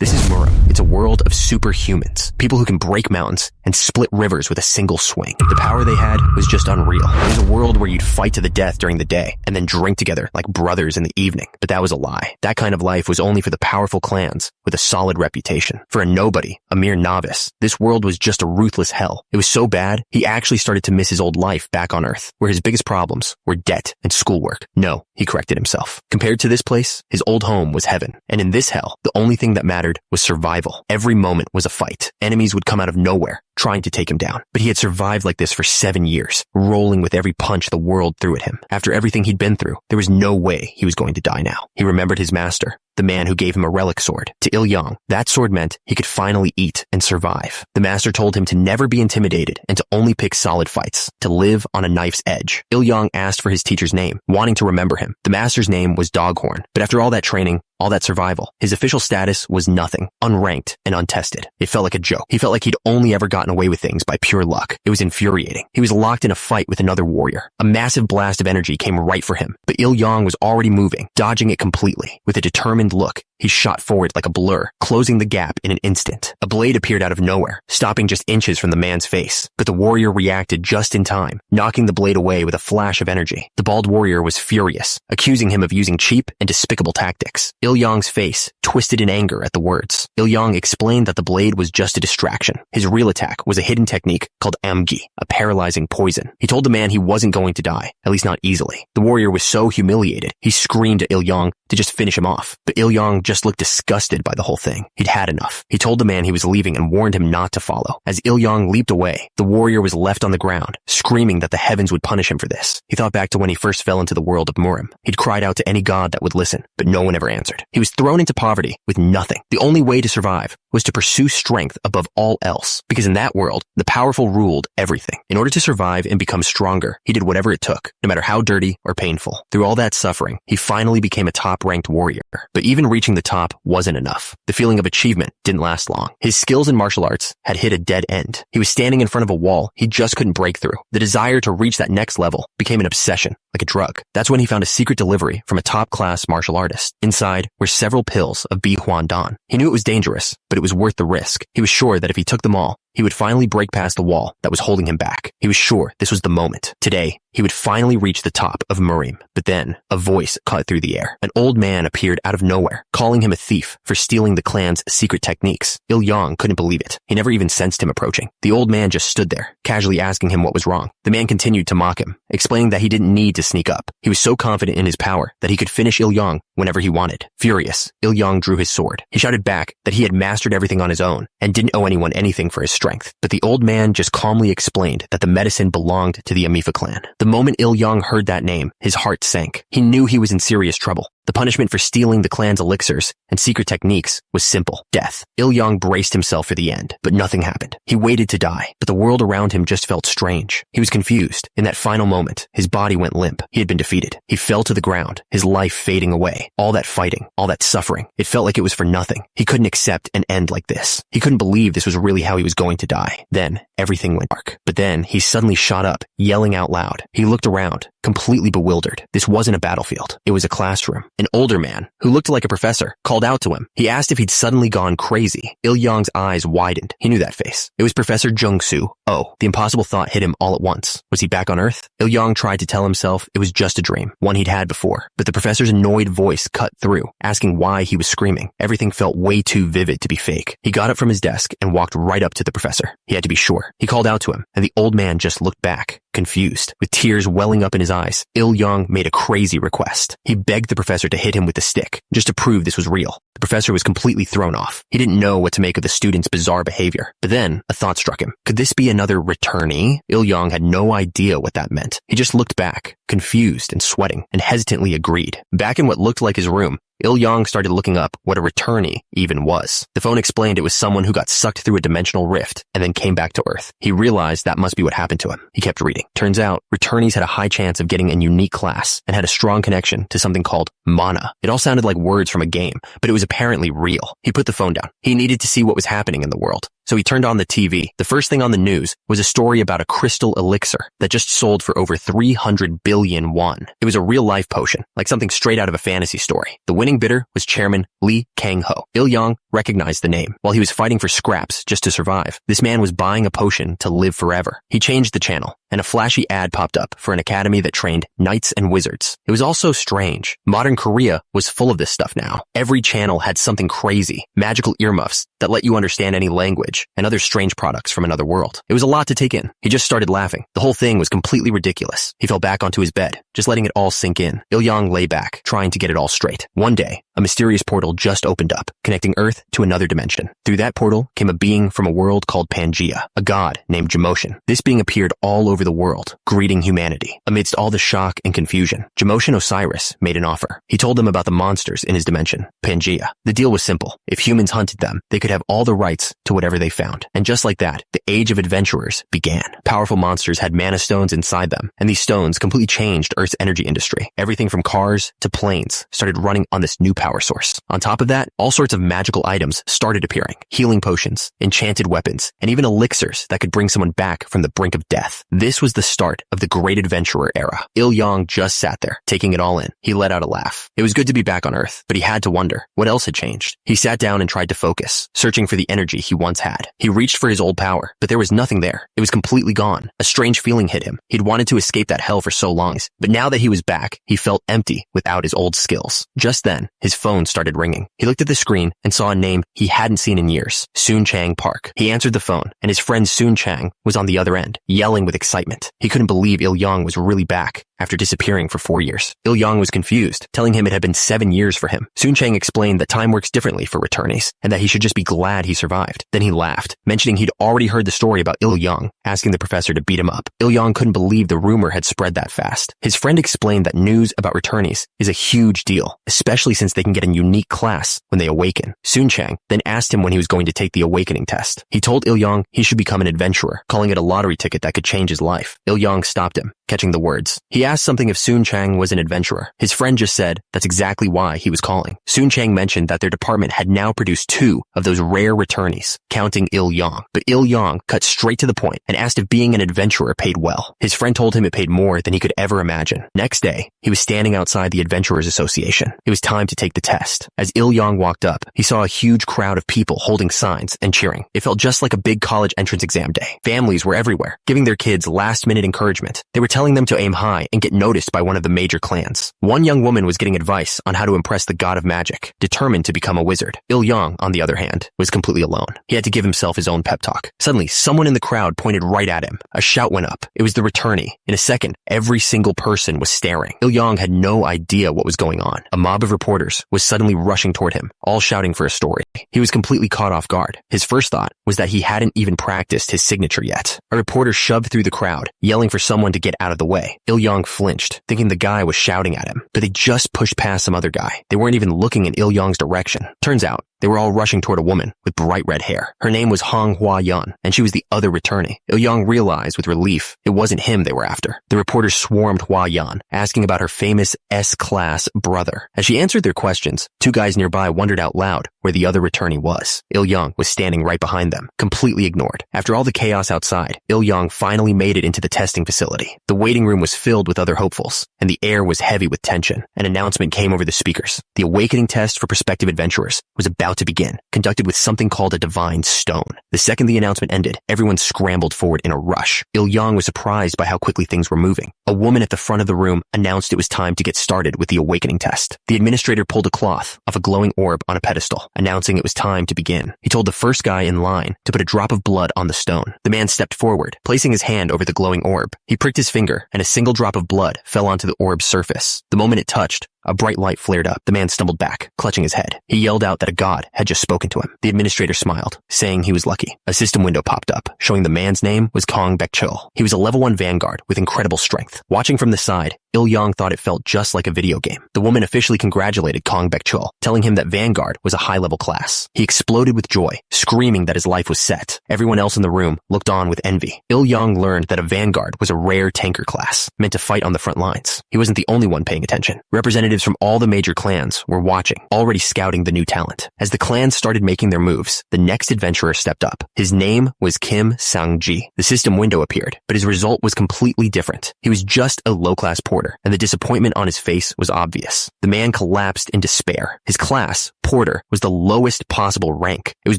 This is Murim. It's a world of superhumans. People who can break mountains and split rivers with a single swing. The power they had was just unreal. It was a world where you'd fight to the death during the day and then drink together like brothers in the evening. But that was a lie. That kind of life was only for the powerful clans with a solid reputation. For a nobody, a mere novice, this world was just a ruthless hell. It was so bad, he actually started to miss his old life back on Earth, where his biggest problems were debt and schoolwork. No, he corrected himself. Compared to this place, his old home was heaven. And in this hell, the only thing that mattered was survival. Every moment was a fight. Enemies would come out of nowhere, trying to take him down. But he had survived like this for 7 years, rolling with every punch the world threw at him. After everything he'd been through, there was no way he was going to die now. He remembered his master, the man who gave him a relic sword. To Il-yang, that sword meant he could finally eat and survive. The master told him to never be intimidated and to only pick solid fights, to live on a knife's edge. Il-yang asked for his teacher's name, wanting to remember him. The master's name was Doghorn, but after all that training, all that survival, his official status was nothing, unranked and untested. It felt like a joke. He felt like he'd only ever gotten away with things by pure luck. It was infuriating. He was locked in a fight with another warrior. A massive blast of energy came right for him, but Il-yang was already moving, dodging it completely. With a determined look, he shot forward like a blur, closing the gap in an instant. A blade appeared out of nowhere, stopping just inches from the man's face, but the warrior reacted just in time, knocking the blade away with a flash of energy. The bald warrior was furious, accusing him of using cheap and despicable tactics. Il-yang's face twisted in anger at the words. Il-yang explained that the blade was just a distraction. His real attack was a hidden technique called amgi, a paralyzing poison. He told the man he wasn't going to die, at least not easily. The warrior was so humiliated, he screamed at Il-yang to just finish him off. But Il-yang just looked disgusted by the whole thing. He'd had enough. He told the man he was leaving and warned him not to follow. As Il-yang leaped away, the warrior was left on the ground, screaming that the heavens would punish him for this. He thought back to when he first fell into the world of Murim. He'd cried out to any god that would listen, but no one ever answered. He was thrown into poverty with nothing. The only way to survive was to pursue strength above all else, because in that world, the powerful ruled everything. In order to survive and become stronger, he did whatever it took, no matter how dirty or painful. Through all that suffering, he finally became a top-ranked warrior. But even reaching the top wasn't enough. The feeling of achievement didn't last long. His skills in martial arts had hit a dead end. He was standing in front of a wall he just couldn't break through. The desire to reach that next level became an obsession, like a drug. That's when he found a secret delivery from a top-class martial artist. Inside were several pills of Bi-Huan-Dan. He knew it was dangerous, but it was worth the risk. He was sure that if he took them all, he would finally break past the wall that was holding him back. He was sure this was the moment. Today, he would finally reach the top of Murim. But then, a voice cut through the air. An old man appeared out of nowhere, calling him a thief for stealing the clan's secret techniques. Il-yang couldn't believe it. He never even sensed him approaching. The old man just stood there, casually asking him what was wrong. The man continued to mock him, explaining that he didn't need to sneak up. He was so confident in his power that he could finish Il-yang whenever he wanted. Furious, Il-yang drew his sword. He shouted back that he had mastered everything on his own and didn't owe anyone anything for his strength. But the old man just calmly explained that the medicine belonged to the Amifa clan. The moment Il-yang heard that name, his heart sank. He knew he was in serious trouble. The punishment for stealing the clan's elixirs and secret techniques was simple: death. Il-yang braced himself for the end, but nothing happened. He waited to die, but the world around him just felt strange. He was confused. In that final moment, his body went limp. He had been defeated. He fell to the ground, his life fading away. All that fighting, all that suffering, it felt like it was for nothing. He couldn't accept an end like this. He couldn't believe this was really how he was going to die. Then, everything went dark. But then, he suddenly shot up, yelling out loud. He looked around, completely bewildered. This wasn't a battlefield. It was a classroom. An older man, who looked like a professor, called out to him. He asked if he'd suddenly gone crazy. Il-yang's eyes widened. He knew that face. It was Professor Jung-soo. Oh, the impossible thought hit him all at once. Was he back on Earth? Il-yang tried to tell himself it was just a dream, one he'd had before. But the professor's annoyed voice cut through, asking why he was screaming. Everything felt way too vivid to be fake. He got up from his desk and walked right up to the professor. He had to be sure. He called out to him, and the old man just looked back, confused. With tears welling up in his eyes, Il-yang made a crazy request. He begged the professor to hit him with the stick, just to prove this was real. The professor was completely thrown off. He didn't know what to make of the student's bizarre behavior. But then, a thought struck him. Could this be another returnee? Il-yang had no idea what that meant. He just looked back, confused and sweating, and hesitantly agreed. Back in what looked like his room, Il-yang started looking up what a returnee even was. The phone explained it was someone who got sucked through a dimensional rift and then came back to Earth. He realized that must be what happened to him. He kept reading. Turns out, returnees had a high chance of getting a unique class and had a strong connection to something called mana. It all sounded like words from a game, but it was apparently real. He put the phone down. He needed to see what was happening in the world. So he turned on the TV. The first thing on the news was a story about a crystal elixir that just sold for over 300 billion won. It was a real-life potion, like something straight out of a fantasy story. The winning winning bidder was Chairman Lee Kang-ho. Il-yong recognized the name. While he was fighting for scraps just to survive, this man was buying a potion to live forever. He changed the channel, and a flashy ad popped up for an academy that trained knights and wizards. It was also strange. Modern Korea was full of this stuff now. Every channel had something crazy, magical earmuffs that let you understand any language, and other strange products from another world. It was a lot to take in. He just started laughing. The whole thing was completely ridiculous. He fell back onto his bed, just letting it all sink in. Il-yong lay back, trying to get it all straight. One day, a mysterious portal just opened up, connecting Earth to another dimension. Through that portal came a being from a world called Pangea, a god named Jamoshin. This being appeared all over the world, greeting humanity. Amidst all the shock and confusion, Jamoshin Osiris made an offer. He told them about the monsters in his dimension, Pangea. The deal was simple. If humans hunted them, they could have all the rights to whatever they found. And just like that, the age of adventurers began. Powerful monsters had mana stones inside them, and these stones completely changed Earth's energy industry. Everything from cars to planes started running on this new power source. On top of that, all sorts of magical items started appearing. Healing potions, enchanted weapons, and even elixirs that could bring someone back from the brink of death. This was the start of the Great Adventurer era. Il-yong just sat there, taking it all in. He let out a laugh. It was good to be back on Earth, but he had to wonder, what else had changed? He sat down and tried to focus, searching for the energy he once had. He reached for his old power, but there was nothing there. It was completely gone. A strange feeling hit him. He'd wanted to escape that hell for so long, but now that he was back, he felt empty without his old skills. Just then, his phone started ringing. He looked at the screen and saw a name he hadn't seen in years, Soon Chang Park. He answered the phone, and his friend Soon Chang was on the other end, yelling with excitement. He couldn't believe Il-yong was really back after disappearing for 4 years. Il-yong was confused, telling him it had been 7 years for him. Soon Chang explained that time works differently for returnees, and that he should just be glad he survived. Then he laughed, mentioning he'd already heard the story about Il-yong, asking the professor to beat him up. Il-yong couldn't believe the rumor had spread that fast. His friend explained that news about returnees is a huge deal, especially since they can get a unique class when they awaken. Soon Chang then asked him when he was going to take the awakening test. He told Il-yong he should become an adventurer, calling it a lottery ticket that could change his life. Il-yong stopped him, catching the words. He asked something if Soon Chang was an adventurer. His friend just said that's exactly why he was calling. Soon Chang mentioned that their department had now produced 2 of those rare returnees, counting Il-yong. But Il-yong cut straight to the point and asked if being an adventurer paid well. His friend told him it paid more than he could ever imagine. Next day, he was standing outside the Adventurers Association. It was time to take the test. As Il-yong walked up, he saw a huge crowd of people holding signs and cheering. It felt just like a big college entrance exam day. Families were everywhere, giving their kids last-minute encouragement. They were telling them to aim high and get noticed by one of the major clans. One young woman was getting advice on how to impress the god of magic, determined to become a wizard. Il-yong, on the other hand, was completely alone. He had to give himself his own pep talk. Suddenly, someone in the crowd pointed right at him. A shout went up. It was the returnee. In a second, every single person was staring. Il-yong had no idea what was going on. A mob of reporters was suddenly rushing toward him, all shouting for a story. He was completely caught off guard. His first thought was that he hadn't even practiced his signature yet. A reporter shoved through the crowd, yelling for someone to get out of the way. Il-yong flinched, thinking the guy was shouting at him, but they just pushed past some other guy. They weren't even looking in Il-yong's direction. Turns out, they were all rushing toward a woman with bright red hair. Her name was Hong Hua-yun, and she was the other returnee. Il-yong realized with relief it wasn't him they were after. The reporters swarmed Hua-yun, asking about her famous S-class brother. As she answered their questions, 2 guys nearby wondered out loud where the other returnee was. Il-yong was standing right behind them, completely ignored. After all the chaos outside, Il-yong finally made it into the testing facility. The waiting room was filled with other hopefuls, and the air was heavy with tension. An announcement came over the speakers. The awakening test for prospective adventurers was about to begin, conducted with something called a divine stone. The second the announcement ended, everyone scrambled forward in a rush. Il-yong was surprised by how quickly things were moving. A woman at the front of the room announced it was time to get started with the awakening test. The administrator pulled a cloth off a glowing orb on a pedestal, announcing it was time to begin. He told the first guy in line to put a drop of blood on the stone. The man stepped forward, placing his hand over the glowing orb. He pricked his finger, and a single drop of blood fell onto the orb's surface. The moment it touched, a bright light flared up. The man stumbled back, clutching his head. He yelled out that a god had just spoken to him. The administrator smiled, saying he was lucky. A system window popped up, showing the man's name was Kong Baekchul. He was a level 1 vanguard with incredible strength. Watching from the side, Il-yong thought it felt just like a video game. The woman officially congratulated Kong Baekchul, telling him that Vanguard was a high-level class. He exploded with joy, screaming that his life was set. Everyone else in the room looked on with envy. Il-yong learned that a Vanguard was a rare tanker class, meant to fight on the front lines. He wasn't the only one paying attention. Representatives from all the major clans were watching, already scouting the new talent. As the clans started making their moves, the next adventurer stepped up. His name was Kim Sang-ji. The system window appeared, but his result was completely different. He was just a low-class porter porter, and the disappointment on his face was obvious. The man collapsed in despair. His class, porter, was the lowest possible rank. It was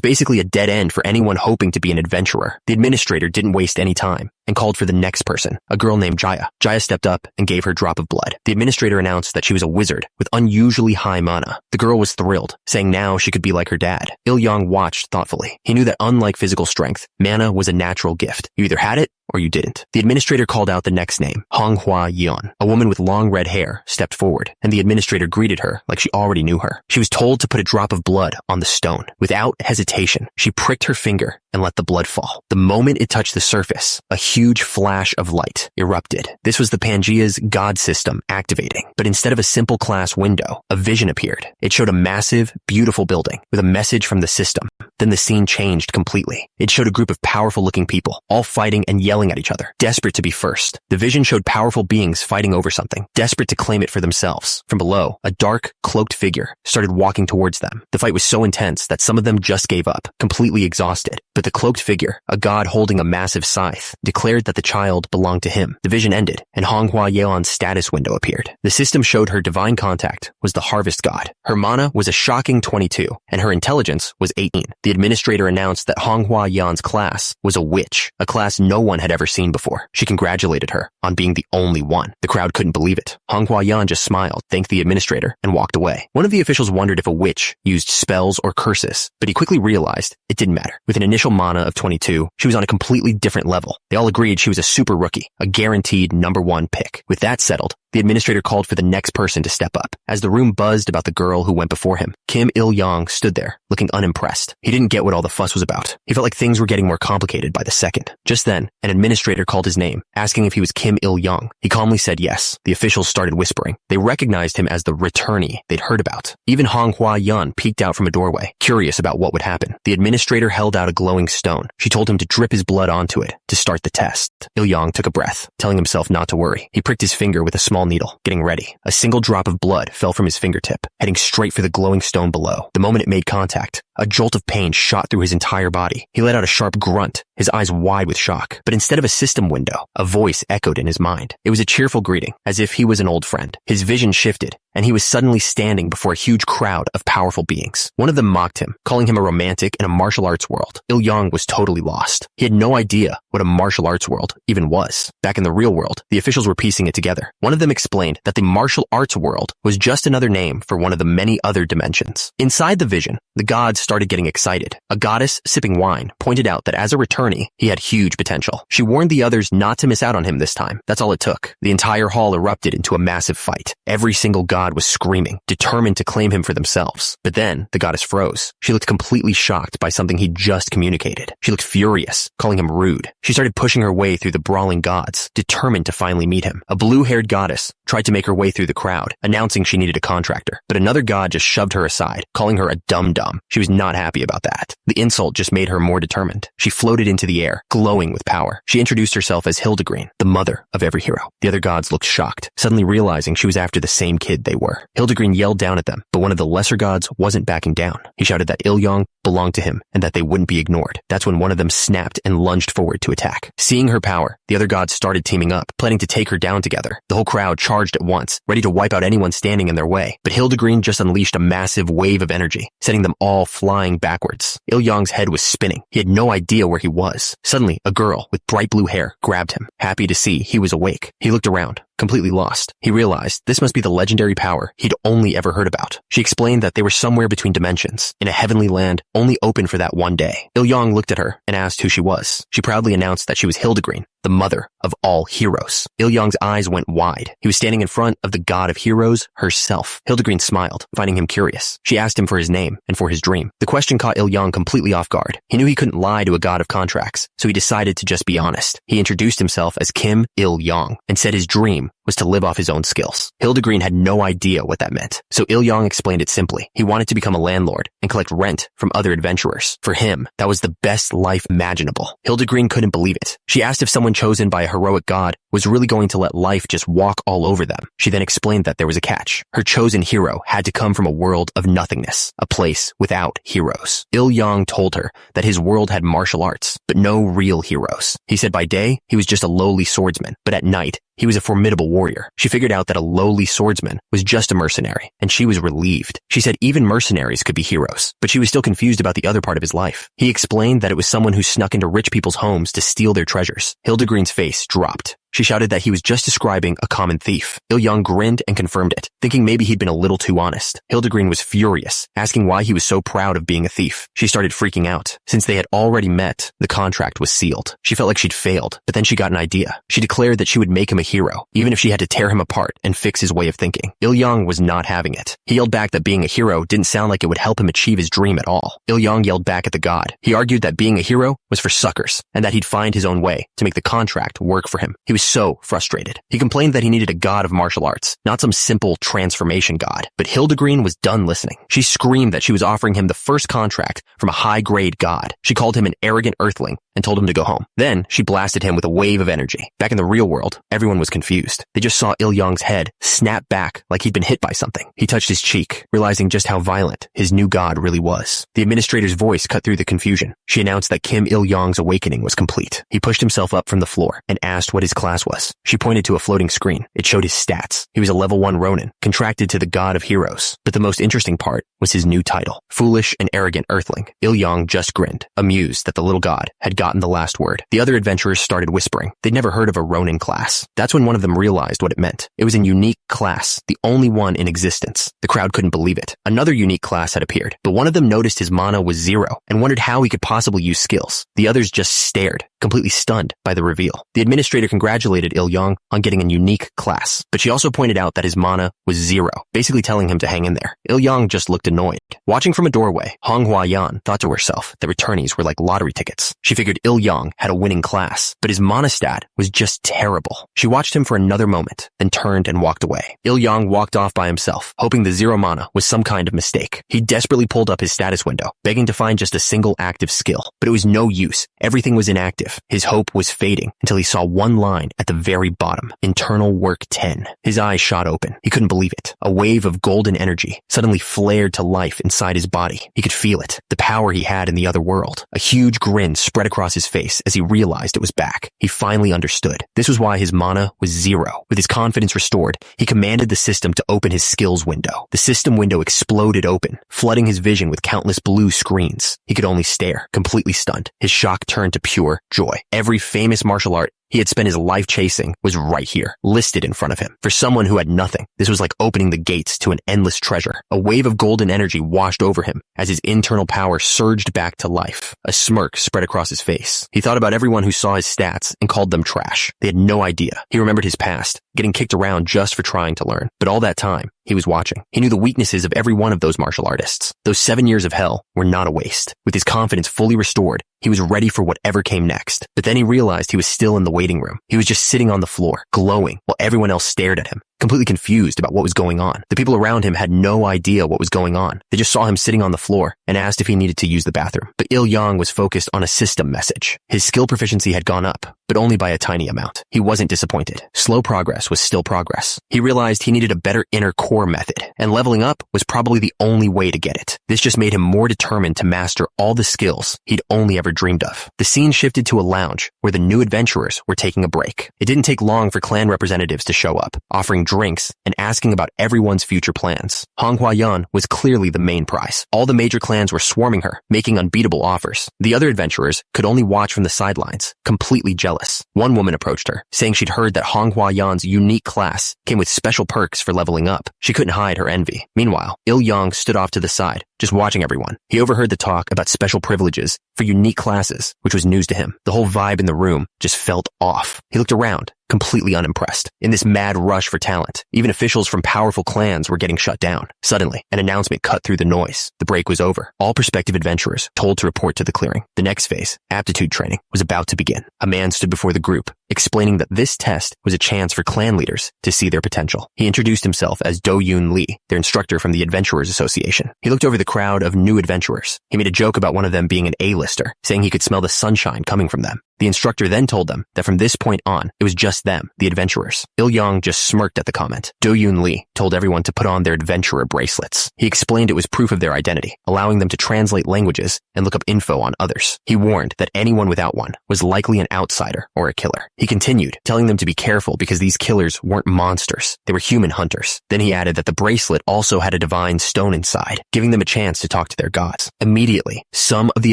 basically a dead end for anyone hoping to be an adventurer. The administrator didn't waste any time and called for the next person, a girl named Jaya. Jaya stepped up and gave her drop of blood. The administrator announced that she was a wizard with unusually high mana. The girl was thrilled, saying now she could be like her dad. Il-yang watched thoughtfully. He knew that unlike physical strength, mana was a natural gift. You either had it or you didn't. The administrator called out the next name, Honghua Yeon. A woman with long red hair stepped forward, and the administrator greeted her like she already knew her. She was told to put a drop of blood on the stone. Without hesitation, she pricked her finger and let the blood fall. The moment it touched the surface, a huge flash of light erupted. This was the Pangea's god system activating. But instead of a simple class window, a vision appeared. It showed a massive, beautiful building with a message from the system. Then the scene changed completely. It showed a group of powerful-looking people, all fighting and yelling at each other, desperate to be first. The vision showed powerful beings fighting over something, desperate to claim it for themselves. From below, a dark, cloaked figure started walking towards them. The fight was so intense that some of them just gave up, completely exhausted. But the cloaked figure, a god holding a massive scythe, declared that the child belonged to him. The vision ended, and Honghua Yeon's status window appeared. The system showed her divine contact was the harvest god. Her mana was a shocking 22, and her intelligence was 18. The administrator announced that Honghua Yeon's class was a witch, a class no one had ever seen before. She congratulated her on being the only one. The crowd couldn't believe it. Honghua Yeon just smiled, thanked the administrator, and walked away. One of the officials wondered if a witch used spells or curses, but he quickly realized it didn't matter. With an initial mana of 22, she was on a completely different level. They all agreed she was a super rookie, a guaranteed #1 pick. With that settled, the administrator called for the next person to step up. As the room buzzed about the girl who went before him, Kim Il-yang stood there, looking unimpressed. He didn't get what all the fuss was about. He felt like things were getting more complicated by the second. Just then, an administrator called his name, asking if he was Kim Il-yang. He calmly said yes. The officials started whispering. They recognized him as the returnee they'd heard about. Even Honghua Yeon peeked out from a doorway, curious about what would happen. The administrator held out a glowing stone. She told him to drip his blood onto it to start the test. Il-yang took a breath, telling himself not to worry. He pricked his finger with a small needle, getting ready. A single drop of blood fell from his fingertip, heading straight for the glowing stone below. The moment it made contact, a jolt of pain shot through his entire body. He let out a sharp grunt, his eyes wide with shock. But instead of a system window, a voice echoed in his mind. It was a cheerful greeting, as if he was an old friend. His vision shifted, and he was suddenly standing before a huge crowd of powerful beings. One of them mocked him, calling him a romantic in a martial arts world. Il-yang was totally lost. He had no idea what a martial arts world even was. Back in the real world, the officials were piecing it together. One of them explained that the martial arts world was just another name for one of the many other dimensions. Inside the vision, the gods started getting excited. A goddess sipping wine pointed out that as a returnee, he had huge potential. She warned the others not to miss out on him this time. That's all it took. The entire hall erupted into a massive fight. Every single god was screaming, determined to claim him for themselves. But then, the goddess froze. She looked completely shocked by something he just communicated. She looked furious, calling him rude. She started pushing her way through the brawling gods, determined to finally meet him. A blue-haired goddess tried to make her way through the crowd, announcing she needed a contractor. But another god just shoved her aside, calling her a dum-dum. She was not happy about that. The insult just made her more determined. She floated into the air, glowing with power. She introduced herself as Hildegreen, the mother of every hero. The other gods looked shocked, suddenly realizing she was after the same kid they were. Hildegreen yelled down at them, but one of the lesser gods wasn't backing down. He shouted that Il-yang belonged to him and that they wouldn't be ignored. That's when one of them snapped and lunged forward to attack. Seeing her power, the other gods started teaming up, planning to take her down together. The whole crowd charged at once, ready to wipe out anyone standing in their way. But Hildegreen just unleashed a massive wave of energy, sending them all flying backwards. Il-yang's head was spinning. He had no idea where he was. Suddenly, a girl with bright blue hair grabbed him, happy to see he was awake. He looked around, completely lost. He realized this must be the legendary power he'd only ever heard about. She explained that they were somewhere between dimensions, in a heavenly land only open for that one day. Il-yang looked at her and asked who she was. She proudly announced that she was Hildegreen, the mother of all heroes. Il-yang's eyes went wide. He was standing in front of the god of heroes herself. Hildegreen smiled, finding him curious. She asked him for his name and for his dream. The question caught Il-yang completely off guard. He knew he couldn't lie to a god of contracts, so he decided to just be honest. He introduced himself as Kim Il-yang and said his dream was to live off his own skills. Hildegreen had no idea what that meant, so Il-yang explained it simply. He wanted to become a landlord and collect rent from other adventurers. For him, that was the best life imaginable. Hildegreen couldn't believe it. She asked if someone chosen by a heroic god was really going to let life just walk all over them. She then explained that there was a catch. Her chosen hero had to come from a world of nothingness, a place without heroes. Il-yang told her that his world had martial arts, but no real heroes. He said by day, he was just a lowly swordsman, but at night, he was a formidable warrior. warrior. She figured out that a lowly swordsman was just a mercenary, and she was relieved. She said even mercenaries could be heroes, but she was still confused about the other part of his life. He explained that it was someone who snuck into rich people's homes to steal their treasures. Hildegreen's face dropped. She shouted that he was just describing a common thief. Il-yang grinned and confirmed it, thinking maybe he'd been a little too honest. Hildegreen was furious, asking why he was so proud of being a thief. She started freaking out. Since they had already met, the contract was sealed. She felt like she'd failed, but then she got an idea. She declared that she would make him a hero, even if she had to tear him apart and fix his way of thinking. Il-yang was not having it. He yelled back that being a hero didn't sound like it would help him achieve his dream at all. Il-yang yelled back at the god. He argued that being a hero was for suckers, and that he'd find his own way to make the contract work for him. He was so frustrated. He complained that he needed a god of martial arts, not some simple transformation god. But Hildegreen was done listening. She screamed that she was offering him the first contract from a high-grade god. She called him an arrogant earthling and told him to go home. Then she blasted him with a wave of energy. Back in the real world, everyone was confused. They just saw Il-yang's head snap back like he'd been hit by something. He touched his cheek, realizing just how violent his new god really was. The administrator's voice cut through the confusion. She announced that Kim Il-yang's awakening was complete. He pushed himself up from the floor and asked what his class was. She pointed to a floating screen. It showed his stats. He was a level 1 Ronin, contracted to the god of heroes. But the most interesting part was his new title, Foolish and Arrogant Earthling. Il-yang just grinned, amused that the little god had gotten the last word. The other adventurers started whispering. They'd never heard of a Ronin class. That's when one of them realized what it meant. It was a unique class, the only one in existence. The crowd couldn't believe it. Another unique class had appeared, but one of them noticed his mana was 0 and wondered how he could possibly use skills. The others just stared, completely stunned by the reveal. The administrator congratulated Il-yang on getting a unique class, but she also pointed out that his mana was 0, basically telling him to hang in there. Il-yang just looked annoyed. Watching from a doorway, Manhwa thought to herself that returnees were like lottery tickets. She figured Il-yang had a winning class, but his mana stat was just terrible. She watched him for another moment, then turned and walked away. Il-yang walked off by himself, hoping the 0 mana was some kind of mistake. He desperately pulled up his status window, begging to find just a single active skill, but it was no use. Everything was inactive. His hope was fading until he saw one line at the very bottom, internal work 10. His eyes shot open. He couldn't believe it. A wave of golden energy suddenly flared to life inside his body. He could feel it, the power he had in the other world. A huge grin spread across his face as he realized it was back. He finally understood. This was why his mana was 0. With his confidence restored, he commanded the system to open his skills window. The system window exploded open, flooding his vision with countless blue screens. He could only stare, completely stunned. His shock turned to pure joy. Every famous martial art he had spent his life chasing was right here, listed in front of him. For someone who had nothing, this was like opening the gates to an endless treasure. A wave of golden energy washed over him as his internal power surged back to life. A smirk spread across his face. He thought about everyone who saw his stats and called them trash. They had no idea. He remembered his past, getting kicked around just for trying to learn. But all that time, he was watching. He knew the weaknesses of every one of those martial artists. Those 7 years of hell were not a waste. With his confidence fully restored, he was ready for whatever came next. But then he realized he was still in the waiting room. He was just sitting on the floor, glowing, while everyone else stared at him, completely confused about what was going on. The people around him had no idea what was going on. They just saw him sitting on the floor and asked if he needed to use the bathroom. But Il-yang was focused on a system message. His skill proficiency had gone up, but only by a tiny amount. He wasn't disappointed. Slow progress was still progress. He realized he needed a better inner core method, and leveling up was probably the only way to get it. This just made him more determined to master all the skills he'd only ever dreamed of. The scene shifted to a lounge where the new adventurers were taking a break. It didn't take long for clan representatives to show up, offering drinks and asking about everyone's future plans. Manhwa was clearly the main prize. All the major clans were swarming her, making unbeatable offers. The other adventurers could only watch from the sidelines, completely jealous. One woman approached her, saying she'd heard that Manhwa's unique class came with special perks for leveling up. She couldn't hide her envy. Meanwhile, Il-yang stood off to the side, just watching everyone. He overheard the talk about special privileges for unique classes, which was news to him. The whole vibe in the room just felt off. He looked around, completely unimpressed. In this mad rush for talent, even officials from powerful clans were getting shut down. Suddenly, an announcement cut through the noise. The break was over. All prospective adventurers told to report to the clearing. The next phase, aptitude training, was about to begin. A man stood before the group, explaining that this test was a chance for clan leaders to see their potential. He introduced himself as Do-Yoon Lee, their instructor from the Adventurers Association. He looked over the crowd of new adventurers. He made a joke about one of them being an A-lister, saying he could smell the sunshine coming from them. The instructor then told them that from this point on, it was just them, the adventurers. Il-yang just smirked at the comment. Do-Yoon Lee told everyone to put on their adventurer bracelets. He explained it was proof of their identity, allowing them to translate languages and look up info on others. He warned that anyone without one was likely an outsider or a killer. He continued, telling them to be careful because these killers weren't monsters. They were human hunters. Then he added that the bracelet also had a divine stone inside, giving them a chance to talk to their gods. Immediately, some of the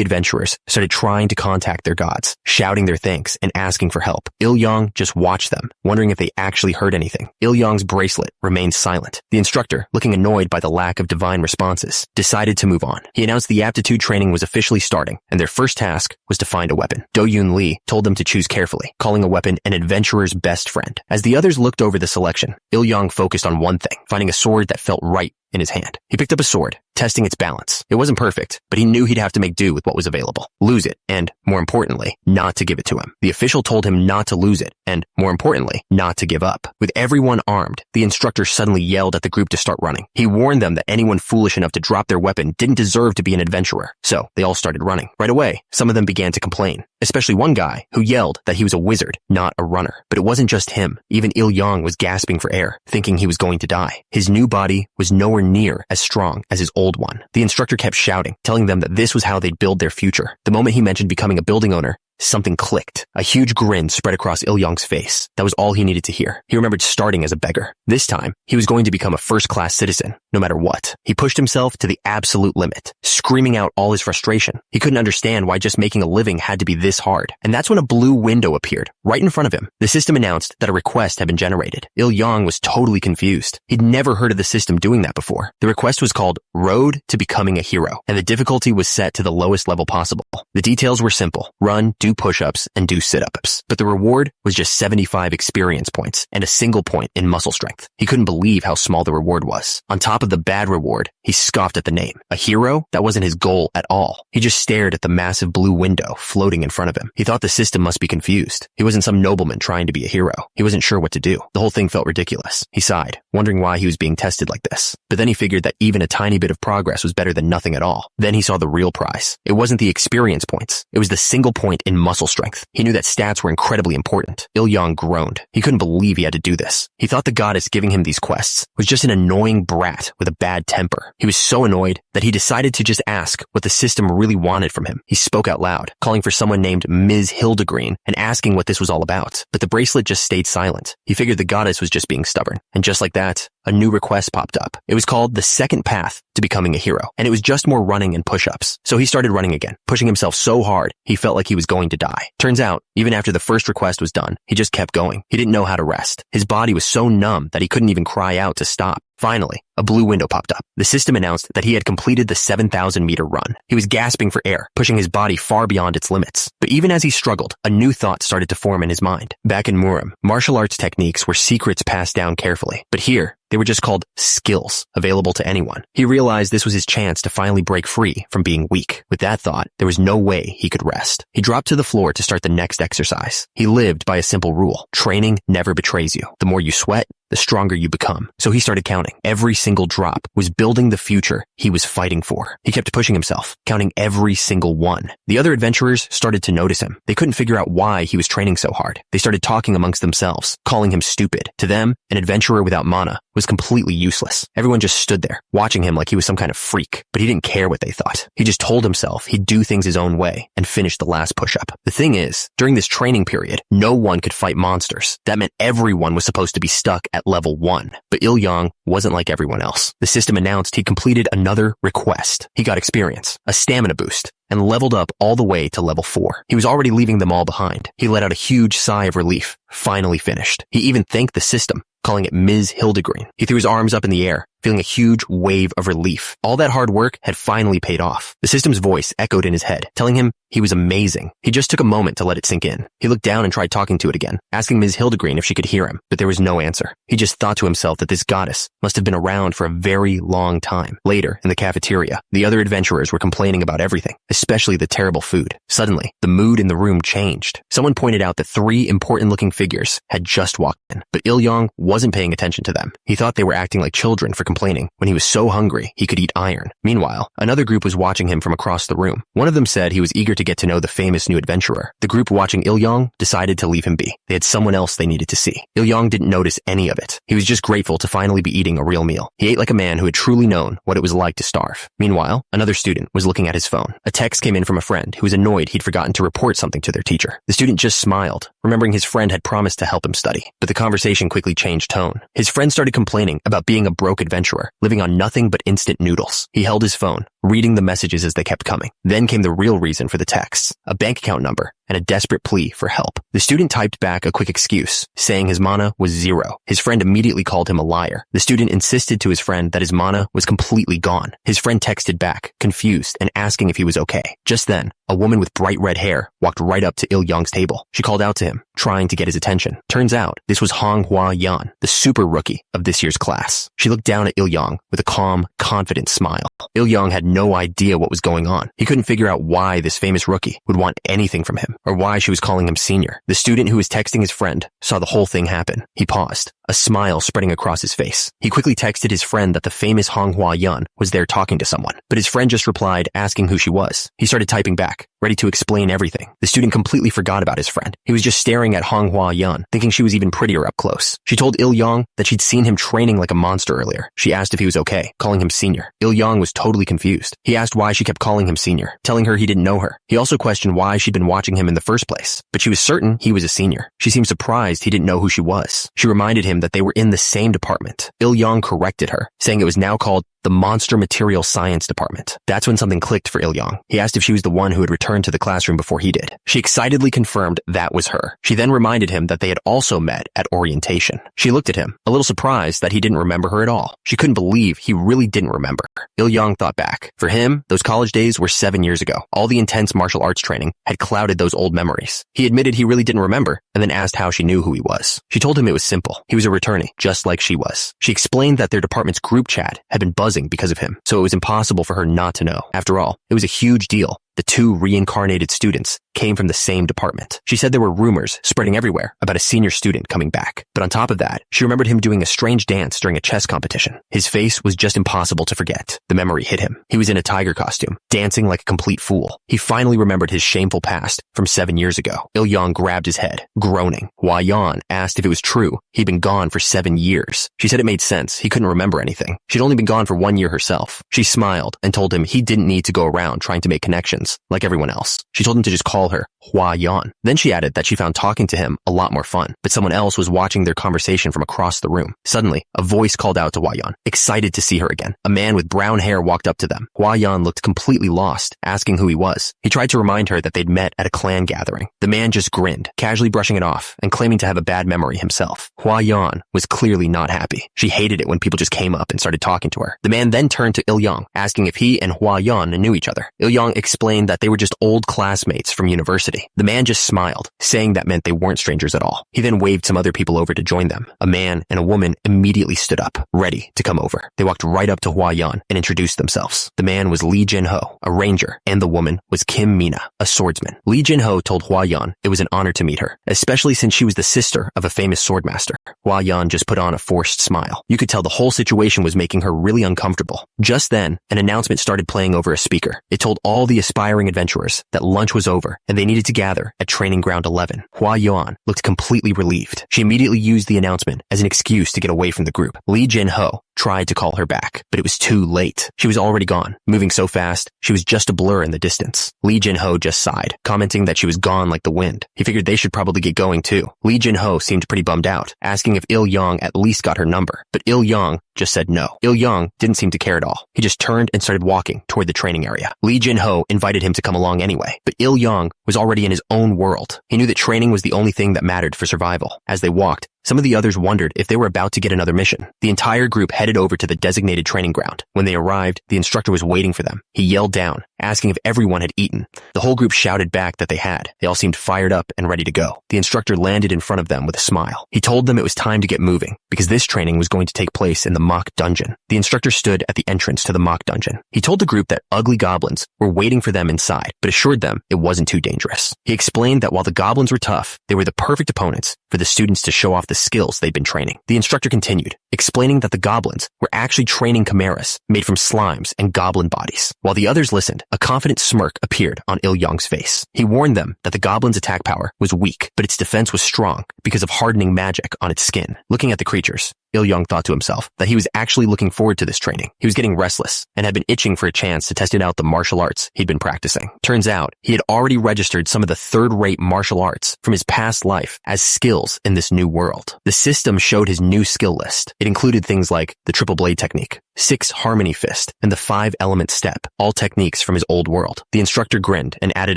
adventurers started trying to contact their gods, shouting their thanks and asking for help. Il-yang just watched them, wondering if they actually heard anything. Il-yang's bracelet remained silent. The instructor, looking annoyed by the lack of divine responses, decided to move on. He announced the aptitude training was officially starting, and their first task was to find a weapon. Do-Yoon Lee told them to choose carefully, calling a weapon an adventurer's best friend. As the others looked over the selection, Il-yang focused on one thing, finding a sword that felt right in his hand. He picked up a sword, testing its balance. It wasn't perfect, but he knew he'd have to make do with what was available. Lose it, and, more importantly, not to give it to him. The official told him not to lose it, and, more importantly, not to give up. With everyone armed, the instructor suddenly yelled at the group to start running. He warned them that anyone foolish enough to drop their weapon didn't deserve to be an adventurer, so they all started running. Right away, some of them began to complain, especially one guy who yelled that he was a wizard, not a runner. But it wasn't just him. Even Il-yang was gasping for air, thinking he was going to die. His new body was nowhere near as strong as his old one. The instructor kept shouting, telling them that this was how they'd build their future. The moment he mentioned becoming a building owner, something clicked. A huge grin spread across Il-yang's face. That was all he needed to hear. He remembered starting as a beggar. This time, he was going to become a first-class citizen, no matter what. He pushed himself to the absolute limit, screaming out all his frustration. He couldn't understand why just making a living had to be this hard. And that's when a blue window appeared, right in front of him. The system announced that a request had been generated. Il-yang was totally confused. He'd never heard of the system doing that before. The request was called Road to Becoming a Hero, and the difficulty was set to the lowest level possible. The details were simple. Run, do push-ups, and do sit-ups. But the reward was just 75 experience points and a single point in muscle strength. He couldn't believe how small the reward was. On top of the bad reward, he scoffed at the name. A hero? That wasn't his goal at all. He just stared at the massive blue window floating in front of him. He thought the system must be confused. He wasn't some nobleman trying to be a hero. He wasn't sure what to do. The whole thing felt ridiculous. He sighed, wondering why he was being tested like this. But then he figured that even a tiny bit of progress was better than nothing at all. Then he saw the real prize. It wasn't the experience points. It was the single point in muscle strength. He knew that stats were incredibly important. Il-yang groaned. He couldn't believe he had to do this. He thought the goddess giving him these quests was just an annoying brat with a bad temper. He was so annoyed that he decided to just ask what the system really wanted from him. He spoke out loud, calling for someone named Ms. Hildegreen and asking what this was all about. But the bracelet just stayed silent. He figured the goddess was just being stubborn. And just like that, a new request popped up. It was called The Second Path to Becoming a Hero, and it was just more running and push-ups. So he started running again, pushing himself so hard he felt like he was going to die. Turns out, even after the first request was done, he just kept going. He didn't know how to rest. His body was so numb that he couldn't even cry out to stop. Finally, a blue window popped up. The system announced that he had completed the 7,000-meter run. He was gasping for air, pushing his body far beyond its limits. But even as he struggled, a new thought started to form in his mind. Back in Murim, martial arts techniques were secrets passed down carefully. But here, they were just called skills, available to anyone. He realized this was his chance to finally break free from being weak. With that thought, there was no way he could rest. He dropped to the floor to start the next exercise. He lived by a simple rule. Training never betrays you. The more you sweat, the stronger you become. So he started counting. Every single drop was building the future he was fighting for. He kept pushing himself, counting every single one. The other adventurers started to notice him. They couldn't figure out why he was training so hard. They started talking amongst themselves, calling him stupid. To them, an adventurer without mana was completely useless. Everyone just stood there, watching him like he was some kind of freak. But he didn't care what they thought. He just told himself he'd do things his own way and finish the last push-up. The thing is, during this training period, no one could fight monsters. That meant everyone was supposed to be stuck at level 1. But Il-yang wasn't like everyone else. The system announced he completed another request. He got experience, a stamina boost, and leveled up all the way to level 4. He was already leaving them all behind. He let out a huge sigh of relief, finally finished. He even thanked the system, calling it Ms. Hildegreen. He threw his arms up in the air, feeling a huge wave of relief. All that hard work had finally paid off. The system's voice echoed in his head, telling him he was amazing. He just took a moment to let it sink in. He looked down and tried talking to it again, asking Ms. Hildegreen if she could hear him, but there was no answer. He just thought to himself that this goddess must have been around for a very long time. Later, in the cafeteria, the other adventurers were complaining about everything, especially the terrible food. Suddenly, the mood in the room changed. Someone pointed out that 3 important-looking figures had just walked in, but Il-yang wasn't paying attention to them. He thought they were acting like children for complaining when he was so hungry he could eat iron. Meanwhile, another group was watching him from across the room. One of them said he was eager to get to know the famous new adventurer. The group watching Il-yong decided to leave him be. They had someone else they needed to see. Il-yong didn't notice any of it. He was just grateful to finally be eating a real meal. He ate like a man who had truly known what it was like to starve. Meanwhile, another student was looking at his phone. A text came in from a friend who was annoyed he'd forgotten to report something to their teacher. The student just smiled, remembering his friend had promised to help him study. But the conversation quickly changed tone. His friend started complaining about being a broke adventurer, living on nothing but instant noodles. He held his phone, reading the messages as they kept coming. Then came the real reason for the texts, a bank account number and a desperate plea for help. The student typed back a quick excuse, saying his mana was 0. His friend immediately called him a liar. The student insisted to his friend that his mana was completely gone. His friend texted back, confused and asking if he was okay. Just then, a woman with bright red hair walked right up to Il-yong's table. She called out to him, trying to get his attention. Turns out, this was Hua-yan, the super rookie of this year's class. She looked down at Il-yong with a calm, confident smile. Il-yong had no idea what was going on. He couldn't figure out why this famous rookie would want anything from him, or why she was calling him senior. The student who was texting his friend saw the whole thing happen. He paused, a smile spreading across his face. He quickly texted his friend that the famous Hua-yan was there talking to someone, but his friend just replied asking who she was. He started typing back, ready to explain everything. The student completely forgot about his friend. He was just staring at Hua-yan, thinking she was even prettier up close. She told Il-yong that she'd seen him training like a monster earlier. She asked if he was okay, calling him senior. Il-yong was totally confused. He asked why she kept calling him senior, telling her he didn't know her. He also questioned why she'd been watching him in the first place, but she was certain he was a senior. She seemed surprised he didn't know who she was. She reminded him that they were in the same department. Il-yong corrected her, saying it was now called the Monster Material Science Department. That's when something clicked for Il-yong. He asked if she was the one who had returned to the classroom before he did. She excitedly confirmed that was her. She then reminded him that they had also met at orientation. She looked at him, a little surprised that he didn't remember her at all. She couldn't believe he really didn't remember. Il-yong thought back. For him, those college days were 7 years ago. All the intense martial arts training had clouded those old memories. He admitted he really didn't remember, and then asked how she knew who he was. She told him it was simple. He was a returnee, just like she was. She explained that their department's group chat had been buzzing because of him, so it was impossible for her not to know. After all, it was a huge deal. The two reincarnated students came from the same department. She said there were rumors spreading everywhere about a senior student coming back. But on top of that, she remembered him doing a strange dance during a chess competition. His face was just impossible to forget. The memory hit him. He was in a tiger costume, dancing like a complete fool. He finally remembered his shameful past from 7 years ago. Il-yong grabbed his head, groaning. Hua-yan asked if it was true he'd been gone for 7 years. She said it made sense. He couldn't remember anything. She'd only been gone for 1 year herself. She smiled and told him he didn't need to go around trying to make connections like everyone else. She told him to just call her Hua-yan. Then she added that she found talking to him a lot more fun, but someone else was watching their conversation from across the room. Suddenly, a voice called out to Hua-yan, excited to see her again. A man with brown hair walked up to them. Hua-yan looked completely lost, asking who he was. He tried to remind her that they'd met at a clan gathering. The man just grinned, casually brushing it off and claiming to have a bad memory himself. Hua-yan was clearly not happy. She hated it when people just came up and started talking to her. The man then turned to Il-yong, asking if he and Hua-yan knew each other. Il-yong explained that they were just old classmates from university. The man just smiled, saying that meant they weren't strangers at all. He then waved some other people over to join them. A man and a woman immediately stood up, ready to come over. They walked right up to Hua-yan and introduced themselves. The man was Lee Jin-ho, a ranger, and the woman was Kim Mina, a swordsman. Lee Jin-ho told Hua-yan it was an honor to meet her, especially since she was the sister of a famous swordmaster. Hua-yan just put on a forced smile. You could tell the whole situation was making her really uncomfortable. Just then, an announcement started playing over a speaker. It told all the aspiring adventurers that lunch was over and they needed to gather at Training Ground 11. Hua-yan looked completely relieved. She immediately used the announcement as an excuse to get away from the group. Lee Jin-ho tried to call her back, but it was too late. She was already gone, moving so fast, she was just a blur in the distance. Lee Jin-ho just sighed, commenting that she was gone like the wind. He figured they should probably get going too. Lee Jin-ho seemed pretty bummed out, asking if Il-yong at least got her number, but Il-yong just said no. Il-yong didn't seem to care at all. He just turned and started walking toward the training area. Lee Jin-ho invited him to come along anyway, but Il-yong was already in his own world. He knew that training was the only thing that mattered for survival. As they walked, some of the others wondered if they were about to get another mission. The entire group headed over to the designated training ground. When they arrived, the instructor was waiting for them. He yelled down, asking if everyone had eaten. The whole group shouted back that they had. They all seemed fired up and ready to go. The instructor landed in front of them with a smile. He told them it was time to get moving, because this training was going to take place in the mock dungeon. The instructor stood at the entrance to the mock dungeon. He told the group that ugly goblins were waiting for them inside, but assured them it wasn't too dangerous. He explained that while the goblins were tough, they were the perfect opponents for the students to show off the skills they'd been training. The instructor continued, explaining that the goblins were actually training chimeras made from slimes and goblin bodies. While the others listened, a confident smirk appeared on Il-yong's face. He warned them that the goblin's attack power was weak, but its defense was strong because of hardening magic on its skin. Looking at the creatures, Il-yong thought to himself that he was actually looking forward to this training. He was getting restless and had been itching for a chance to test out the martial arts he'd been practicing. Turns out, he had already registered some of the third-rate martial arts from his past life as skills in this new world. The system showed his new skill list. It included things like the triple blade technique, 6 harmony fist, and the 5-element step, all techniques from his old world. The instructor grinned and added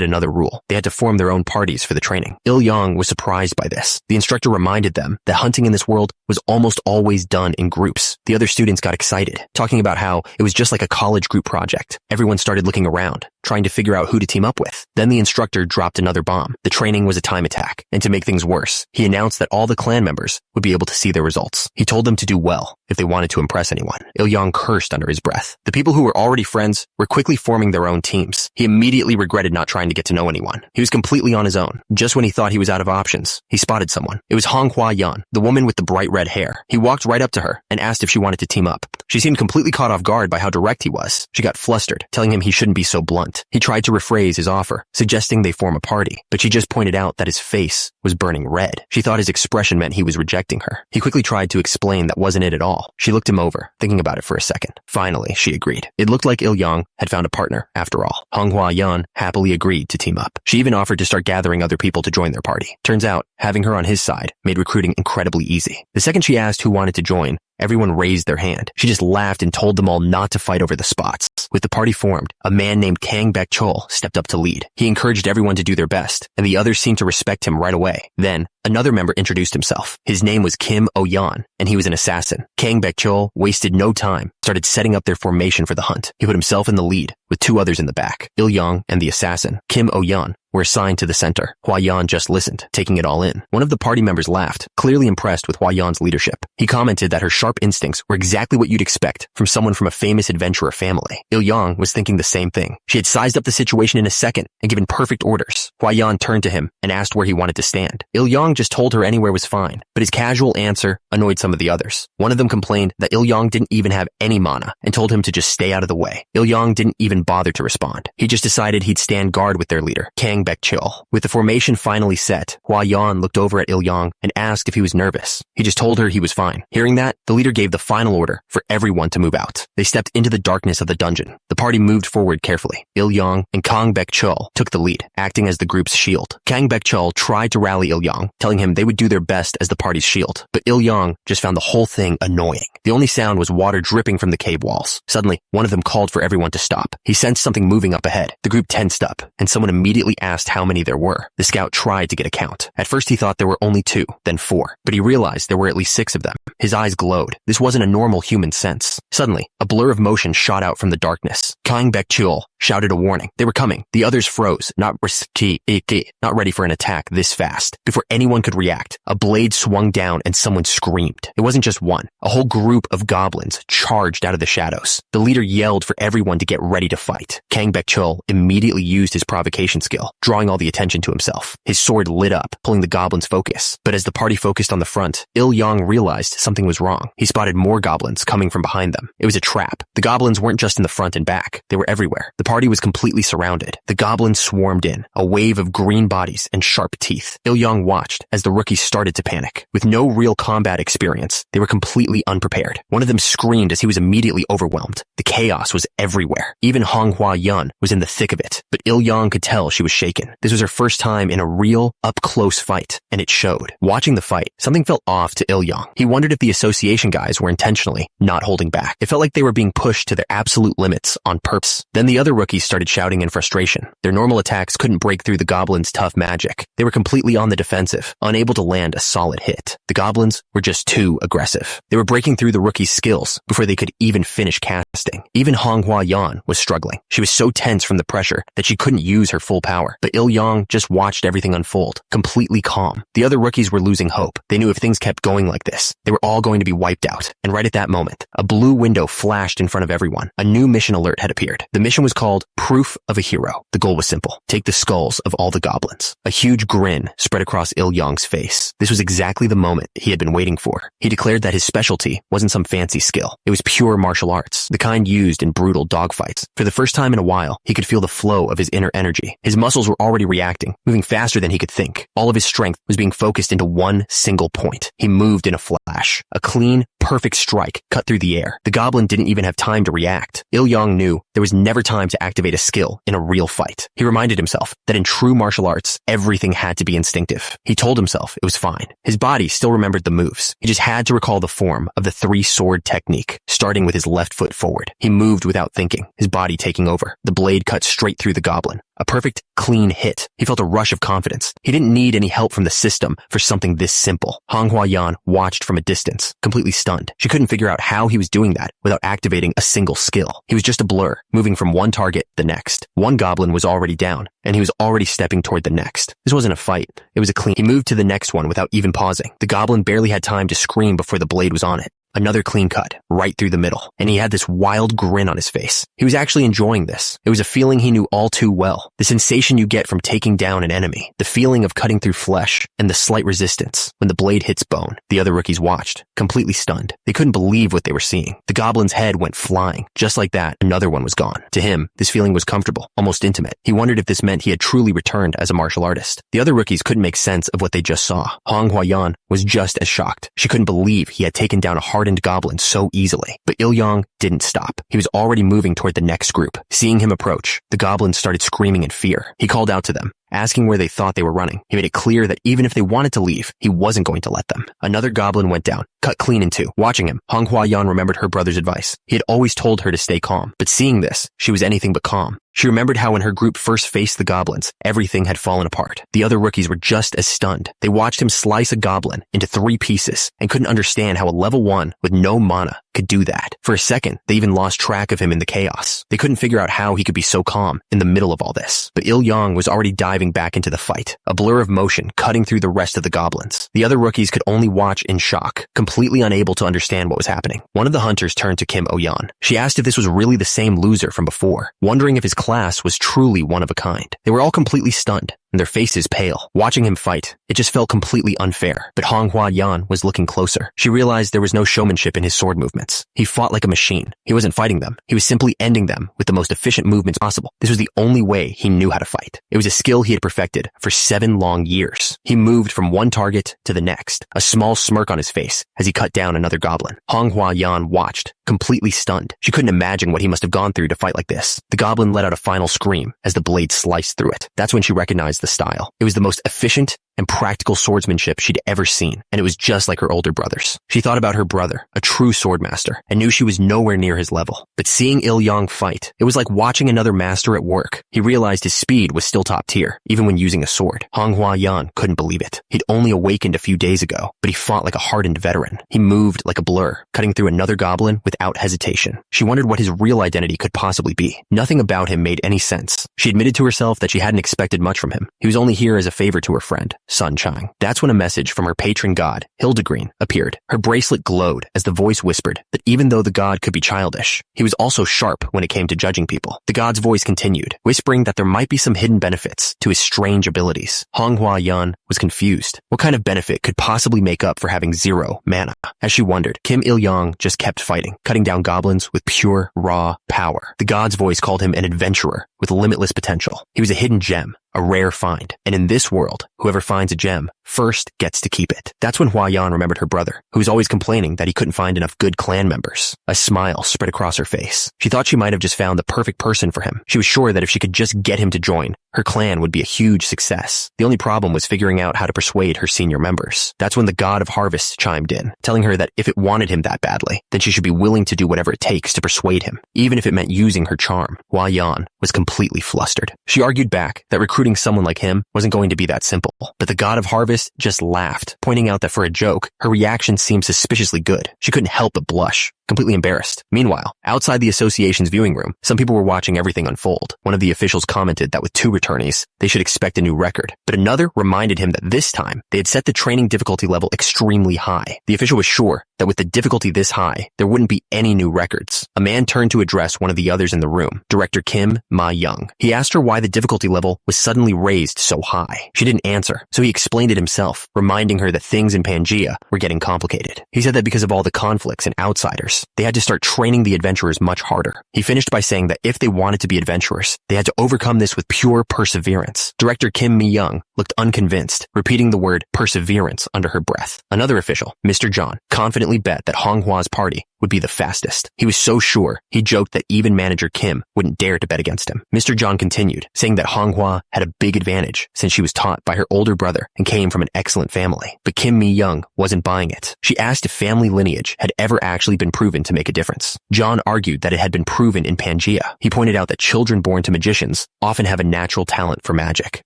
another rule. They had to form their own parties for the training. Il-yong was surprised by this. The instructor reminded them that hunting in this world was almost always done in groups. The other students got excited, talking about how it was just like a college group project. Everyone started looking around, trying to figure out who to team up with. Then the instructor dropped another bomb. The training was a time attack, and to make things worse, he announced that all the clan members would be able to see their results. He told them to do well if they wanted to impress anyone. Il-yong cursed under his breath. The people who were already friends were quickly forming their own teams. He immediately regretted not trying to get to know anyone. He was completely on his own. Just when he thought he was out of options, he spotted someone. It was Honghua Yan, the woman with the bright red hair. He walked right up to her and asked if she wanted to team up. She seemed completely caught off guard by how direct he was. She got flustered, telling him he shouldn't be so blunt. He tried to rephrase his offer, suggesting they form a party, but she just pointed out that his face was burning red. She thought his expression meant he was rejecting her. He quickly tried to explain that wasn't it at all. She looked him over, thinking about it for a second. Finally, she agreed. It looked like Il-yong had found a partner after all. Honghua Yan happily agreed to team up. She even offered to start gathering other people to join their party. Turns out, having her on his side made recruiting incredibly easy. The second she asked who wanted to join, everyone raised their hand. She just laughed and told them all not to fight over the spots. With the party formed, a man named Kang Baek-chol stepped up to lead. He encouraged everyone to do their best, and the others seemed to respect him right away. Then, another member introduced himself. His name was Kim Oh-yeon, and he was an assassin. Kang Baek-chol wasted no time, started setting up their formation for the hunt. He put himself in the lead, with 2 others in the back. Il-yong and the assassin, Kim Oh-yeon, were assigned to the center. Hua-yan just listened, taking it all in. One of the party members laughed, clearly impressed with Hua-yan's leadership. He commented that her sharp instincts were exactly what you'd expect from someone from a famous adventurer family. Il-yong was thinking the same thing. She had sized up the situation in a second and given perfect orders. Hua-yan turned to him and asked where he wanted to stand. Il-yong just told her anywhere was fine, but his casual answer annoyed some of the others. One of them complained that Il-yong didn't even have any mana and told him to just stay out of the way. Il-yong didn't even bother to respond. He just decided he'd stand guard with their leader, Kang Baek-chol. With the formation finally set, Hua-yan looked over at Il-yong and asked if he was nervous. He just told her he was fine. Hearing that, the leader gave the final order for everyone to move out. They stepped into the darkness of the dungeon. The party moved forward carefully. Il-yong and Kang Baek-chol took the lead, acting as the group's shield. Kang Baek-chol tried to rally Il-yong, telling him they would do their best as the party's shield, but Il-yong just found the whole thing annoying. The only sound was water dripping from the cave walls. Suddenly, one of them called for everyone to stop. He sensed something moving up ahead. The group tensed up, and someone immediately asked how many there were. The scout tried to get a count. At first he thought there were only 2, then 4, but he realized there were at least 6 of them. His eyes glowed. This wasn't a normal human sense. Suddenly, a blur of motion shot out from the darkness. Kang Baek-chol shouted a warning. They were coming. The others froze, not ready for an attack this fast. Before anyone could react, a blade swung down and someone screamed. It wasn't just one. A whole group of goblins charged out of the shadows. The leader yelled for everyone to get ready to fight. Kang Baek-chol immediately used his provocation skill, drawing all the attention to himself. His sword lit up, pulling the goblins' focus. But as the party focused on the front, Il-yong realized something was wrong. He spotted more goblins coming from behind them. It was a trap. The goblins weren't just in the front and back. They were everywhere. The party was completely surrounded. The goblins swarmed in, a wave of green bodies and sharp teeth. Il-yong watched as the rookies started to panic. With no real combat experience, they were completely unprepared. One of them screamed as he was immediately overwhelmed. The chaos was everywhere. Even Honghua Yan was in the thick of it, but Il-yong could tell she was shaken. This was her first time in a real, up-close fight, and it showed. Watching the fight, something felt off to Il-yong. He wondered if the association guys were intentionally not holding back. It felt like they were being pushed to their absolute limits on purpose. Then the other rookies started shouting in frustration. Their normal attacks couldn't break through the goblins' tough magic. They were completely on the defensive, unable to land a solid hit. The goblins were just too aggressive. They were breaking through the rookies' skills before they could even finish casting. Even Honghua Yan was struggling. She was so tense from the pressure that she couldn't use her full power. But Il-yong just watched everything unfold, completely calm. The other rookies were losing hope. They knew if things kept going like this, they were all going to be wiped out. And right at that moment, a blue window flashed in front of everyone. A new mission alert had appeared. The mission was called called Proof of a Hero. The goal was simple. Take the skulls of all the goblins. A huge grin spread across Il-yong's face. This was exactly the moment he had been waiting for. He declared that his specialty wasn't some fancy skill. It was pure martial arts, the kind used in brutal dogfights. For the first time in a while, he could feel the flow of his inner energy. His muscles were already reacting, moving faster than he could think. All of his strength was being focused into one single point. He moved in a flash. A clean, perfect strike cut through the air. The goblin didn't even have time to react. Il-yong knew there was never time to activate a skill in a real fight. He reminded himself that in true martial arts, everything had to be instinctive. He told himself it was fine. His body still remembered the moves. He just had to recall the form of the three-sword technique, starting with his left foot forward. He moved without thinking, his body taking over. The blade cut straight through the goblin. A perfect, clean hit. He felt a rush of confidence. He didn't need any help from the system for something this simple. Manhwa watched from a distance, completely stunned. She couldn't figure out how he was doing that without activating a single skill. He was just a blur, moving from one target to the next. One goblin was already down, and he was already stepping toward the next. This wasn't a fight. It was a clean. He moved to the next one without even pausing. The goblin barely had time to scream before the blade was on it. Another clean cut, right through the middle, and he had this wild grin on his face. He was actually enjoying this. It was a feeling he knew all too well. The sensation you get from taking down an enemy, the feeling of cutting through flesh, and the slight resistance when the blade hits bone. The other rookies watched, completely stunned. They couldn't believe what they were seeing. The goblin's head went flying. Just like that, another one was gone. To him, this feeling was comfortable, almost intimate. He wondered if this meant he had truly returned as a martial artist. The other rookies couldn't make sense of what they just saw. Manhwa was just as shocked. She couldn't believe he had taken down a hardened goblin so easily. But Il-yong didn't stop. He was already moving toward the next group. Seeing him approach, the goblins started screaming in fear. He called out to them, asking where they thought they were running. He made it clear that even if they wanted to leave, he wasn't going to let them. Another goblin went down, cut clean in two. Watching him, Manhwa remembered her brother's advice. He had always told her to stay calm, but seeing this, she was anything but calm. She remembered how when her group first faced the goblins, everything had fallen apart. The other rookies were just as stunned. They watched him slice a goblin into 3 pieces and couldn't understand how a level 1 with no mana could do that. For a second, they even lost track of him in the chaos. They couldn't figure out how he could be so calm in the middle of all this. But Il-yong was already diving back into the fight, a blur of motion cutting through the rest of the goblins. The other rookies could only watch in shock, completely unable to understand what was happening. One of the hunters turned to Kim Oyan. She asked if this was really the same loser from before, wondering if his class was truly one of a kind. They were all completely stunned, and their faces pale. Watching him fight, it just felt completely unfair. But Manhwa was looking closer. She realized there was no showmanship in his sword movements. He fought like a machine. He wasn't fighting them. He was simply ending them with the most efficient movements possible. This was the only way he knew how to fight. It was a skill he had perfected for 7 long years. He moved from one target to the next, a small smirk on his face as he cut down another goblin. Manhwa watched, completely stunned. She couldn't imagine what he must have gone through to fight like this. The goblin let out a final scream as the blade sliced through it. That's when she recognized the style. It was the most efficient and practical swordsmanship she'd ever seen, and it was just like her older brothers. She thought about her brother, a true swordmaster, and knew she was nowhere near his level. But seeing Il-yong fight, it was like watching another master at work. He realized his speed was still top tier, even when using a sword. Manhwa couldn't believe it. He'd only awakened a few days ago, but he fought like a hardened veteran. He moved like a blur, cutting through another goblin without hesitation. She wondered what his real identity could possibly be. Nothing about him made any sense. She admitted to herself that she hadn't expected much from him. He was only here as a favor to her friend, Sun Chang. That's when a message from her patron god, Hildegreen, appeared. Her bracelet glowed as the voice whispered that even though the god could be childish, he was also sharp when it came to judging people. The god's voice continued, whispering that there might be some hidden benefits to his strange abilities. Manhwa was confused. What kind of benefit could possibly make up for having 0 mana? As she wondered, Kim Il-yong just kept fighting, cutting down goblins with pure, raw power. The god's voice called him an adventurer with limitless potential. He was a hidden gem, a rare find. And in this world, whoever finds a gem first gets to keep it. That's when Hua-yan remembered her brother, who was always complaining that he couldn't find enough good clan members. A smile spread across her face. She thought she might have just found the perfect person for him. She was sure that if she could just get him to join, her clan would be a huge success. The only problem was figuring out how to persuade her senior members. That's when the god of harvest chimed in, telling her that if it wanted him that badly, then she should be willing to do whatever it takes to persuade him, even if it meant using her charm. Hua-yan was completely flustered. She argued back that recruiting someone like him wasn't going to be that simple, but the god of harvest just laughed, pointing out that for a joke, her reaction seemed suspiciously good. She couldn't help but blush. completely embarrassed. Meanwhile, outside the association's viewing room, some people were watching everything unfold. One of the officials commented that with 2 returnees, they should expect a new record. But another reminded him that this time, they had set the training difficulty level extremely high. The official was sure that with the difficulty this high, there wouldn't be any new records. A man turned to address one of the others in the room, Director Kim Ma-young. He asked her why the difficulty level was suddenly raised so high. She didn't answer, so he explained it himself, reminding her that things in Pangea were getting complicated. He said that because of all the conflicts and outsiders, they had to start training the adventurers much harder. He finished by saying that if they wanted to be adventurers, they had to overcome this with pure perseverance. Director Kim Mi-young looked unconvinced, repeating the word perseverance under her breath. Another official, Mr. John, confidently bet that Honghua's party would be the fastest. He was so sure, he joked that even manager Kim wouldn't dare to bet against him. Mr. John continued, saying that Honghua had a big advantage since she was taught by her older brother and came from an excellent family. But Kim Mi-young wasn't buying it. She asked if family lineage had ever actually been proven to make a difference. John argued that it had been proven in Pangea. He pointed out that children born to magicians often have a natural talent for magic.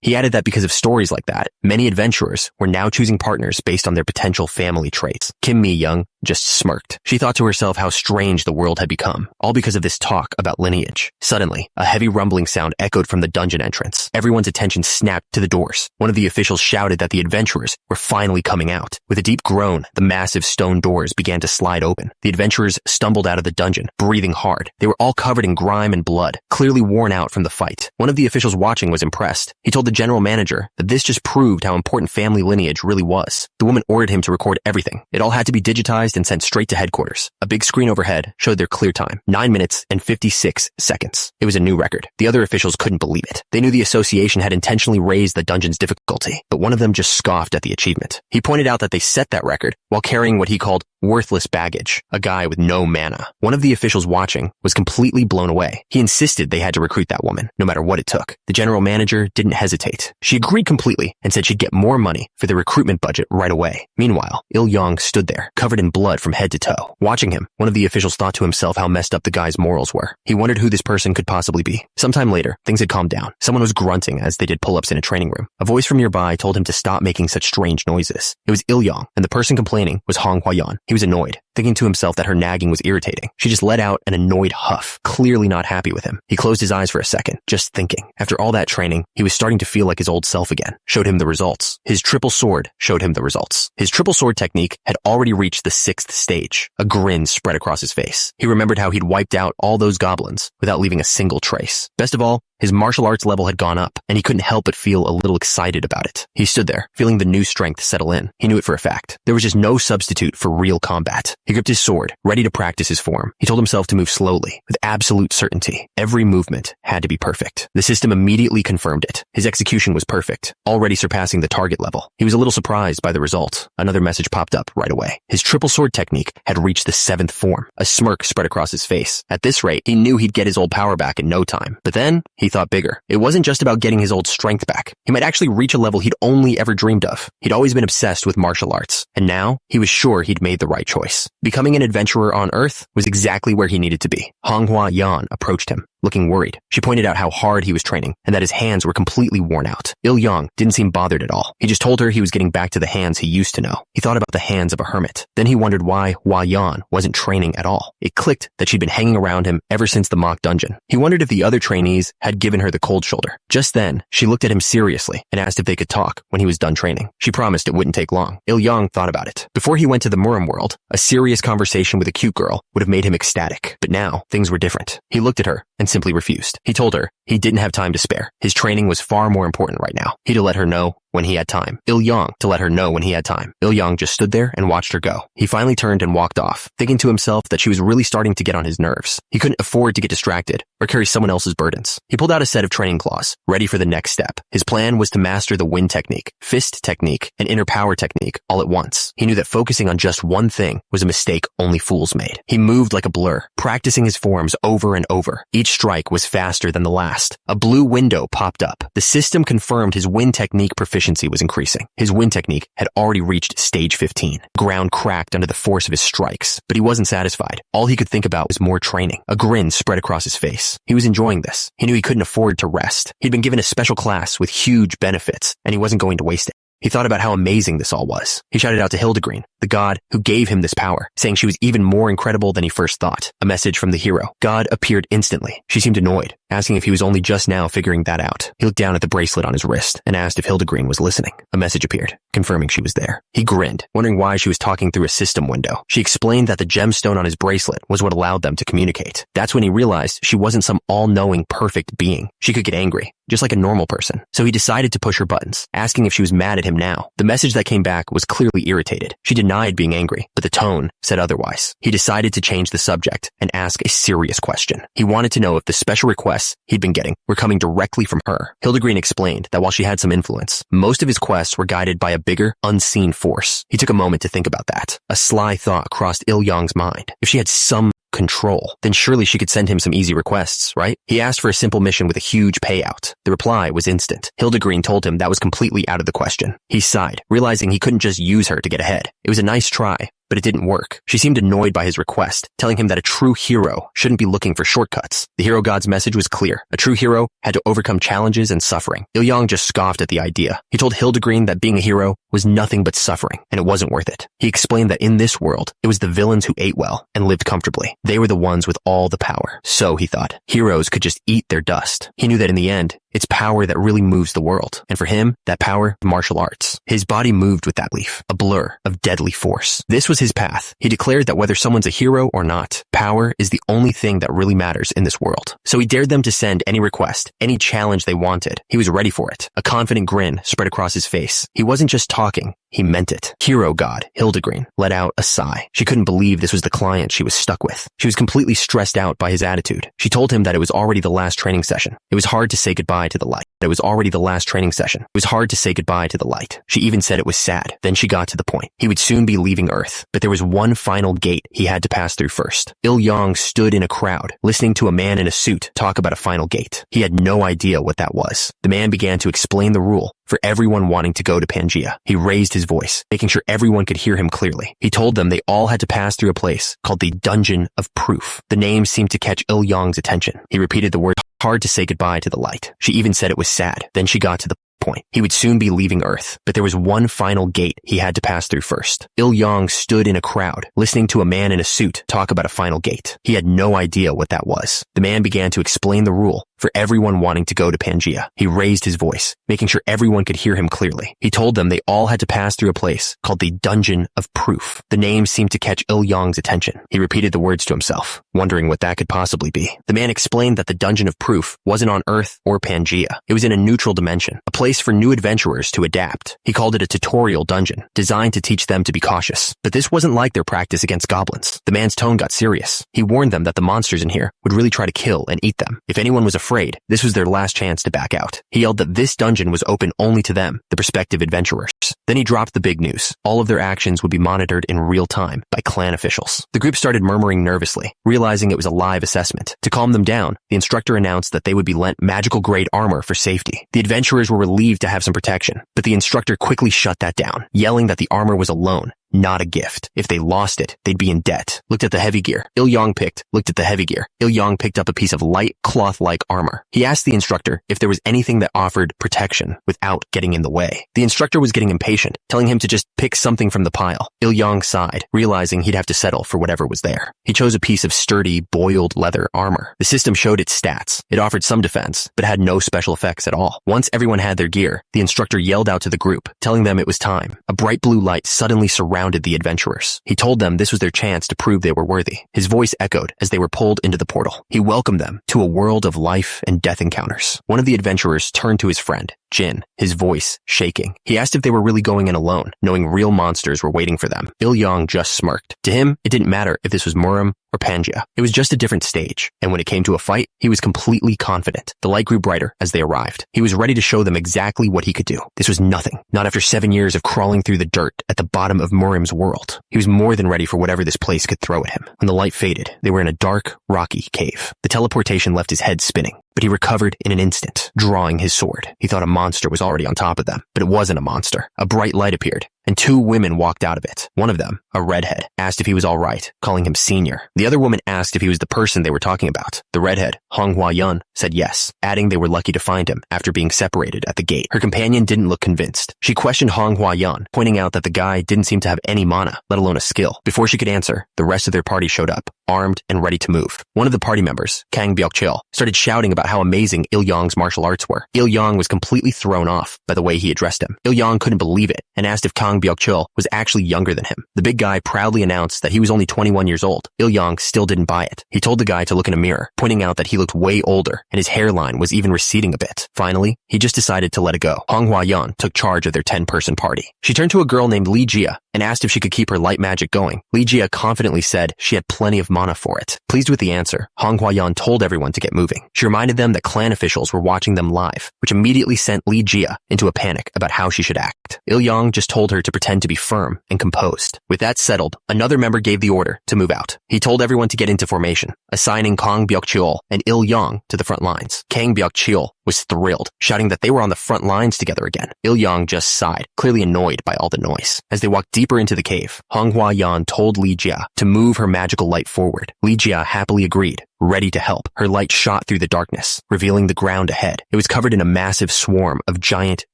He added that because of stories like that, many adventurers were now choosing partners based on their potential family traits. Kim Mi-young just smirked. She thought to herself how strange the world had become, all because of this talk about lineage. Suddenly, a heavy rumbling sound echoed from the dungeon entrance. Everyone's attention snapped to the doors. One of the officials shouted that the adventurers were finally coming out. With a deep groan, the massive stone doors began to slide open. The adventurers stumbled out of the dungeon, breathing hard. They were all covered in grime and blood, clearly worn out from the fight. One of the officials watching was impressed. He told the general manager that this just proved how important family lineage really was. The woman ordered him to record everything. It all had to be digitized and sent straight to headquarters. A big screen overhead showed their clear time, 9 minutes and 56 seconds. It was a new record. The other officials couldn't believe it. They knew the association had intentionally raised the dungeon's difficulty, but one of them just scoffed at the achievement. He pointed out that they set that record while carrying what he called worthless baggage, a guy with no mana. One of the officials watching was completely blown away. He insisted they had to recruit that woman, no matter what it took. The general manager didn't hesitate. She agreed completely and said she'd get more money for the recruitment budget right away. Meanwhile, Il-yong stood there, covered in blood from head to toe. Watching him, one of the officials thought to himself how messed up the guy's morals were. He wondered who this person could possibly be. Sometime later, things had calmed down. Someone was grunting as they did pull-ups in a training room. A voice from nearby told him to stop making such strange noises. It was Il-yong, and the person complaining was Hong Hua-yan. He was annoyed, thinking to himself that her nagging was irritating. She just let out an annoyed huff, clearly not happy with him. He closed his eyes for a second, just thinking. After all that training, he was starting to feel like his old self again. Showed him the results. His triple sword showed him the results. His triple sword technique had already reached the 6th stage. A grin spread across his face. He remembered how he'd wiped out all those goblins without leaving a single trace. Best of all, his martial arts level had gone up, and he couldn't help but feel a little excited about it. He stood there, feeling the new strength settle in. He knew it for a fact. There was just no substitute for real combat. He gripped his sword, ready to practice his form. He told himself to move slowly, with absolute certainty. Every movement had to be perfect. The system immediately confirmed it. His execution was perfect, already surpassing the target level. He was a little surprised by the result. Another message popped up right away. His triple sword technique had reached the 7th form. A smirk spread across his face. At this rate, he knew he'd get his old power back in no time. But then, he thought bigger. It wasn't just about getting his old strength back. He might actually reach a level he'd only ever dreamed of. He'd always been obsessed with martial arts, and now he was sure he'd made the right choice. Becoming an adventurer on Earth was exactly where he needed to be. Honghua Yan approached him, looking worried. She pointed out how hard he was training and that his hands were completely worn out. Il-yong didn't seem bothered at all. He just told her he was getting back to the hands he used to know. He thought about the hands of a hermit. Then he wondered why Hua Yan wasn't training at all. It clicked that she'd been hanging around him ever since the mock dungeon. He wondered if the other trainees had given her the cold shoulder. Just then, she looked at him seriously and asked if they could talk when he was done training. She promised it wouldn't take long. Il-yong thought about it. Before he went to the Murim world, a serious conversation with a cute girl would have made him ecstatic. But now, things were different. He looked at her and simply refused. He told her he didn't have time to spare. His training was far more important right now. He'd let her know when he had time. Il-yong to let her know when he had time. Il-yong just stood there and watched her go. He finally turned and walked off, thinking to himself that she was really starting to get on his nerves. He couldn't afford to get distracted or carry someone else's burdens. He pulled out a set of training claws, ready for the next step. His plan was to master the wind technique, fist technique, and inner power technique all at once. He knew that focusing on just one thing was a mistake only fools made. He moved like a blur, practicing his forms over and over. Each strike was faster than the last. A blue window popped up. The system confirmed his wind technique proficiency was increasing. His wind technique had already reached stage 15. Ground cracked under the force of his strikes, but he wasn't satisfied. All he could think about was more training. A grin spread across his face. He was enjoying this. He knew he couldn't afford to rest. He'd been given a special class with huge benefits, and he wasn't going to waste it. He thought about how amazing this all was. He shouted out to Hildegreen, the god who gave him this power, saying she was even more incredible than he first thought. A message from the hero. God appeared instantly. She seemed annoyed, asking if he was only just now figuring that out. He looked down at the bracelet on his wrist and asked if Hildegreen was listening. A message appeared, confirming she was there. He grinned, wondering why she was talking through a system window. She explained that the gemstone on his bracelet was what allowed them to communicate. That's when he realized she wasn't some all-knowing perfect being. She could get angry, just like a normal person. So he decided to push her buttons, asking if she was mad at him now. The message that came back was clearly irritated. She denied being angry, but the tone said otherwise. He decided to change the subject and ask a serious question. He wanted to know if the special requests he'd been getting were coming directly from her. Hildegreen explained that while she had some influence, most of his quests were guided by a bigger, unseen force. He took a moment to think about that. A sly thought crossed Il-yang's mind. If she had some control, then surely she could send him some easy requests, right? He asked for a simple mission with a huge payout. The reply was instant. Hildegreen told him that was completely out of the question. He sighed, realizing he couldn't just use her to get ahead. It was a nice try, but it didn't work. She seemed annoyed by his request, telling him that a true hero shouldn't be looking for shortcuts. The hero god's message was clear. A true hero had to overcome challenges and suffering. Il-yang just scoffed at the idea. He told Hildegreen that being a hero was nothing but suffering, and it wasn't worth it. He explained that in this world, it was the villains who ate well and lived comfortably. They were the ones with all the power. So, he thought, heroes could just eat their dust. He knew that in the end, it's power that really moves the world. And for him, that power, martial arts. His body moved with that belief, a blur of deadly force. This was his path. He declared that whether someone's a hero or not, power is the only thing that really matters in this world. So he dared them to send any request, any challenge they wanted. He was ready for it. A confident grin spread across his face. He wasn't just talking. He meant it. Hero god, Hildegreen, let out a sigh. She couldn't believe this was the client she was stuck with. She was completely stressed out by his attitude. She told him that it was already the last training session. It was hard to say goodbye to the light. It was already the last training session. It was hard to say goodbye to the light. She even said it was sad. Then she got to the point. He would soon be leaving Earth, but there was one final gate he had to pass through first. Il-yang stood in a crowd, listening to a man in a suit talk about a final gate. He had no idea what that was. The man began to explain the rule for everyone wanting to go to Pangea. He raised his voice, making sure everyone could hear him clearly. He told them they all had to pass through a place called the Dungeon of Proof. The name seemed to catch Il-yang's attention. He repeated the word hard to say goodbye to the light. She even said it was sad. Then she got to the point. He would soon be leaving Earth, but there was one final gate he had to pass through first. Il-yang stood in a crowd, listening to a man in a suit talk about a final gate. He had no idea what that was. The man began to explain the rule for everyone wanting to go to Pangea. He raised his voice, making sure everyone could hear him clearly. He told them they all had to pass through a place called the Dungeon of Proof. The name seemed to catch Il-yang's attention. He repeated the words to himself, wondering what that could possibly be. The man explained that the Dungeon of Proof wasn't on Earth or Pangea. It was in a neutral dimension, a place for new adventurers to adapt. He called it a tutorial dungeon, designed to teach them to be cautious. But this wasn't like their practice against goblins. The man's tone got serious. He warned them that the monsters in here would really try to kill and eat them. If anyone was afraid, this was their last chance to back out. He yelled that this dungeon was open only to them, the prospective adventurers. Then he dropped the big news. All of their actions would be monitored in real time by clan officials. The group started murmuring nervously, realizing it was a live assessment. To calm them down, the instructor announced that they would be lent magical-grade armor for safety. The adventurers were relieved to have some protection, but the instructor quickly shut that down, yelling that the armor was a loan, not a gift. If they lost it, they'd be in debt. Looked at the heavy gear. Looked at the heavy gear. Il-yang picked up a piece of light, cloth-like armor. He asked the instructor if there was anything that offered protection without getting in the way. The instructor was getting impatient, telling him to just pick something from the pile. Il-yang sighed, realizing he'd have to settle for whatever was there. He chose a piece of sturdy, boiled leather armor. The system showed its stats. It offered some defense, but had no special effects at all. Once everyone had their gear, the instructor yelled out to the group, telling them it was time. A bright blue light suddenly surrounded the adventurers. He told them this was their chance to prove they were worthy. His voice echoed as they were pulled into the portal. He welcomed them to a world of life and death encounters. One of the adventurers turned to his friend, Jin, his voice shaking. He asked if they were really going in alone, knowing real monsters were waiting for them. Il-yang just smirked. To him, it didn't matter if this was Murim or Pangea. It was just a different stage, and when it came to a fight, he was completely confident. The light grew brighter as they arrived. He was ready to show them exactly what he could do. This was nothing, not after 7 years of crawling through the dirt at the bottom of Murim's world. He was more than ready for whatever this place could throw at him. When the light faded, they were in a dark, rocky cave. The teleportation left his head spinning. but he recovered in an instant, drawing his sword. He thought a monster was already on top of them, but it wasn't a monster. A bright light appeared, and two women walked out of it. One of them, a redhead, asked if he was all right, calling him senior. The other woman asked if he was the person they were talking about. The redhead, Honghwa-yeon, said yes, adding they were lucky to find him after being separated at the gate. Her companion didn't look convinced. She questioned Honghwa-yeon, pointing out that the guy didn't seem to have any mana, let alone a skill. Before she could answer, the rest of their party showed up, armed and ready to move. One of the party members, Kang Byuk-chil, started shouting about how amazing Il-yong's martial arts were. Il-yong was completely thrown off by the way he addressed him. Il-yong couldn't believe it and asked if Kang Byuk-chil was actually younger than him. The big guy proudly announced that he was only 21 years old. Il-yong still didn't buy it. He told the guy to look in a mirror, pointing out that he looked way older and his hairline was even receding a bit. Finally, he just decided to let it go. Honghwa-yeon took charge of their 10-person party. She turned to a girl named Lee Jia and asked if she could keep her light magic going. Lee Jia confidently said she had plenty of mana for it. Pleased with the answer, Honghwa-yeon told everyone to get moving. She reminded them that clan officials were watching them live, which immediately sent Lee Jia into a panic about how she should act. Il-yong just told her to pretend to be firm and composed. With that settled, another member gave the order to move out. He told everyone to get into formation, assigning Kang Byuk-chil and Il-yong to the front lines. Kang Byuk-chil was thrilled, shouting that they were on the front lines together again. Il-yong just sighed, clearly annoyed by all the noise. As they walked deeper into the cave, Honghwa-yeon told Lee Jia to move her magical light forward. Lee Jia happily agreed, ready to help. Her light shot through the darkness, revealing the ground ahead. It was covered in a massive swarm of giant,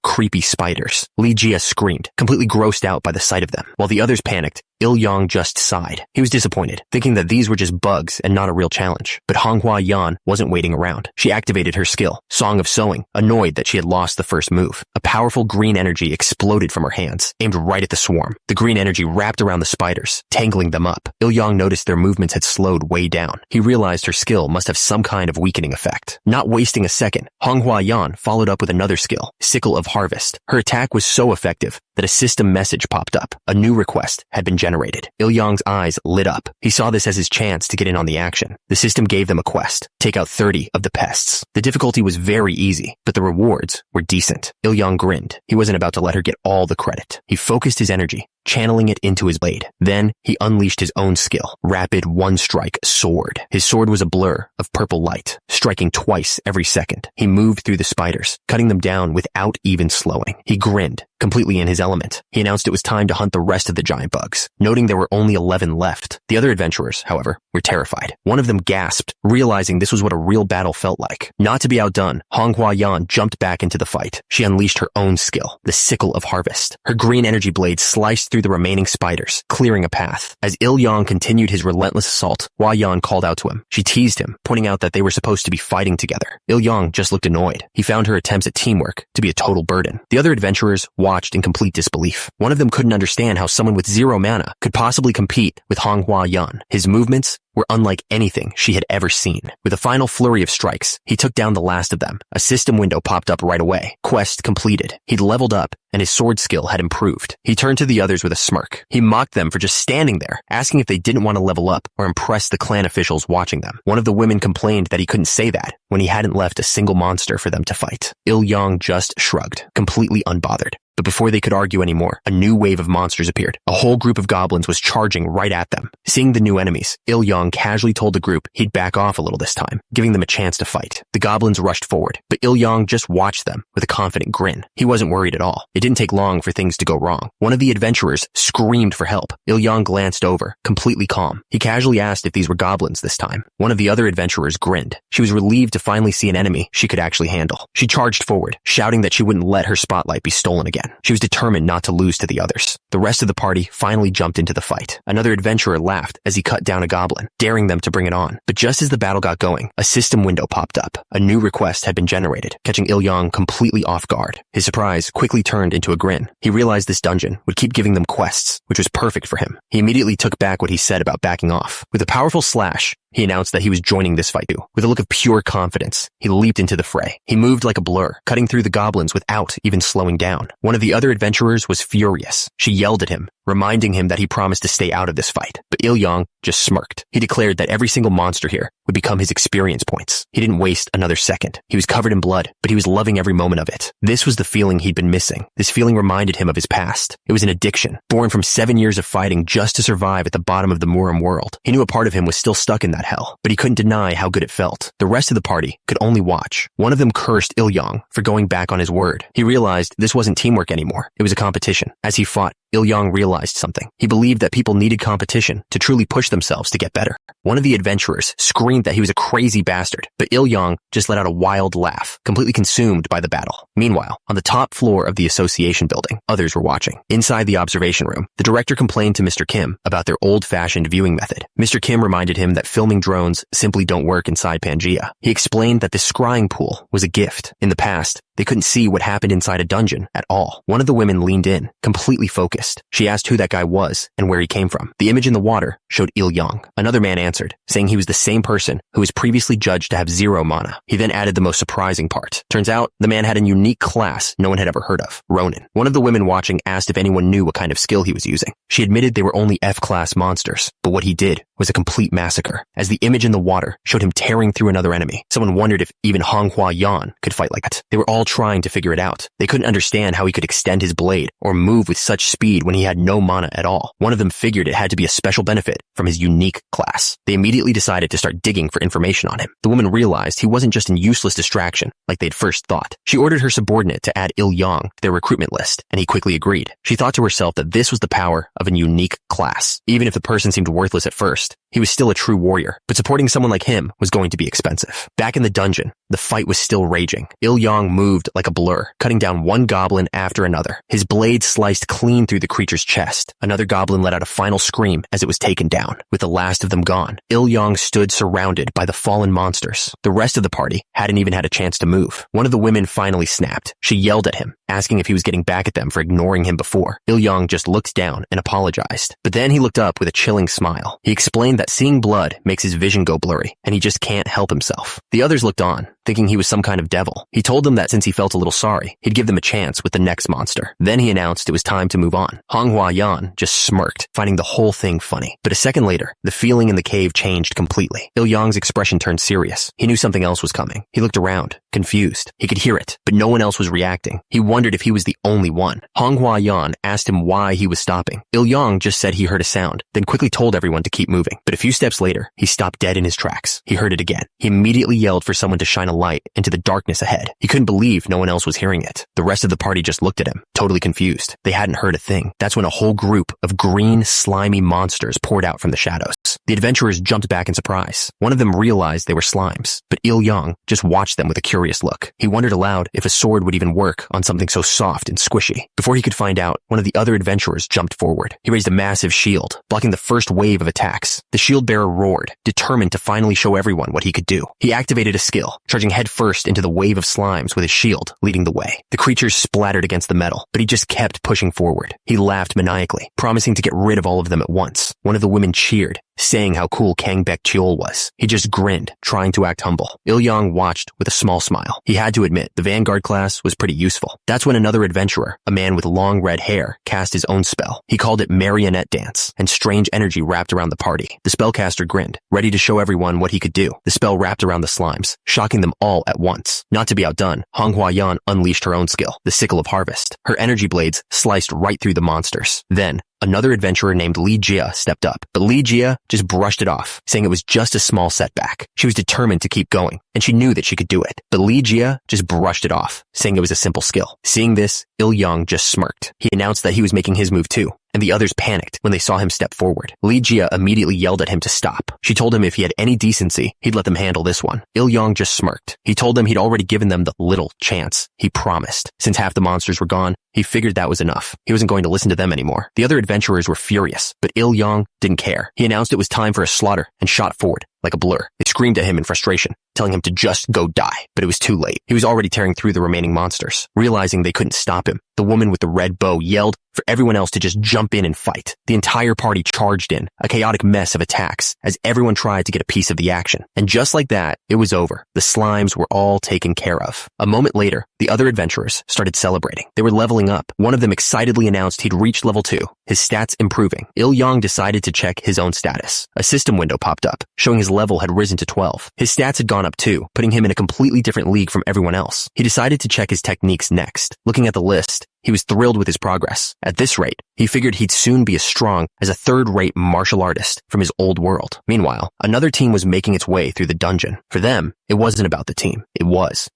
creepy spiders. Lee Jia screamed, completely grossed out by the sight of them. While the others panicked, Il-yong just sighed. He was disappointed, thinking that these were just bugs and not a real challenge. But Honghwa-yeon wasn't waiting around. She activated her skill, Song of Sowing, annoyed that she had lost the first move. A powerful green energy exploded from her hands, aimed right at the swarm. The green energy wrapped around the spiders, tangling them up. Il-yong noticed their movements had slowed way down. He realized her skill must have some kind of weakening effect. Not wasting a second, Honghwa-yeon followed up with another skill, Sickle of Harvest. Her attack was so effective that a system message popped up. A new request had been generated. Il-yong's eyes lit up. He saw this as his chance to get in on the action. The system gave them a quest: take out 30 of the pests. The difficulty was very easy, but the rewards were decent. Il-yong grinned. He wasn't about to let her get all the credit. He focused his energy, channeling it into his blade. Then he unleashed his own skill, Rapid One-Strike Sword. His sword was a blur of purple light, striking twice every second. He moved through the spiders, cutting them down without even slowing. He grinned, completely in his element. He announced it was time to hunt the rest of the giant bugs, noting there were only 11 left. The other adventurers, however, were terrified. One of them gasped, realizing this was what a real battle felt like. Not to be outdone, Honghwa-yeon jumped back into the fight. She unleashed her own skill, the Sickle of Harvest. Her green energy blade sliced through the remaining spiders, clearing a path. As Il-yong continued his relentless assault, Hwa-yeon called out to him. She teased him, pointing out that they were supposed to be fighting together. Il-yong just looked annoyed. He found her attempts at teamwork to be a total burden. The other adventurers watched in complete disbelief. One of them couldn't understand how someone with 0 mana could possibly compete with Honghwa-yeon. His movements were unlike anything she had ever seen. With a final flurry of strikes, he took down the last of them. A system window popped up right away. Quest completed. He'd leveled up, and his sword skill had improved. He turned to the others with a smirk. He mocked them for just standing there, asking if they didn't want to level up or impress the clan officials watching them. One of the women complained that he couldn't say that when he hadn't left a single monster for them to fight. Il-yong just shrugged, completely unbothered. But before they could argue anymore, a new wave of monsters appeared. A whole group of goblins was charging right at them. Seeing the new enemies, Il-yong casually told the group he'd back off a little this time, giving them a chance to fight. The goblins rushed forward, but Il-yong just watched them with a confident grin. He wasn't worried at all. It didn't take long for things to go wrong. One of the adventurers screamed for help. Il-yong glanced over, completely calm. He casually asked if these were goblins this time. One of the other adventurers grinned. She was relieved to finally see an enemy she could actually handle. She charged forward, shouting that she wouldn't let her spotlight be stolen again. She was determined not to lose to the others. The rest of the party finally jumped into the fight. Another adventurer laughed as he cut down a goblin, daring them to bring it on. But just as the battle got going, a system window popped up. A new request had been generated, catching Il-yong completely off guard. His surprise quickly turned into a grin. He realized this dungeon would keep giving them quests, which was perfect for him. He immediately took back what he said about backing off. With a powerful slash, he announced that he was joining this fight too. With a look of pure confidence, he leaped into the fray. He moved like a blur, cutting through the goblins without even slowing down. One of the other adventurers was furious. She yelled at him, reminding him that he promised to stay out of this fight. But Il-yong just smirked. He declared that every single monster here would become his experience points. He didn't waste another second. He was covered in blood, but he was loving every moment of it. This was the feeling he'd been missing. This feeling reminded him of his past. It was an addiction, born from 7 years of fighting just to survive at the bottom of the Murim world. He knew a part of him was still stuck in that that hell, but he couldn't deny how good it felt. The rest of the party could only watch. One of them cursed Il-yang for going back on his word. He realized this wasn't teamwork anymore. It was a competition. As he fought, Il-yang realized something. He believed that people needed competition to truly push themselves to get better. One of the adventurers screamed that he was a crazy bastard, but Il-yang just let out a wild laugh, completely consumed by the battle. Meanwhile, on the top floor of the association building, others were watching. Inside the observation room, the director complained to Mr. Kim about their old-fashioned viewing method. Mr. Kim reminded him that filming drones simply don't work inside Pangea. He explained that the scrying pool was a gift. In the past, they couldn't see what happened inside a dungeon at all. One of the women leaned in, completely focused. She asked who that guy was and where he came from. The image in the water showed Il-yang. Another man answered, saying he was the same person who was previously judged to have 0 mana. He then added the most surprising part. Turns out, the man had a unique class no one had ever heard of, Ronin. One of the women watching asked if anyone knew what kind of skill he was using. She admitted they were only F-class monsters, but what he did was a complete massacre, as the image in the water showed him tearing through another enemy. Someone wondered if even Honghua Yan could fight like that. They were all trying to figure it out. They couldn't understand how he could extend his blade or move with such speed when he had no mana at all. One of them figured it had to be a special benefit from his unique class. They immediately decided to start digging for information on him. The woman realized he wasn't just a useless distraction like they'd first thought. She ordered her subordinate to add Il-yang to their recruitment list, and he quickly agreed. She thought to herself that this was the power of a unique class. Even if the person seemed worthless at first, he was still a true warrior, but supporting someone like him was going to be expensive. Back in the dungeon, the fight was still raging. Il-yang moved like a blur, cutting down one goblin after another. His blade sliced clean through the creature's chest. Another goblin let out a final scream as it was taken down. With the last of them gone, Il-yang stood surrounded by the fallen monsters. The rest of the party hadn't even had a chance to move. One of the women finally snapped. She yelled at him, asking if he was getting back at them for ignoring him before. Il-yang just looked down and apologized. But then he looked up with a chilling smile. He explained that seeing blood makes his vision go blurry, and he just can't help himself. The others looked on, thinking he was some kind of devil. He told them that since he felt a little sorry, he'd give them a chance with the next monster. Then he announced it was time to move on. Honghua Yan just smirked, finding the whole thing funny. But a second later, the feeling in the cave changed completely. Il-yang's expression turned serious. He knew something else was coming. He looked around, confused. He could hear it, but no one else was reacting. He wondered if he was the only one. Honghua Yan asked him why he was stopping. Il-yang just said he heard a sound, then quickly told everyone to keep moving. But a few steps later, he stopped dead in his tracks. He heard it again. He immediately yelled for someone to shine a light into the darkness ahead. He couldn't believe no one else was hearing it. The rest of the party just looked at him, totally confused. They hadn't heard a thing. That's when a whole group of green, slimy monsters poured out from the shadows. The adventurers jumped back in surprise. One of them realized they were slimes, but Il-yang just watched them with a curious look. He wondered aloud if a sword would even work on something so soft and squishy. Before he could find out, one of the other adventurers jumped forward. He raised a massive shield, blocking the first wave of attacks. The shield bearer roared, determined to finally show everyone what he could do. He activated a skill, charging headfirst into the wave of slimes with his shield leading the way. The creatures splattered against the metal, but he just kept pushing forward. He laughed maniacally, promising to get rid of all of them at once. One of the women cheered, saying how cool Kang Baek-cheol was. He just grinned, trying to act humble. Il-yang watched with a small smile. He had to admit, the Vanguard class was pretty useful. That's when another adventurer, a man with long red hair, cast his own spell. He called it Marionette Dance, and strange energy wrapped around the party. The spellcaster grinned, ready to show everyone what he could do. The spell wrapped around the slimes, shocking them all at once. Not to be outdone, Honghua Yan unleashed her own skill, the Sickle of Harvest. Her energy blades sliced right through the monsters. Then, another adventurer named Li Jia stepped up, but Li Jia just brushed it off, saying it was just a small setback. She was determined to keep going, and she knew that she could do it. But Li Jia just brushed it off, saying it was a simple skill. Seeing this, Il-yang just smirked. He announced that he was making his move too, and the others panicked when they saw him step forward. Li Jia immediately yelled at him to stop. She told him if he had any decency, he'd let them handle this one. Il-yang just smirked. He told them he'd already given them the little chance he promised. Since half the monsters were gone, he figured that was enough. He wasn't going to listen to them anymore. The other adventurers were furious, but Il-yang didn't care. He announced it was time for a slaughter and shot forward like a blur. They screamed at him in frustration, telling him to just go die, but it was too late. He was already tearing through the remaining monsters. Realizing they couldn't stop him, the woman with the red bow yelled for everyone else to just jump in and fight. The entire party charged in, a chaotic mess of attacks, as everyone tried to get a piece of the action. And just like that, it was over. The slimes were all taken care of. A moment later, the other adventurers started celebrating. They were leveling up. One of them excitedly announced he'd reached level 2, his stats improving. Il-yang decided to check his own status. A system window popped up, showing his level had risen to 12. His stats had gone up too, putting him in a completely different league from everyone else. He decided to check his techniques next. Looking at the list, he was thrilled with his progress. At this rate, He figured he'd soon be as strong as a third-rate martial artist from his old world. Meanwhile, another team was making its way through the dungeon. For them, it wasn't about the team.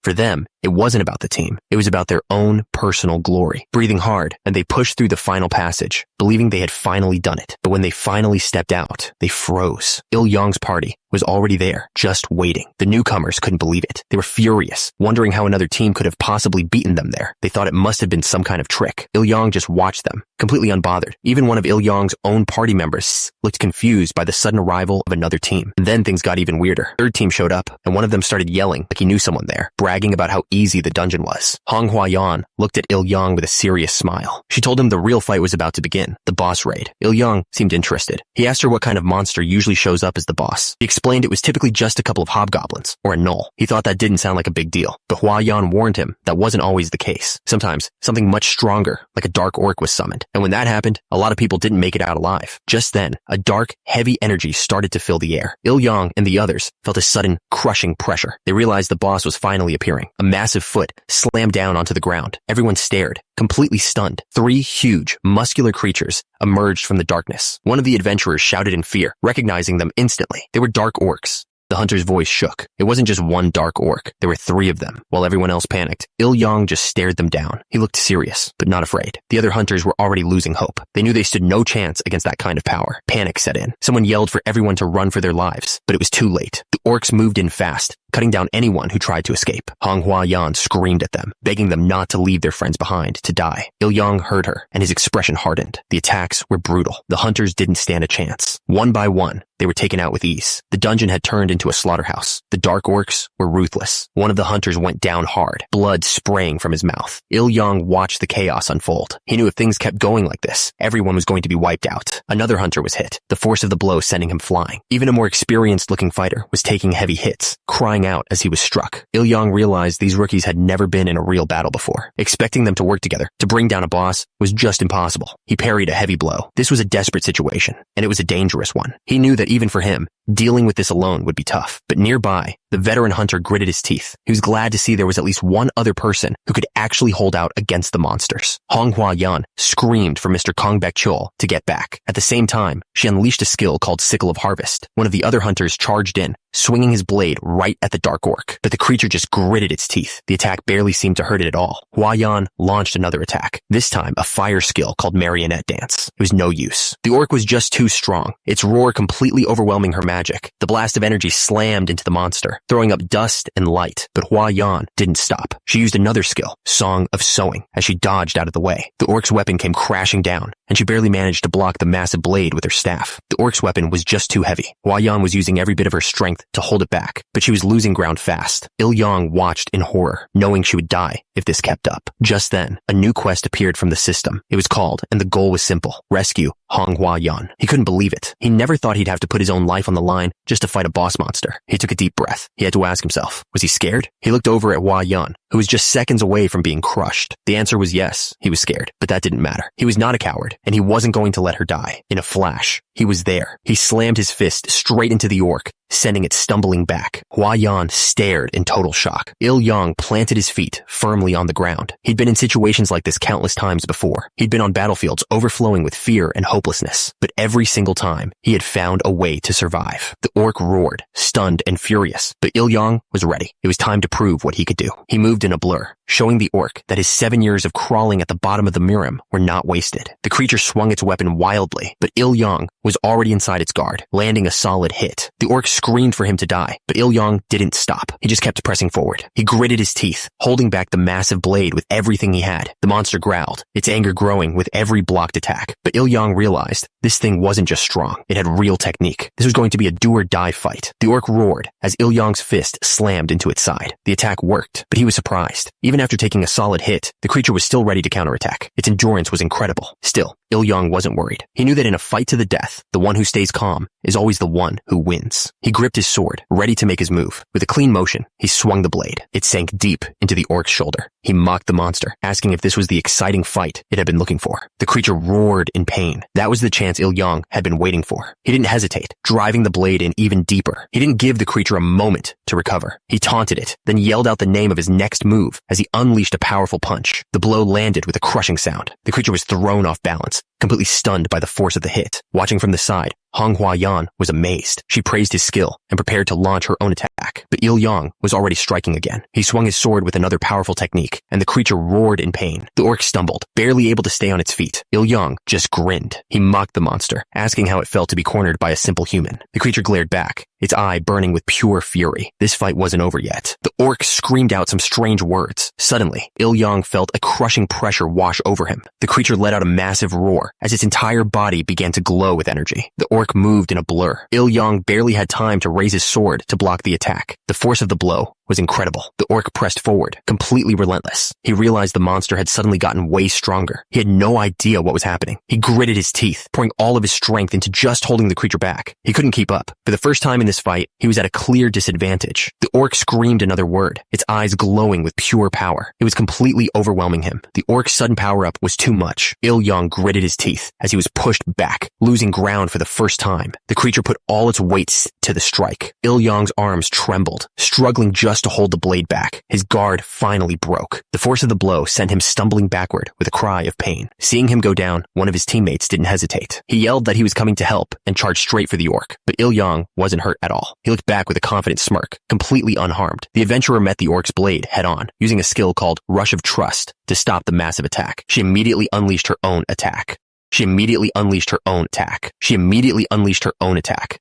For them, it wasn't about the team. It was about their own personal glory. Breathing hard, and they pushed through the final passage, believing they had finally done it. But when they finally stepped out, they froze. Il-Yong's party was already there, just waiting. The newcomers couldn't believe it. They were furious, wondering how another team could have possibly beaten them there. They thought it must have been some kind of trick. Il-Yong just watched them, completely unbothered. Even one of Il-Yong's own party members looked confused by the sudden arrival of another team. And then things got even weirder. Third team showed up, and one of them started yelling like he knew someone there, bragging about how easy the dungeon was. Manhwa looked at Il-Yong with a serious smile. She told him the real fight was about to begin, the boss raid. Il-Yong seemed interested. He asked her what kind of monster usually shows up as the boss. He explained it was typically just a couple of hobgoblins, or a gnoll. He thought that didn't sound like a big deal, but Hua-Yan warned him that wasn't always the case. Sometimes, something much stronger, like a dark orc, was summoned, and when that happened, a lot of people didn't make it out alive. Just then, a dark, heavy energy started to fill the air. Il-Yong and the others felt a sudden, crushing pressure. They realized the boss was finally appearing. A massive foot slammed down onto the ground. Everyone stared, completely stunned. 3 huge, muscular creatures emerged from the darkness. One of the adventurers shouted in fear, recognizing them instantly. They were dark orcs. The hunter's voice shook. It wasn't just one dark orc. There were 3 of them. While everyone else panicked, Il-Yong just stared them down. He looked serious, but not afraid. The other hunters were already losing hope. They knew they stood no chance against that kind of power. Panic set in. Someone yelled for everyone to run for their lives, but it was too late. The orcs moved in fast, cutting down anyone who tried to escape. Manhwa screamed at them, begging them not to leave their friends behind, to die. Il-Yong heard her, and his expression hardened. The attacks were brutal. The hunters didn't stand a chance. One by one, they were taken out with ease. The dungeon had turned into a slaughterhouse. The dark orcs were ruthless. One of the hunters went down hard, blood spraying from his mouth. Il-Yong watched the chaos unfold. He knew if things kept going like this, everyone was going to be wiped out. Another hunter was hit, the force of the blow sending him flying. Even a more experienced-looking fighter was taking heavy hits, crying out as he was struck. Il-Yong realized these rookies had never been in a real battle before. Expecting them to work together to bring down a boss was just impossible. He parried a heavy blow. This was a desperate situation, and it was a dangerous one. He knew that even for him, dealing with this alone would be tough. But nearby, the veteran hunter gritted his teeth. He was glad to see there was at least one other person who could actually hold out against the monsters. Manhwa screamed for Mr. Kongbek-chul to get back. At the same time, she unleashed a skill called Sickle of Harvest. One of the other hunters charged in, swinging his blade right at the dark orc. But the creature just gritted its teeth. The attack barely seemed to hurt it at all. Hua-Yan launched another attack, this time a fire skill called Marionette Dance. It was no use. The orc was just too strong, its roar completely overwhelming her magic. The blast of energy slammed into the monster, throwing up dust and light. But Hua-Yan didn't stop. She used another skill, Song of Sowing, as she dodged out of the way. The orc's weapon came crashing down, and she barely managed to block the massive blade with her staff. The orc's weapon was just too heavy. Hua-Yan was using every bit of her strength to hold it back, but she was losing ground fast. Il-Yong watched in horror, knowing she would die if this kept up. Just then, a new quest appeared from the system. It was called, and the goal was simple: rescue Manhwa. He couldn't believe it. He never thought he'd have to put his own life on the line just to fight a boss monster. He took a deep breath. He had to ask himself, was he scared? He looked over at Hua-Yan, who was just seconds away from being crushed. The answer was yes, he was scared, but that didn't matter. He was not a coward, and he wasn't going to let her die. In a flash, he was there. He slammed his fist straight into the orc, sending it stumbling back. Hua-Yan stared in total shock. Il-Yong planted his feet firmly on the ground. He'd been in situations like this countless times before. He'd been on battlefields overflowing with fear and hopelessness, but every single time, he had found a way to survive. The orc roared, stunned and furious, but Il-Yong was ready. It was time to prove what he could do. He moved in a blur, showing the orc that his 7 years of crawling at the bottom of the Mirim were not wasted. The creature swung its weapon wildly, but Il-Yong was already inside its guard, landing a solid hit. The orc screamed for him to die, but Il-Yong didn't stop. He just kept pressing forward. He gritted his teeth, holding back the massive blade with everything he had. The monster growled, its anger growing with every blocked attack. But Il-Yong realized this thing wasn't just strong. It had real technique. This was going to be a do-or-die fight. The orc roared as Il-Yong's fist slammed into its side. The attack worked, but he was surprised. Even after taking a solid hit, the creature was still ready to counterattack. Its endurance was incredible. Still, Il-Yong wasn't worried. He knew that in a fight to the death, the one who stays calm is always the one who wins. He gripped his sword, ready to make his move. With a clean motion, he swung the blade. It sank deep into the orc's shoulder. He mocked the monster, asking if this was the exciting fight it had been looking for. The creature roared in pain. That was the chance Il-Yong had been waiting for. He didn't hesitate, driving the blade in even deeper. He didn't give the creature a moment to recover. He taunted it, then yelled out the name of his next move as he unleashed a powerful punch. The blow landed with a crushing sound. The creature was thrown off balance, seconds, completely stunned by the force of the hit. Watching from the side, Honghua Yan was amazed. She praised his skill and prepared to launch her own attack. But Il Yang was already striking again. He swung his sword with another powerful technique, and the creature roared in pain. The orc stumbled, barely able to stay on its feet. Il Yang just grinned. He mocked the monster, asking how it felt to be cornered by a simple human. The creature glared back, its eye burning with pure fury. This fight wasn't over yet. The orc screamed out some strange words. Suddenly, Il Yang felt a crushing pressure wash over him. The creature let out a massive roar as its entire body began to glow with energy. The orc moved in a blur. Il Yang barely had time to raise his sword to block the attack. The force of the blow was incredible. The orc pressed forward, completely relentless. He realized the monster had suddenly gotten way stronger. He had no idea what was happening. He gritted his teeth, pouring all of his strength into just holding the creature back. He couldn't keep up. For the first time in this fight, he was at a clear disadvantage. The orc screamed another word, its eyes glowing with pure power. It was completely overwhelming him. The orc's sudden power-up was too much. Il Yang gritted his teeth as he was pushed back, losing ground for the first time. The creature put all its weight to the strike. Il Yang's arms trembled, struggling just to hold the blade back. His guard finally broke. The force of the blow sent him stumbling backward with a cry of pain. Seeing him go down, one of his teammates didn't hesitate. He yelled that he was coming to help and charged straight for the orc, but Il Yang wasn't hurt at all. He looked back with a confident smirk, completely unharmed. The adventurer met the orc's blade head-on, using a skill called Rush of Trust to stop the massive attack. She immediately unleashed her own attack.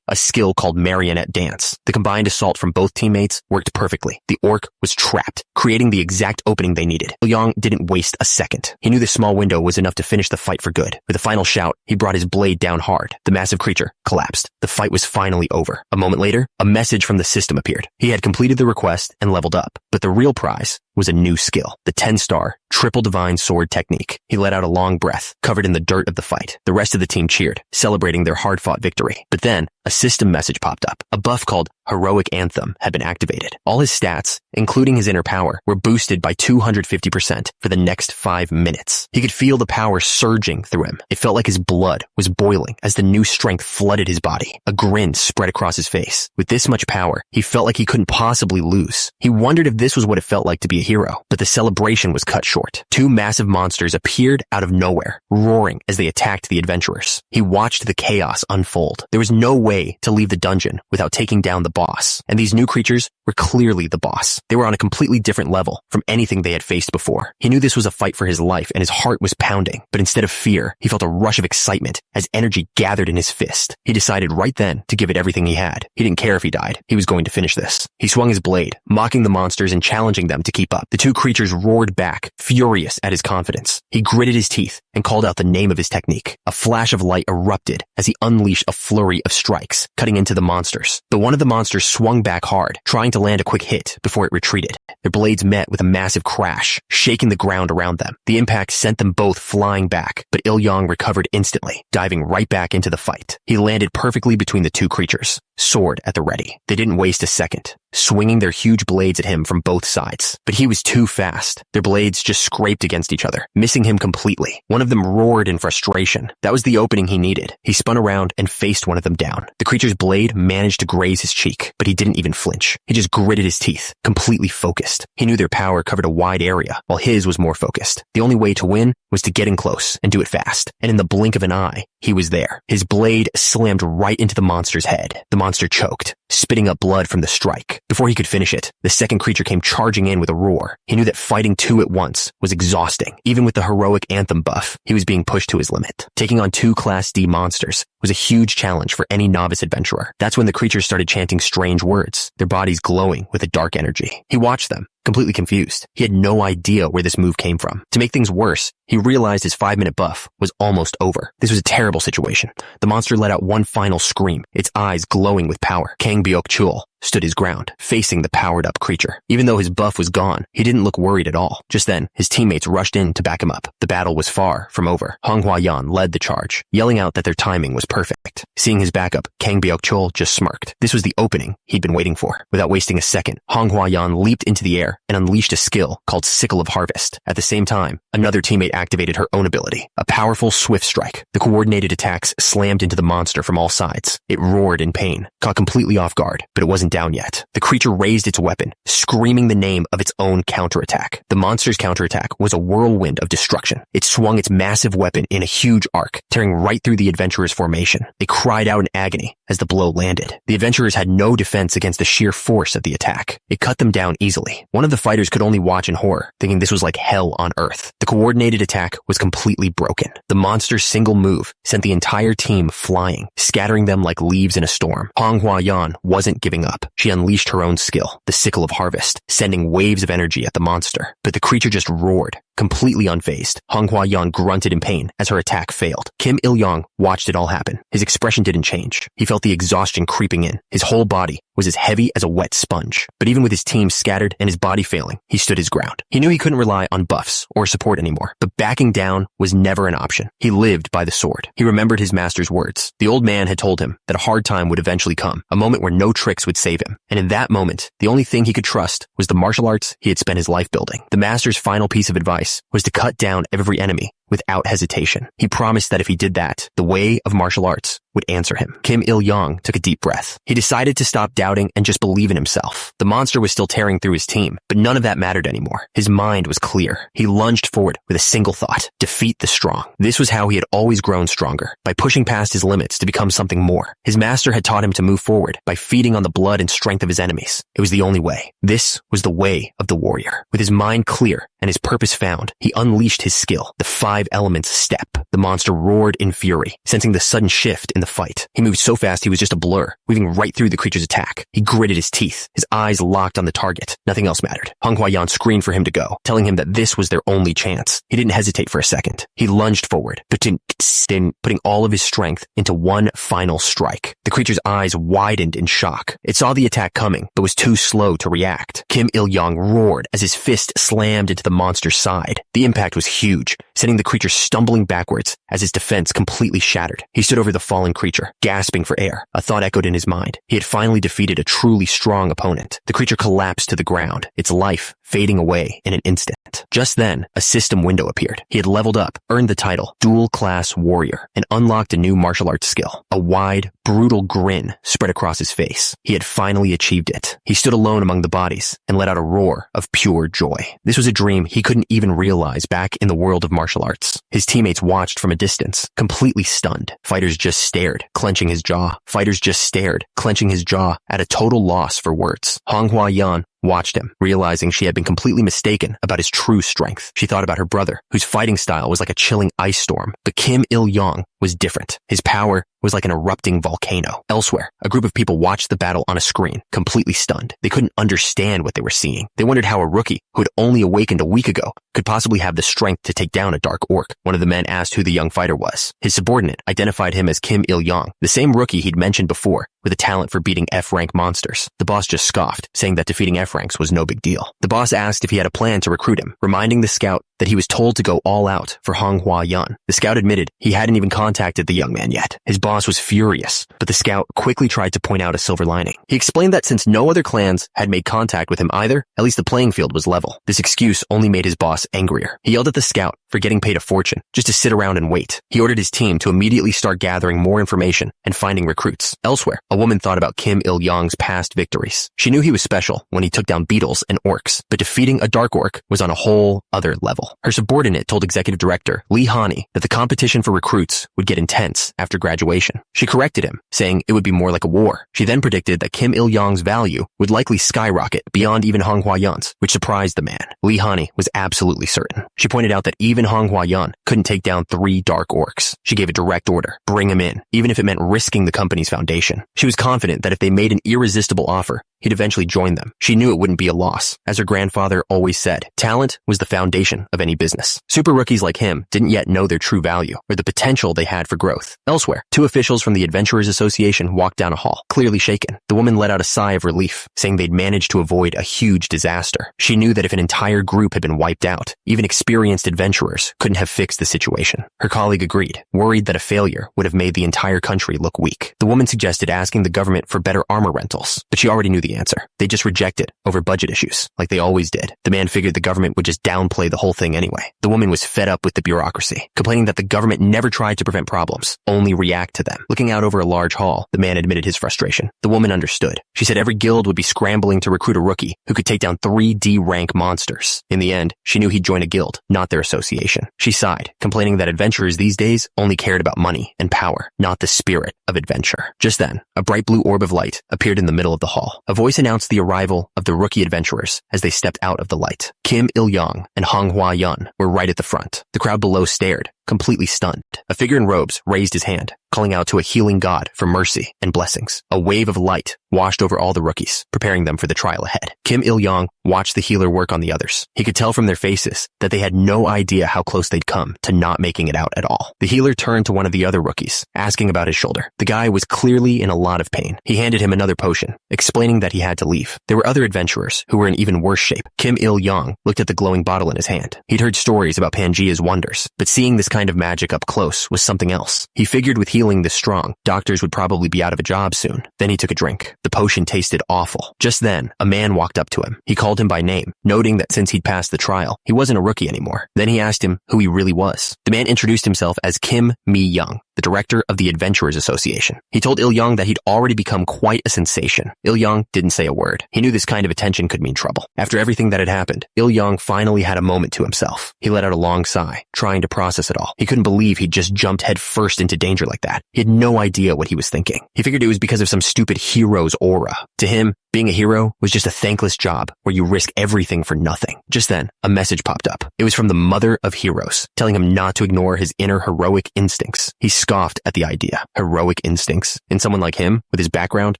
A skill called Marionette Dance. The combined assault from both teammates worked perfectly. The orc was trapped, creating the exact opening they needed. Il Yang didn't waste a second. He knew the small window was enough to finish the fight for good. With a final shout, he brought his blade down hard. The massive creature collapsed. The fight was finally over. A moment later, a message from the system appeared. He had completed the request and leveled up, but the real prize was a new skill, the 10-star Triple Divine Sword technique. He let out a long breath, covered in the dirt of the fight. The rest of the team cheered, celebrating their hard-fought victory. But then, a system message popped up. A buff called Heroic Anthem had been activated. All his stats, including his inner power, were boosted by 250% for the next 5 minutes. He could feel the power surging through him. It felt like his blood was boiling as the new strength flooded his body. A grin spread across his face. With this much power, he felt like he couldn't possibly lose. He wondered if this was what it felt like to be a hero, but the celebration was cut short. 2 massive monsters appeared out of nowhere, roaring as they attacked the adventurers. He watched the chaos unfold. There was no way to leave the dungeon without taking down the boss, and these new creatures were clearly the boss. They were on a completely different level from anything they had faced before. He knew this was a fight for his life, and his heart was pounding, but instead of fear, he felt a rush of excitement as energy gathered in his fist. He decided right then to give it everything he had. He didn't care if he died. He was going to finish this. He swung his blade, mocking the monsters and challenging them to keep up. The 2 creatures roared back, furious at his confidence. He gritted his teeth and called out the name of his technique. A flash of light erupted as he unleashed a flurry of strikes, cutting into the monsters. But one of the monsters swung back hard, trying to land a quick hit before it retreated. Their blades met with a massive crash, shaking the ground around them. The impact sent them both flying back, but Il Yang recovered instantly, diving right back into the fight. He landed perfectly between the 2 creatures, sword at the ready. They didn't waste a second, swinging their huge blades at him from both sides. But he was too fast. Their blades just scraped against each other, missing him completely. One of them roared in frustration. That was the opening he needed. He spun around and faced one of them down. The creature's blade managed to graze his cheek, but he didn't even flinch. He just gritted his teeth, completely focused. He knew their power covered a wide area, while his was more focused. The only way to win was to get in close and do it fast. And in the blink of an eye, he was there. His blade slammed right into the monster's head. The monster choked, spitting up blood from the strike. Before he could finish it, the second creature came charging in with a roar. He knew that fighting 2 at once was exhausting. Even with the Heroic Anthem buff, he was being pushed to his limit. Taking on 2 Class D monsters was a huge challenge for any novice adventurer. That's when the creatures started chanting strange words, their bodies glowing with a dark energy. He watched them, completely confused. He had no idea where this move came from. To make things worse, he realized his 5-minute buff was almost over. This was a terrible situation. The monster let out one final scream, its eyes glowing with power. Kang Byok-chul stood his ground, facing the powered-up creature. Even though his buff was gone, he didn't look worried at all. Just then, his teammates rushed in to back him up. The battle was far from over. Honghua Yan led the charge, yelling out that their timing was perfect. Seeing his backup, Kang Byok-chul just smirked. This was the opening he'd been waiting for. Without wasting a second, Honghua Yan leaped into the air and unleashed a skill called Sickle of Harvest. At the same time, another teammate activated her own ability, a powerful swift strike. The coordinated attacks slammed into the monster from all sides. It roared in pain, caught completely off guard, but it wasn't wasn't down yet. The creature raised its weapon, screaming the name of its own counterattack. The monster's counterattack was a whirlwind of destruction. It swung its massive weapon in a huge arc, tearing right through the adventurers' formation. They cried out in agony as the blow landed. The adventurers had no defense against the sheer force of the attack. It cut them down easily. One of the fighters could only watch in horror, thinking this was like hell on earth. The coordinated attack was completely broken. The monster's single move sent the entire team flying, scattering them like leaves in a storm. Manhwa wasn't giving up. She unleashed her own skill, the sickle of harvest, sending waves of energy at the monster. But the creature just roared, completely unfazed. Manhwa grunted in pain as her attack failed. Kim Il-yong watched it all happen. His expression didn't change. He felt the exhaustion creeping in. His whole body was as heavy as a wet sponge. But even with his team scattered and his body failing, he stood his ground. He knew he couldn't rely on buffs or support anymore, but backing down was never an option. He lived by the sword. He remembered his master's words. The old man had told him that a hard time would eventually come, a moment where no tricks would save him. And in that moment, the only thing he could trust was the martial arts he had spent his life building. The master's final piece of advice was to cut down every enemy without hesitation. He promised that if he did that, the way of martial arts would answer him. Kim Il-yong took a deep breath. He decided to stop doubting and just believe in himself. The monster was still tearing through his team, but none of that mattered anymore. His mind was clear. He lunged forward with a single thought: defeat the strong. This was how he had always grown stronger, by pushing past his limits to become something more. His master had taught him to move forward by feeding on the blood and strength of his enemies. It was the only way. This was the way of the warrior. With his mind clear and his purpose found, he unleashed his skill, the 5 elements step. The monster roared in fury, sensing the sudden shift in the fight. He moved so fast he was just a blur, weaving right through the creature's attack. He gritted his teeth, his eyes locked on the target. Nothing else mattered. Manhwa screamed for him to go, telling him that this was their only chance. He didn't hesitate for a second. He lunged forward, putting all of his strength into one final strike. The creature's eyes widened in shock. It saw the attack coming, but was too slow to react. Kim Il-yong roared as his fist slammed into the monster's side. The impact was huge, sending the creature stumbling backwards as his defense completely shattered. He stood over the fallen creature, gasping for air. A thought echoed in his mind. He had finally defeated a truly strong opponent. The creature collapsed to the ground, its life fading away in an instant. Just then, a system window appeared. He had leveled up, earned the title Dual Class Warrior, and unlocked a new martial arts skill. A wide, brutal grin spread across his face. He had finally achieved it. He stood alone among the bodies and let out a roar of pure joy. This was a dream he couldn't even realize back in the world of martial arts. His teammates watched from a distance, completely stunned. Fighters just stared, clenching his jaw. Fighters just stared, clenching his jaw, at a total loss for words. Manhwa watched him, realizing she had been completely mistaken about his true strength. She thought about her brother, whose fighting style was like a chilling ice storm. But Kim Il-yong was different. His power was like an erupting volcano. Elsewhere, a group of people watched the battle on a screen, completely stunned. They couldn't understand what they were seeing. They wondered how a rookie, who had only awakened a week ago, could possibly have the strength to take down a dark orc. One of the men asked who the young fighter was. His subordinate identified him as Kim Il-yong, the same rookie he'd mentioned before, with a talent for beating F-rank monsters. The boss just scoffed, saying that defeating F-ranks was no big deal. The boss asked if he had a plan to recruit him, reminding the scout that he was told to go all out for Manhwa. The scout admitted he hadn't even contacted the young man yet. His boss was furious, but the scout quickly tried to point out a silver lining. He explained that since no other clans had made contact with him either, at least the playing field was level. This excuse only made his boss angrier. He yelled at the scout for getting paid a fortune just to sit around and wait. He ordered his team to immediately start gathering more information and finding recruits. Elsewhere, a woman thought about Kim Il-yong's past victories. She knew he was special when he took down beetles and orcs, but defeating a dark orc was on a whole other level. Her subordinate told executive director Lee Hani that the competition for recruits would get intense after graduation. She corrected him, saying it would be more like a war. She then predicted that Kim Il-yong's value would likely skyrocket beyond even Manhwa's, which surprised the man. Lee Hani was absolutely certain. She pointed out that even Manhwa couldn't take down 3 dark orcs. She gave a direct order: bring him in, even if it meant risking the company's foundation. She was confident that if they made an irresistible offer, he'd eventually join them. She knew it wouldn't be a loss. As her grandfather always said, talent was the foundation of any business. Super rookies like him didn't yet know their true value or the potential they had for growth. Elsewhere, 2 officials from the Adventurers Association walked down a hall, clearly shaken. The woman let out a sigh of relief, saying they'd managed to avoid a huge disaster. She knew that if an entire group had been wiped out, even experienced adventurers couldn't have fixed the situation. Her colleague agreed, worried that a failure would have made the entire country look weak. The woman suggested asking the government for better armor rentals, but she already knew the answer. They just reject it over budget issues, like they always did. The man figured the government would just downplay the whole thing thing anyway. The woman was fed up with the bureaucracy, complaining that the government never tried to prevent problems, only react to them. Looking out over a large hall, the man admitted his frustration. The woman understood. She said every guild would be scrambling to recruit a rookie who could take down 3D rank monsters. In the end, she knew he'd join a guild, not their association. She sighed, complaining that adventurers these days only cared about money and power, not the spirit of adventure. Just then, a bright blue orb of light appeared in the middle of the hall. A voice announced the arrival of the rookie adventurers as they stepped out of the light. Kim Il-young and Honghua Yun were right at the front. The crowd below stared, completely stunned. A figure in robes raised his hand, calling out to a healing god for mercy and blessings. A wave of light washed over all the rookies, preparing them for the trial ahead. Kim Il-young watched the healer work on the others. He could tell from their faces that they had no idea how close they'd come to not making it out at all. The healer turned to one of the other rookies, asking about his shoulder. The guy was clearly in a lot of pain. He handed him another potion, explaining that he had to leave. There were other adventurers who were in even worse shape. Kim Il-young looked at the glowing bottle in his hand. He'd heard stories about Pangea's wonders, but seeing this kind of magic up close was something else. He figured with healing this strong, doctors would probably be out of a job soon. Then he took a drink. The potion tasted awful. Just then, a man walked up to him. He called him by name, noting that since he'd passed the trial, he wasn't a rookie anymore. Then he asked him who he really was. The man introduced himself as Kim Mi-young, the director of the Adventurers Association. He told Il-young that he'd already become quite a sensation. Il-young didn't say a word. He knew this kind of attention could mean trouble. After everything that had happened, Il-young finally had a moment to himself. He let out a long sigh, trying to process it all. He couldn't believe he'd just jumped head first into danger like that. He had no idea what he was thinking. He figured it was because of some stupid hero's aura. To him, being a hero was just a thankless job where you risk everything for nothing. Just then, a message popped up. It was from the Mother of Heroes, telling him not to ignore his inner heroic instincts. He scoffed at the idea. Heroic instincts? In someone like him, with his background,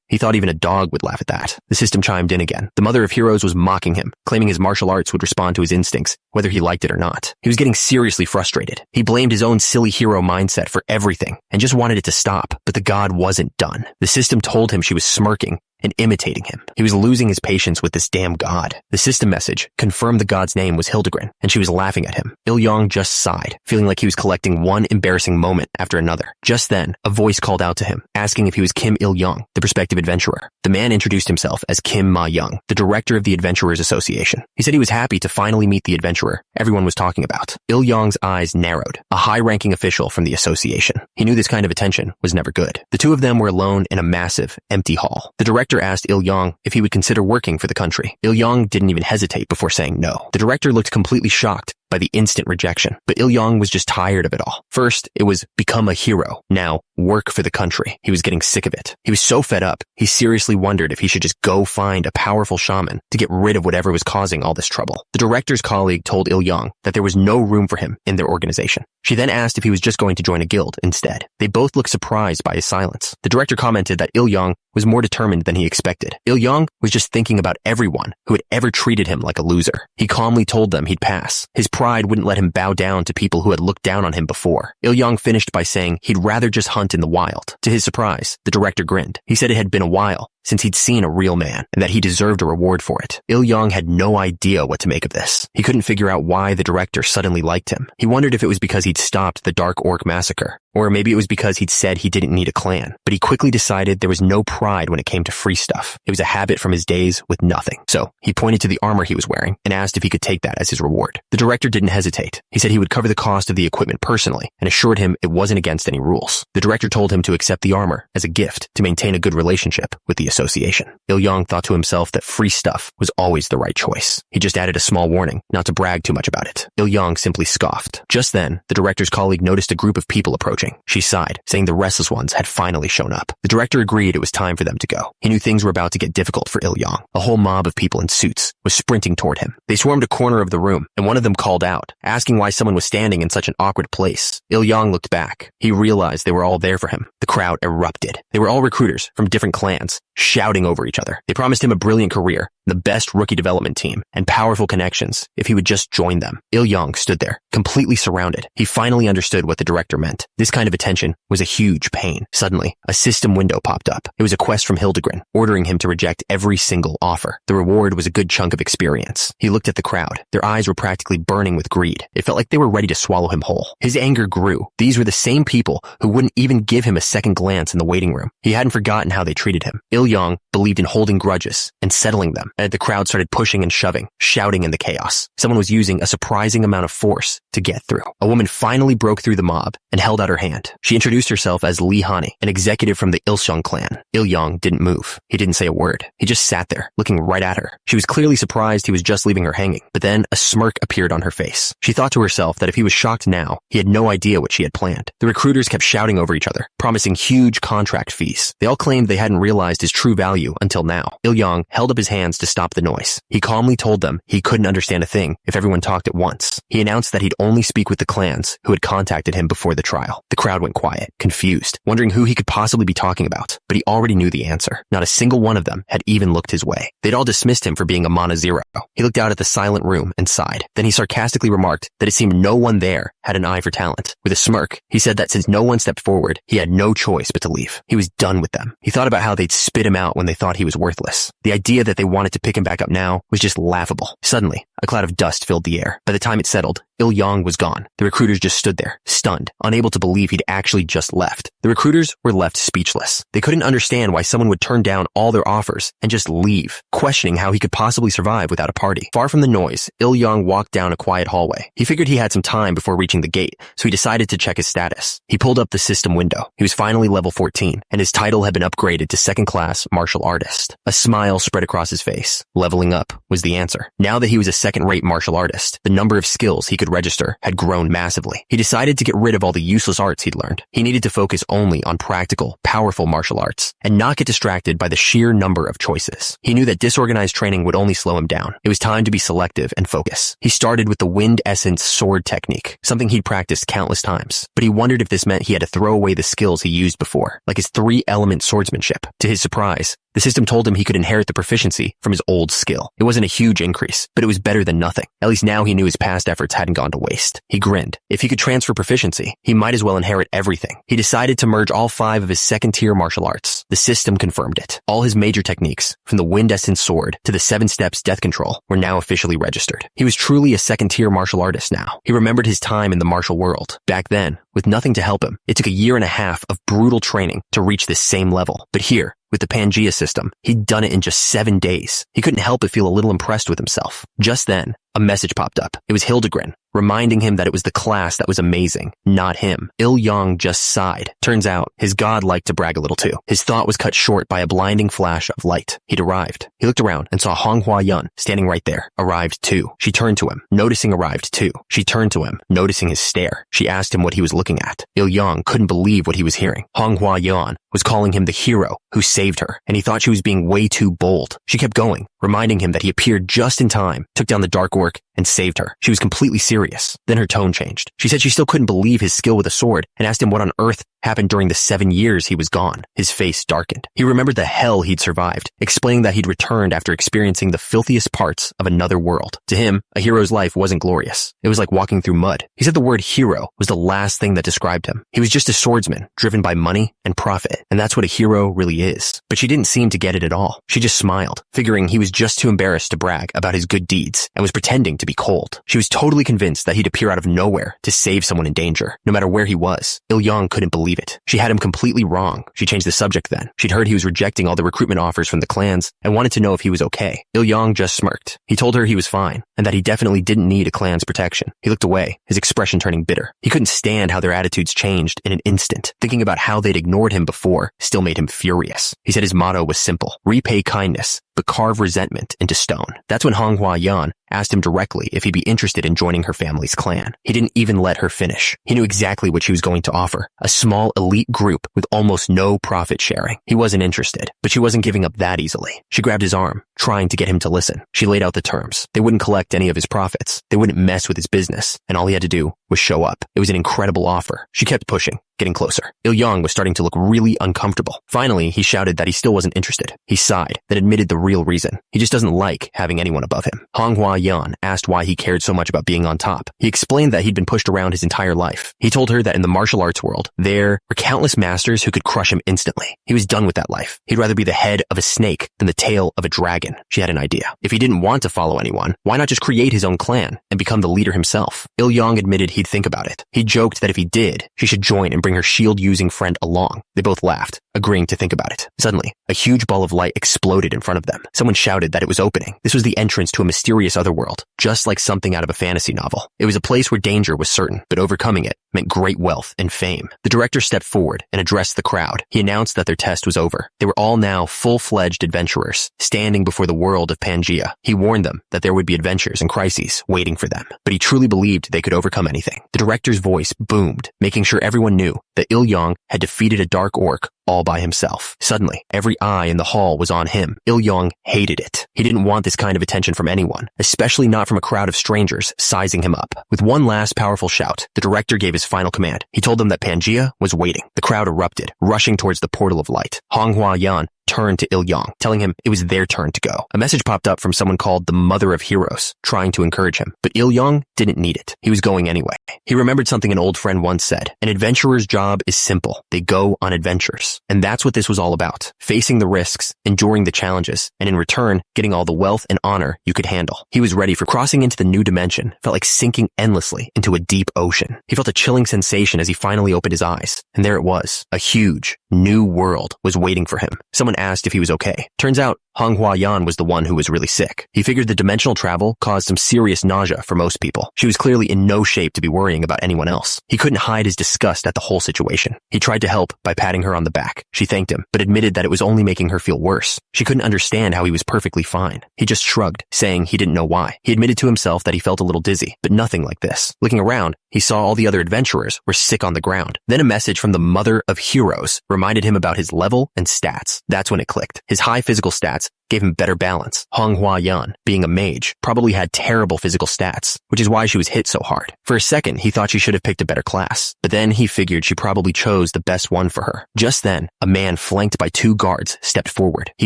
he thought even a dog would laugh at that. The system chimed in again. The Mother of Heroes was mocking him, claiming his martial arts would respond to his instincts, whether he liked it or not. He was getting seriously frustrated. He blamed his own silly hero mindset for everything, and just wanted it to stop, but the god wasn't done. The system told him she was smirking and imitating him. He was losing his patience with this damn god. The system message confirmed the god's name was Hildegren, and she was laughing at him. Il-young just sighed, feeling like he was collecting one embarrassing moment after another. Just then, a voice called out to him, asking if he was Kim Il-young, the prospective adventurer. The man introduced himself as Kim Ma-young, the director of the Adventurers Association. He said he was happy to finally meet the adventurer everyone was talking about. Il-young's eyes narrowed, a high-ranking official from the association. He knew this kind of attention was never good. The two of them were alone in a massive, empty hall. The director asked Il-young if he would consider working for the country. Il-young didn't even hesitate before saying no. The director looked completely shocked by the instant rejection, but Il-young was just tired of it all. First, it was become a hero. Now, work for the country. He was getting sick of it. He was so fed up, he seriously wondered if he should just go find a powerful shaman to get rid of whatever was causing all this trouble. The director's colleague told Il-young that there was no room for him in their organization. She then asked if he was just going to join a guild instead. They both looked surprised by his silence. The director commented that Il-young was more determined than he expected. Il-young was just thinking about everyone who had ever treated him like a loser. He calmly told them he'd pass. His pride wouldn't let him bow down to people who had looked down on him before. Il-young finished by saying he'd rather just hunt in the wild. To his surprise, the director grinned. He said it had been a while since he'd seen a real man, and that he deserved a reward for it. Il-young had no idea what to make of this. He couldn't figure out why the director suddenly liked him. He wondered if it was because he'd stopped the Dark Orc massacre, or maybe it was because he'd said he didn't need a clan. But he quickly decided there was no pride when it came to free stuff. It was a habit from his days with nothing. So he pointed to the armor he was wearing and asked if he could take that as his reward. The director didn't hesitate. He said he would cover the cost of the equipment personally and assured him it wasn't against any rules. The director told him to accept the armor as a gift to maintain a good relationship with the association. Il-young thought to himself that free stuff was always the right choice. He just added a small warning not to brag too much about it. Il-young simply scoffed. Just then, the director's colleague noticed a group of people approaching. She sighed, saying the restless ones had finally shown up. The director agreed it was time for them to go. He knew things were about to get difficult for Il-young. A whole mob of people in suits was sprinting toward him. They swarmed a corner of the room, and one of them called out, asking why someone was standing in such an awkward place. Il-young looked back. He realized they were all there for him. The crowd erupted. They were all recruiters from different clans, shouting over each other. They promised him a brilliant career, the best rookie development team, and powerful connections if he would just join them. Il-young stood there, completely surrounded. He finally understood what the director meant. This kind of attention was a huge pain. Suddenly, a system window popped up. It was a quest from Hildegren, ordering him to reject every single offer. The reward was a good chunk of experience. He looked at the crowd. Their eyes were practically burning with greed. It felt like they were ready to swallow him whole. His anger grew. These were the same people who wouldn't even give him a second glance in the waiting room. He hadn't forgotten how they treated him. Il-young Il-yang believed in holding grudges and settling them, and the crowd started pushing and shoving, shouting in the chaos. Someone was using a surprising amount of force to get through. A woman finally broke through the mob and held out her hand. She introduced herself as Li Hani, an executive from the Il-shang clan. Il-yang didn't move. He didn't say a word. He just sat there, looking right at her. She was clearly surprised he was just leaving her hanging, but then a smirk appeared on her face. She thought to herself that if he was shocked now, he had no idea what she had planned. The recruiters kept shouting over each other, promising huge contract fees. They all claimed they hadn't realized his true value until now. Il-yang held up his hands to stop the noise. He calmly told them he couldn't understand a thing if everyone talked at once. He announced that he'd only speak with the clans who had contacted him before the trial. The crowd went quiet, confused, wondering who he could possibly be talking about, but he already knew the answer. Not a single one of them had even looked his way. They'd all dismissed him for being a mana zero. He looked out at the silent room and sighed. Then he sarcastically remarked that it seemed no one there had an eye for talent. With a smirk, he said that since no one stepped forward, he had no choice but to leave. He was done with them. He thought about how they'd spit him out when they thought he was worthless. The idea that they wanted to pick him back up now was just laughable. Suddenly, a cloud of dust filled the air. By the time it settled, Il-yang was gone. The recruiters just stood there, stunned, unable to believe he'd actually just left. The recruiters were left speechless. They couldn't understand why someone would turn down all their offers and just leave, questioning how he could possibly survive without a party. Far from the noise, Il-yang walked down a quiet hallway. He figured he had some time before reaching the gate, so he decided to check his status. He pulled up the system window. He was finally level 14, and his title had been upgraded to second-class martial artist. A smile spread across his face. Leveling up was the answer. Now that he was a second-rate martial artist, the number of skills he could register had grown massively. He decided to get rid of all the useless arts he'd learned. He needed to focus only on practical, powerful martial arts, and not get distracted by the sheer number of choices. He knew that disorganized training would only slow him down. It was time to be selective and focus. He started with the wind essence sword technique, something he'd practiced countless times, but he wondered if this meant he had to throw away the skills he used before, like his 3-element swordsmanship. To his surprise, the system told him he could inherit the proficiency from his old skill. It wasn't a huge increase, but it was better than nothing. At least now he knew his past efforts hadn't gone to waste. He grinned. If he could transfer proficiency, he might as well inherit everything. He decided to merge all 5 of his second-tier martial arts. The system confirmed it. All his major techniques, from the wind essence sword to the 7 steps death control, were now officially registered. He was truly a second-tier martial artist now. He remembered his time in the martial world. Back then, with nothing to help him, it took a year and a half of brutal training to reach this same level. But here, with the Pangea system, he'd done it in just 7 days. He couldn't help but feel a little impressed with himself. Just then, a message popped up. It was Hildegren, reminding him that it was the class that was amazing, not him. Il-yang just sighed. Turns out, his god liked to brag a little too. His thought was cut short by a blinding flash of light. He'd arrived. He looked around and saw Manhwa standing right there. Arrived too. She turned to him, noticing arrived too. She turned to him, noticing his stare. She asked him what he was looking at. Il-yang couldn't believe what he was hearing. Manhwa was calling him the hero who saved her, and he thought she was being way too bold. She kept going, reminding him that he appeared just in time, took down the dark orc, and saved her. She was completely serious. Then her tone changed. She said she still couldn't believe his skill with a sword and asked him what on earth happened during the 7 years he was gone. His face darkened. He remembered the hell he'd survived, explaining that he'd returned after experiencing the filthiest parts of another world. To him, a hero's life wasn't glorious. It was like walking through mud. He said the word hero was the last thing that described him. He was just a swordsman, driven by money and profit, and that's what a hero really is. But she didn't seem to get it at all. She just smiled, figuring he was just too embarrassed to brag about his good deeds, and was pretending to be cold. She was totally convinced that he'd appear out of nowhere to save someone in danger, no matter where he was. Il-yang couldn't believe it. She had him completely wrong. She changed the subject then. She'd heard he was rejecting all the recruitment offers from the clans and wanted to know if he was okay. Il-yang just smirked. He told her he was fine and that he definitely didn't need a clan's protection. He looked away, his expression turning bitter. He couldn't stand how their attitudes changed in an instant. Thinking about how they'd ignored him before still made him furious. He said his motto was simple: repay kindness, but carve resentment into stone. That's when Manhwa asked him directly if he'd be interested in joining her family's clan. He didn't even let her finish. He knew exactly what she was going to offer: a small elite group with almost no profit sharing. He wasn't interested, but she wasn't giving up that easily. She grabbed his arm, trying to get him to listen. She laid out the terms. They wouldn't collect any of his profits. They wouldn't mess with his business, and all he had to do was show up. It was an incredible offer. She kept pushing, getting closer. Il-yang was starting to look really uncomfortable. Finally, he shouted that he still wasn't interested. He sighed, then admitted the real reason. He just doesn't like having anyone above him. Manhwa asked why he cared so much about being on top. He explained that he'd been pushed around his entire life. He told her that in the martial arts world, there were countless masters who could crush him instantly. He was done with that life. He'd rather be the head of a snake than the tail of a dragon. She had an idea. If he didn't want to follow anyone, why not just create his own clan and become the leader himself? Il-yang admitted he'd think about it. He joked that if he did, she should join and bring her shield-using friend along. They both laughed. agreeing to think about it. Suddenly, a huge ball of light exploded in front of them. Someone shouted that it was opening. This was the entrance to a mysterious otherworld, just like something out of a fantasy novel. It was a place where danger was certain, but overcoming it meant great wealth and fame. The director stepped forward and addressed the crowd. He announced that their test was over. They were all now full-fledged adventurers, standing before the world of Pangea. He warned them that there would be adventures and crises waiting for them, but he truly believed they could overcome anything. The director's voice boomed, making sure everyone knew that Il-yong had defeated a dark orc all by himself. Suddenly, every eye in the hall was on him. Il-yong hated it. He didn't want this kind of attention from anyone, especially not from a crowd of strangers sizing him up. With one last powerful shout, the director gave his final command. He told them that Pangea was waiting. The crowd erupted, rushing towards the portal of light. Manhwa turned to Il-yong, telling him it was their turn to go. A message popped up from someone called the Mother of Heroes, trying to encourage him. But Il-yong didn't need it. He was going anyway. He remembered something an old friend once said. An adventurer's job is simple. They go on adventures. And that's what this was all about. Facing the risks, enduring the challenges, and in return, getting all the wealth and honor you could handle. He was ready for crossing into the new dimension, felt like sinking endlessly into a deep ocean. He felt a chilling sensation as he finally opened his eyes. And there it was. A huge, new world was waiting for him. Someone asked if he was okay. Turns out, Manhwa was the one who was really sick. He figured the dimensional travel caused some serious nausea for most people. She was clearly in no shape to be worrying about anyone else. He couldn't hide his disgust at the whole situation. He tried to help by patting her on the back. She thanked him, but admitted that it was only making her feel worse. She couldn't understand how he was perfectly fine. He just shrugged, saying he didn't know why. He admitted to himself that he felt a little dizzy, but nothing like this. Looking around, he saw all the other adventurers were sick on the ground. Then a message from the Mother of Heroes reminded him about his level and stats. That's when it clicked. His high physical stats gave him better balance. Manhwa, being a mage, probably had terrible physical stats, which is why she was hit so hard. For a second, he thought she should have picked a better class, but then he figured she probably chose the best one for her. Just then, a man flanked by 2 guards stepped forward. He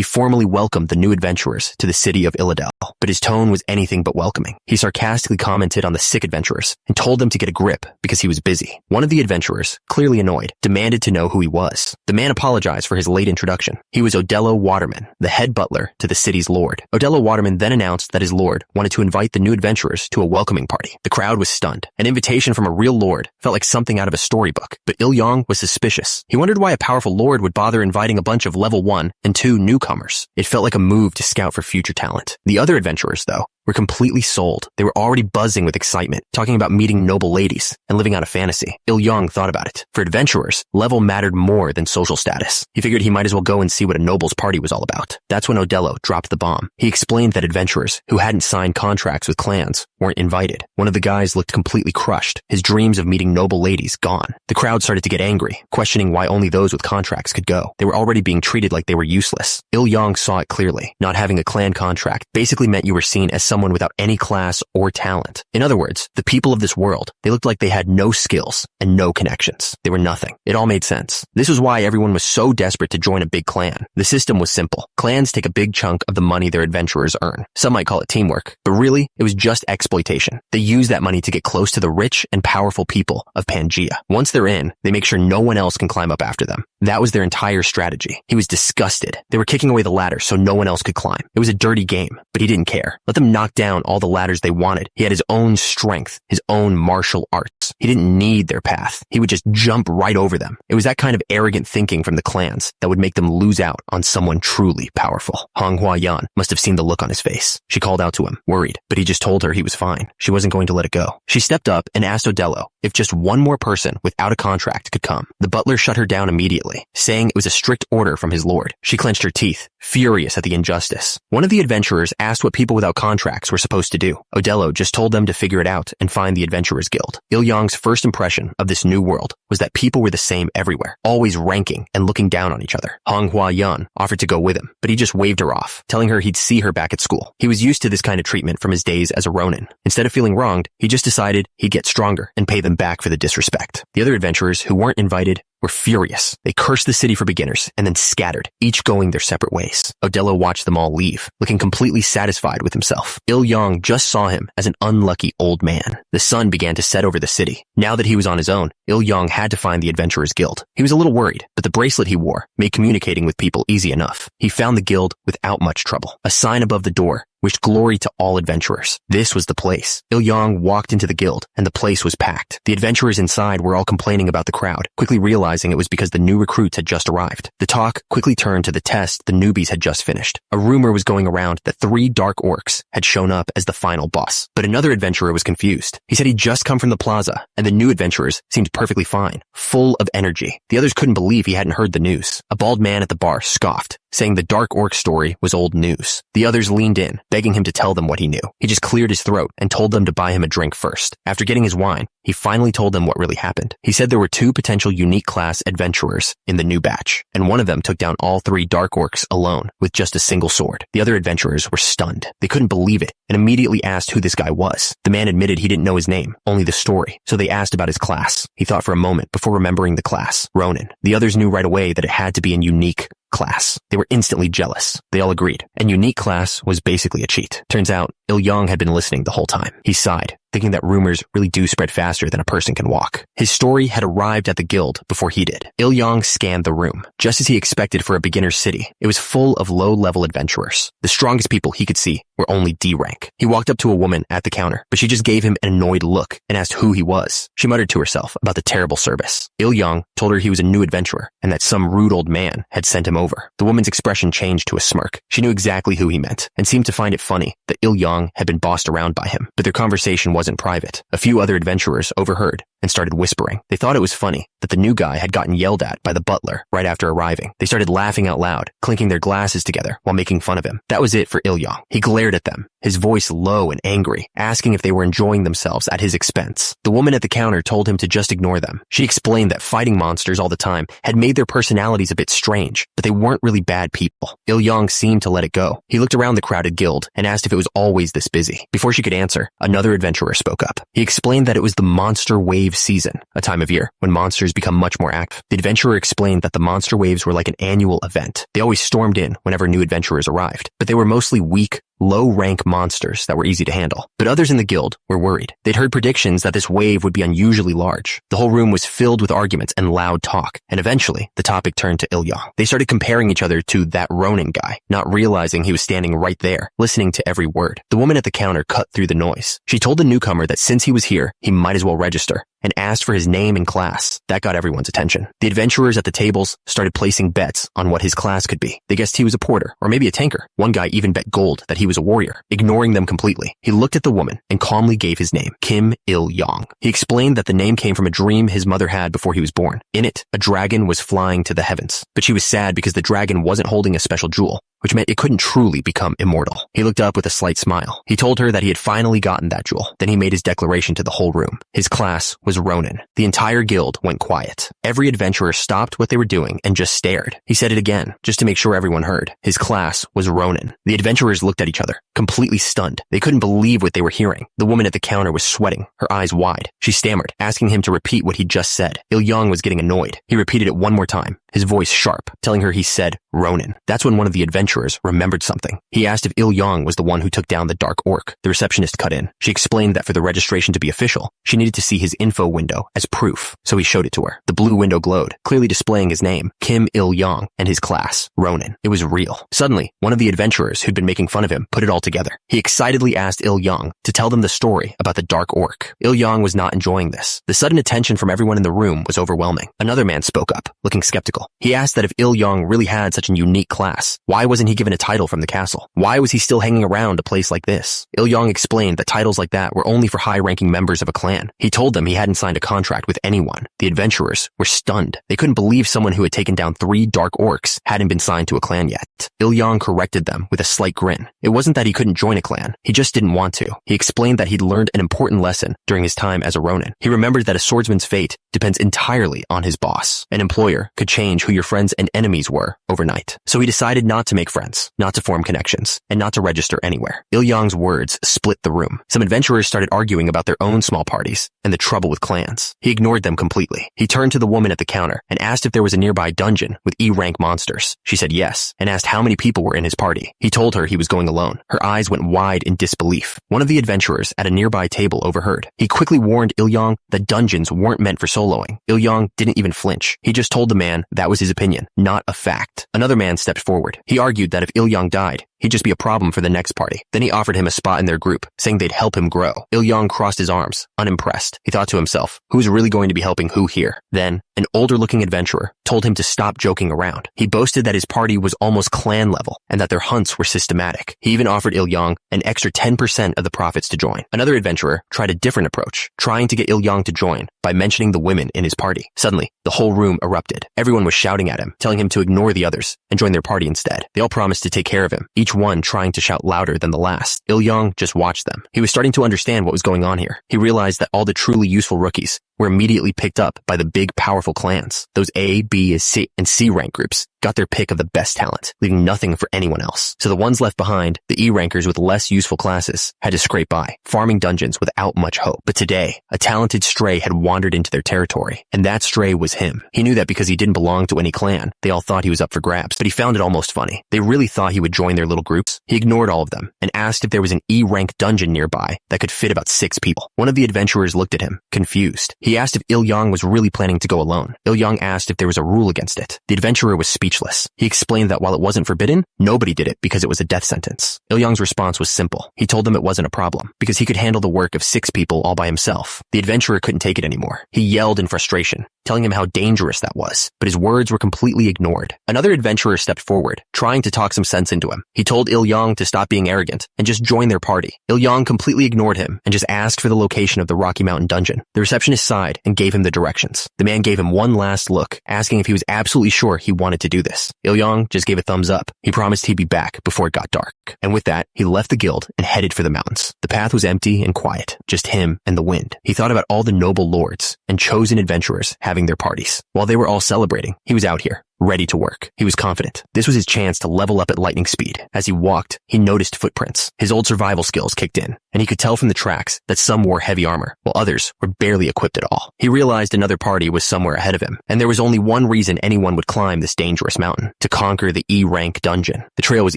formally welcomed the new adventurers to the city of Illidel, but his tone was anything but welcoming. He sarcastically commented on the sick adventurers and told them to get a grip because he was busy. One of the adventurers, clearly annoyed, demanded to know who he was. The man apologized for his late introduction. He was Odello Waterman, the head butler to the city's lord. Odello Waterman then announced that his lord wanted to invite the new adventurers to a welcoming party. The crowd was stunned. An invitation from a real lord felt like something out of a storybook, but Il-yong was suspicious. He wondered why a powerful lord would bother inviting a bunch of level 1 and 2 newcomers. It felt like a move to scout for future talent. The other adventurers, though, were completely sold. They were already buzzing with excitement, talking about meeting noble ladies and living out a fantasy. Il-yong thought about it. For adventurers, level mattered more than social status. He figured he might as well go and see what a noble's party was all about. That's when Odello dropped the bomb. He explained that adventurers who hadn't signed contracts with clans weren't invited. One of the guys looked completely crushed, his dreams of meeting noble ladies gone. The crowd started to get angry, questioning why only those with contracts could go. They were already being treated like they were useless. Il-yong saw it clearly. Not having a clan contract basically meant you were seen as someone without any class or talent. In other words, the people of this world, they looked like they had no skills and no connections. They were nothing. It all made sense. This was why everyone was so desperate to join a big clan. The system was simple. Clans take a big chunk of the money their adventurers earn. Some might call it teamwork, but really, it was just exploitation. They use that money to get close to the rich and powerful people of Pangea. Once they're in, they make sure no one else can climb up after them. That was their entire strategy. He was disgusted. They were kicking away the ladder so no one else could climb. It was a dirty game, but he didn't care. Let them knock down all the ladders they wanted. He had his own strength, his own martial arts. He didn't need their path. He would just jump right over them. It was that kind of arrogant thinking from the clans that would make them lose out on someone truly powerful. Manhwa must have seen the look on his face. She called out to him, worried, but he just told her he was fine. She wasn't going to let it go. She stepped up and asked Odello if just one more person without a contract could come. The butler shut her down immediately, saying it was a strict order from his lord. She clenched her teeth, furious at the injustice. One of the adventurers asked what people without contracts were supposed to do. Odello just told them to figure it out and find the Adventurers Guild. Il-yong's first impression of this new world was that people were the same everywhere, always ranking and looking down on each other. Manhwa offered to go with him, but he just waved her off, telling her he'd see her back at school. He was used to this kind of treatment from his days as a ronin. Instead of feeling wronged, he just decided he'd get stronger and pay them back for the disrespect. The other adventurers who weren't invited were furious. They cursed the city for beginners and then scattered, each going their separate ways. Odello watched them all leave, looking completely satisfied with himself. Il-yong just saw him as an unlucky old man. The sun began to set over the city. Now that he was on his own, Il-yong had to find the Adventurers Guild. He was a little worried, but the bracelet he wore made communicating with people easy enough. He found the guild without much trouble. A sign above the door wished glory to all adventurers. This was the place. Il-yang walked into the guild, and the place was packed. The adventurers inside were all complaining about the crowd, quickly realizing it was because the new recruits had just arrived. The talk quickly turned to the test the newbies had just finished. A rumor was going around that 3 dark orcs had shown up as the final boss. But another adventurer was confused. He said he'd just come from the plaza, and the new adventurers seemed perfectly fine, full of energy. The others couldn't believe he hadn't heard the news. A bald man at the bar scoffed, saying the dark orc story was old news. The others leaned in, begging him to tell them what he knew. He just cleared his throat and told them to buy him a drink first. After getting his wine, he finally told them what really happened. He said there were 2 potential unique class adventurers in the new batch, and one of them took down all 3 dark orcs alone with just a single sword. The other adventurers were stunned. They couldn't believe it and immediately asked who this guy was. The man admitted he didn't know his name, only the story, so they asked about his class. He thought for a moment before remembering the class, Ronin. The others knew right away that it had to be in unique class. They were instantly jealous. They all agreed. And unique class was basically a cheat. Turns out, Il-yang had been listening the whole time. He sighed, thinking that rumors really do spread faster than a person can walk. His story had arrived at the guild before he did. Il-yang scanned the room, just as he expected for a beginner's city. It was full of low-level adventurers. The strongest people he could see were only D rank. He walked up to a woman at the counter, but she just gave him an annoyed look and asked who he was. She muttered to herself about the terrible service. Il-yang told her he was a new adventurer and that some rude old man had sent him over. The woman's expression changed to a smirk. She knew exactly who he meant and seemed to find it funny that Il-yang had been bossed around by him, but their conversation wasn't private. A few other adventurers overheard and started whispering. They thought it was funny that the new guy had gotten yelled at by the butler right after arriving. They started laughing out loud, clinking their glasses together while making fun of him. That was it for Il-yang. He glared at them, his voice low and angry, asking if they were enjoying themselves at his expense. The woman at the counter told him to just ignore them. She explained that fighting monsters all the time had made their personalities a bit strange, but they weren't really bad people. Il-yang seemed to let it go. He looked around the crowded guild and asked if it was always this busy. Before she could answer, another adventurer spoke up. He explained that it was the monster wave season, a time of year when monsters become much more active. The adventurer explained that the monster waves were like an annual event. They always stormed in whenever new adventurers arrived, but they were mostly weak, low-rank monsters that were easy to handle. But others in the guild were worried. They'd heard predictions that this wave would be unusually large. The whole room was filled with arguments and loud talk, and eventually, the topic turned to Il-yang. They started comparing each other to that Ronin guy, not realizing he was standing right there, listening to every word. The woman at the counter cut through the noise. She told the newcomer that since he was here, he might as well register, and asked for his name and class. That got everyone's attention. The adventurers at the tables started placing bets on what his class could be. They guessed he was a porter, or maybe a tanker. One guy even bet gold that he was a warrior, ignoring them completely. He looked at the woman and calmly gave his name, Kim Il-yang. He explained that the name came from a dream his mother had before he was born. In it, a dragon was flying to the heavens, but she was sad because the dragon wasn't holding a special jewel, which meant it couldn't truly become immortal. He looked up with a slight smile. He told her that he had finally gotten that jewel. Then he made his declaration to the whole room. His class was Ronin. The entire guild went quiet. Every adventurer stopped what they were doing and just stared. He said it again, just to make sure everyone heard. His class was Ronin. The adventurers looked at each other, completely stunned. They couldn't believe what they were hearing. The woman at the counter was sweating, her eyes wide. She stammered, asking him to repeat what he just said. Il-yang was getting annoyed. He repeated it one more time, his voice sharp, telling her he said Ronin. That's when one of the adventurers remembered something. He asked if Il-yang was the one who took down the dark orc. The receptionist cut in. She explained that for the registration to be official, she needed to see his info window as proof, so he showed it to her. The blue window glowed, clearly displaying his name, Kim Il-yang, and his class, Ronin. It was real. Suddenly, one of the adventurers who'd been making fun of him put it all together. He excitedly asked Il-yang to tell them the story about the dark orc. Il-yang was not enjoying this. The sudden attention from everyone in the room was overwhelming. Another man spoke up, looking skeptical. He asked that if Il-yang really had such a unique class, why wasn't he given a title from the castle? Why was he still hanging around a place like this? Il-yang explained that titles like that were only for high-ranking members of a clan. He told them he hadn't signed a contract with anyone. The adventurers were stunned. They couldn't believe someone who had taken down 3 dark orcs hadn't been signed to a clan yet. Il-yang corrected them with a slight grin. It wasn't that he couldn't join a clan. He just didn't want to. He explained that he'd learned an important lesson during his time as a Ronin. He remembered that a swordsman's fate depends entirely on his boss. An employer could change who your friends and enemies were overnight. So he decided not to make friends, not to form connections, and not to register anywhere. Il-yang's words split the room. Some adventurers started arguing about their own small parties and the trouble with clans. He ignored them completely. He turned to the woman at the counter and asked if there was a nearby dungeon with E-rank monsters. She said yes, and asked how many people were in his party. He told her he was going alone. Her eyes went wide in disbelief. One of the adventurers at a nearby table overheard. He quickly warned Il-yang that dungeons weren't meant for soloing. Il-yang didn't even flinch. He just told the man that was his opinion, not a fact. Another man stepped forward. He argued that if Il-yang died, he'd just be a problem for the next party. Then he offered him a spot in their group, saying they'd help him grow. Il-yang crossed his arms, unimpressed. He thought to himself, who's really going to be helping who here? Then, an older-looking adventurer told him to stop joking around. He boasted that his party was almost clan level, and that their hunts were systematic. He even offered Il-yang an extra 10% of the profits to join. Another adventurer tried a different approach, trying to get Il-yang to join by mentioning the women in his party. Suddenly, the whole room erupted. Everyone was shouting at him, telling him to ignore the others and join their party instead. They all promised to take care of him, each one trying to shout louder than the last. Il-yang just watched them. He was starting to understand what was going on here. He realized that all the truly useful rookies were immediately picked up by the big, powerful clans. Those A, B, and C rank groups got their pick of the best talent, leaving nothing for anyone else. So the ones left behind, the E rankers with less useful classes, had to scrape by, farming dungeons without much hope. But today, a talented stray had wandered into their territory, and that stray was him. He knew that because he didn't belong to any clan, they all thought he was up for grabs, but he found it almost funny. They really thought he would join their little groups. He ignored all of them and asked if there was an E rank dungeon nearby that could fit about 6 people. One of the adventurers looked at him, confused. He asked if Il-yang was really planning to go alone. Il-yang asked if there was a rule against it. The adventurer was speechless. He explained that while it wasn't forbidden, nobody did it because it was a death sentence. Il-yang's response was simple. He told them it wasn't a problem because he could handle the work of 6 people all by himself. The adventurer couldn't take it anymore. He yelled in frustration, telling him how dangerous that was, but his words were completely ignored. Another adventurer stepped forward, trying to talk some sense into him. He told Il-yang to stop being arrogant and just join their party. Il-yang completely ignored him and just asked for the location of the Rocky Mountain dungeon. The receptionist sighed and gave him the directions. The man gave him one last look, asking if he was absolutely sure he wanted to do this. Il-yang just gave a thumbs up. He promised he'd be back before it got dark. And with that, he left the guild and headed for the mountains. The path was empty and quiet, just him and the wind. He thought about all the noble lords and chosen adventurers having their parties. While they were all celebrating, he was out here, ready to work. He was confident. This was his chance to level up at lightning speed. As he walked, he noticed footprints. His old survival skills kicked in, and he could tell from the tracks that some wore heavy armor, while others were barely equipped at all. He realized another party was somewhere ahead of him, and there was only one reason anyone would climb this dangerous mountain: to conquer the E-rank dungeon. The trail was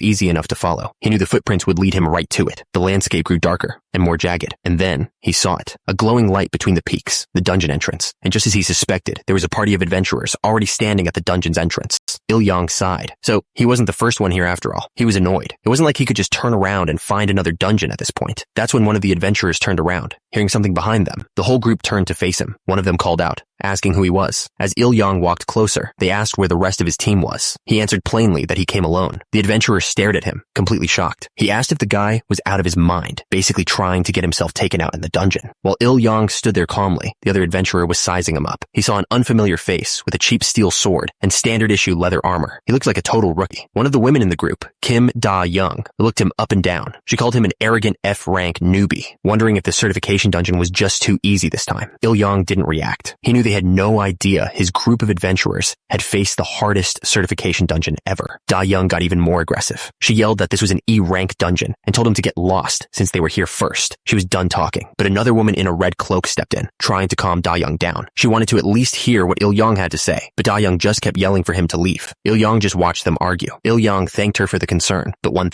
easy enough to follow. He knew the footprints would lead him right to it. The landscape grew darker and more jagged, and then he saw it. A glowing light between the peaks, the dungeon entrance. And just as he suspected, there was a party of adventurers already standing at the dungeon's entrance. Il-yang sighed. So he wasn't the first one here after all. He was annoyed. It wasn't like he could just turn around and find another dungeon at this point. That's when one of the adventurers turned around, hearing something behind them. The whole group turned to face him. One of them called out, asking who he was. As Il-yang walked closer, they asked where the rest of his team was. He answered plainly that he came alone. The adventurer stared at him, completely shocked. He asked if the guy was out of his mind, basically trying to get himself taken out in the dungeon. While Il-yang stood there calmly, the other adventurer was sizing him up. He saw an unfamiliar face with a cheap steel sword and standard-issue leather armor. He looked like a total rookie. One of the women in the group, Kim Da-young, looked him up and down. She called him an arrogant F-rank newbie, wondering if the certification dungeon was just too easy this time. Il-yang didn't react. He knew they had no idea his group of adventurers had faced the hardest certification dungeon ever. Da-young got even more aggressive. She yelled that this was an E-rank dungeon and told him to get lost since they were here first. She was done talking, but another woman in a red cloak stepped in, trying to calm Da-young down. She wanted to at least hear what Il-yang had to say, but Da-young just kept yelling for him to leave. Il-yang just watched them argue. Il-yang thanked her for the concern, but Il-yang